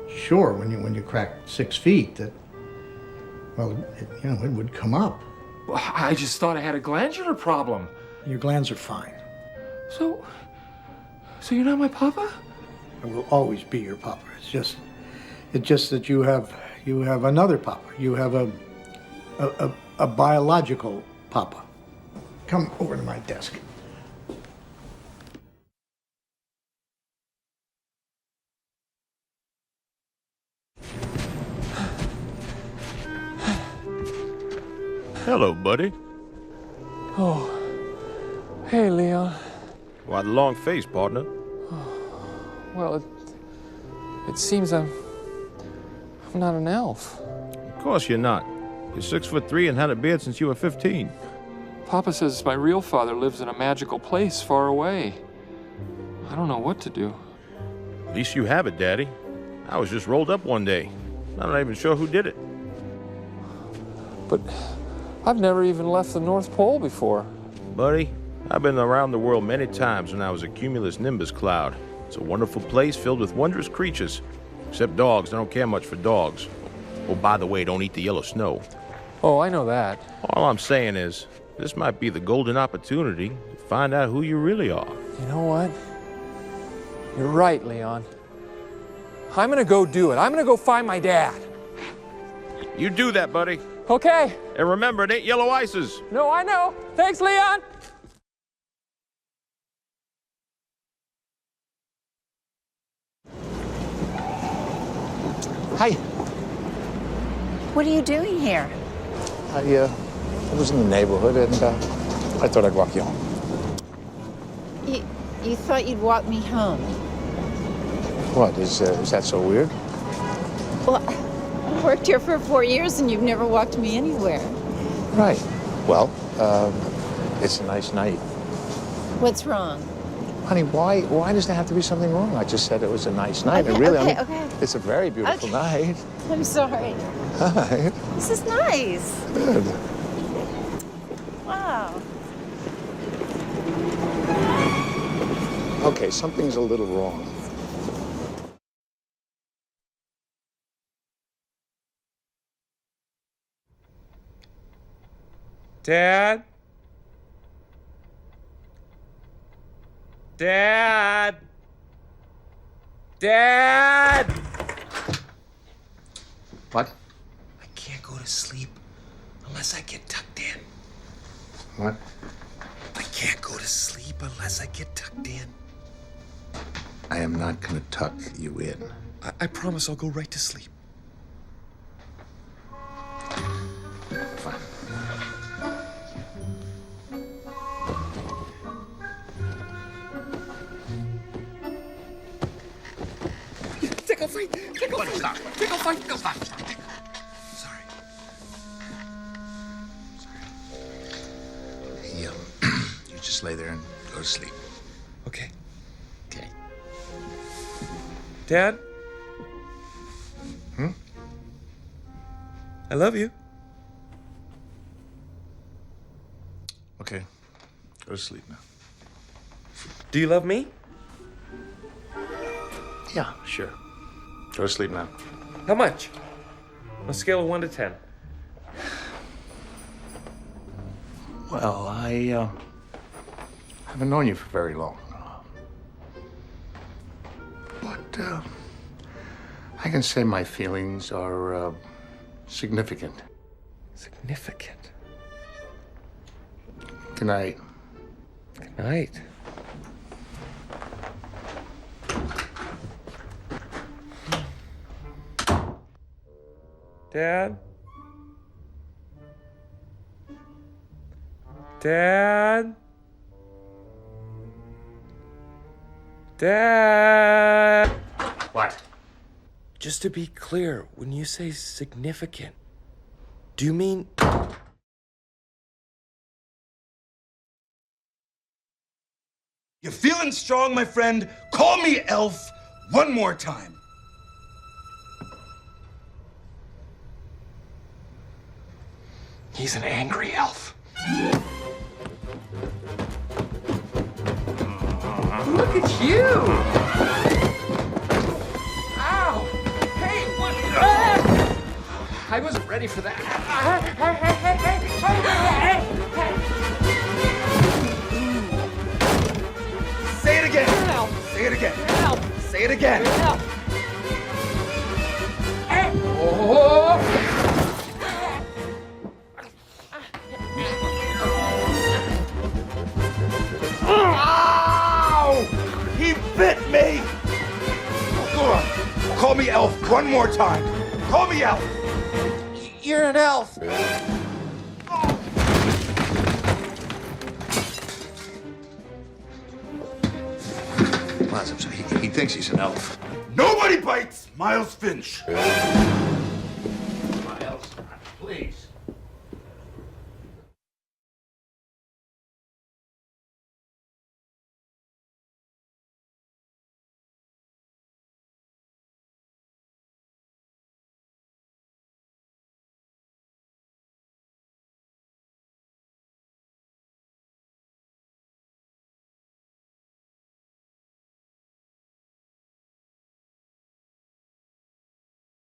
sure when you cracked 6 feet that, well, it would come up. I just thought I had a glandular problem. Your glands are fine. So you're not my papa? I will always be your papa. It's just that you have another papa. You have a biological papa. Come over to my desk. Hello, buddy. Oh, hey, Leon. Why the long face, partner? Well, it seems I'm not an elf. Of course you're not. You're 6'3" and had a beard since you were 15. Papa says my real father lives in a magical place far away. I don't know what to do. At least you have it, Daddy. I was just rolled up one day. I'm not even sure who did it. But I've never even left the North Pole before. Buddy, I've been around the world many times when I was a cumulus nimbus cloud. It's a wonderful place filled with wondrous creatures. Except dogs. I don't care much for dogs. Oh, by the way, don't eat the yellow snow. Oh, I know that. All I'm saying is, this might be the golden opportunity to find out who you really are. You know what? You're right, Leon. I'm gonna go do it. I'm gonna go find my dad. You do that, buddy. Okay. And remember, it ain't yellow ices. No, I know. Thanks, Leon. Hi. What are you doing here? I was in the neighborhood and I thought I'd walk you home. You thought you'd walk me home? What, is that so weird? Well, I've worked here for 4 years and you've never walked me anywhere. Right. Well, it's a nice night. What's wrong? Honey, why does there have to be something wrong? I just said it was a nice night. Okay, and really, okay, I mean, okay. it's a very beautiful night. I'm sorry. Hi. This is nice. Good. Wow. Okay, something's a little wrong. Dad? Dad? Dad? What? I can't go to sleep unless I get tucked in. What? I can't go to sleep unless I get tucked in. I am not gonna tuck you in. I promise I'll go right to sleep. Fine. Tickle fight! Tickle fight! Stop! Tickle fight! Tickle stop! Sorry. Hey, you just lay there and go to sleep. Okay. Okay. Dad? Hmm? I love you. Okay. Go to sleep now. Do you love me? Yeah, sure. Go to sleep now. How much? On a scale of 1 to 10. Well, I haven't known you for very long. But I can say my feelings are significant. Significant. Good night. Good night. Dad? Dad? Dad? What? Just to be clear, when you say significant, do you mean... You feeling strong, my friend? Call me Elf one more time. He's an angry elf. Look at you! Ow! Hey, what? I wasn't ready for that. Say it again. Help. Say it again. Help. Say it again. Help. Oh! Ow! He bit me! Go on. Call me Elf one more time. Call me Elf. You're an elf. He thinks he's an elf. Nobody bites Miles Finch.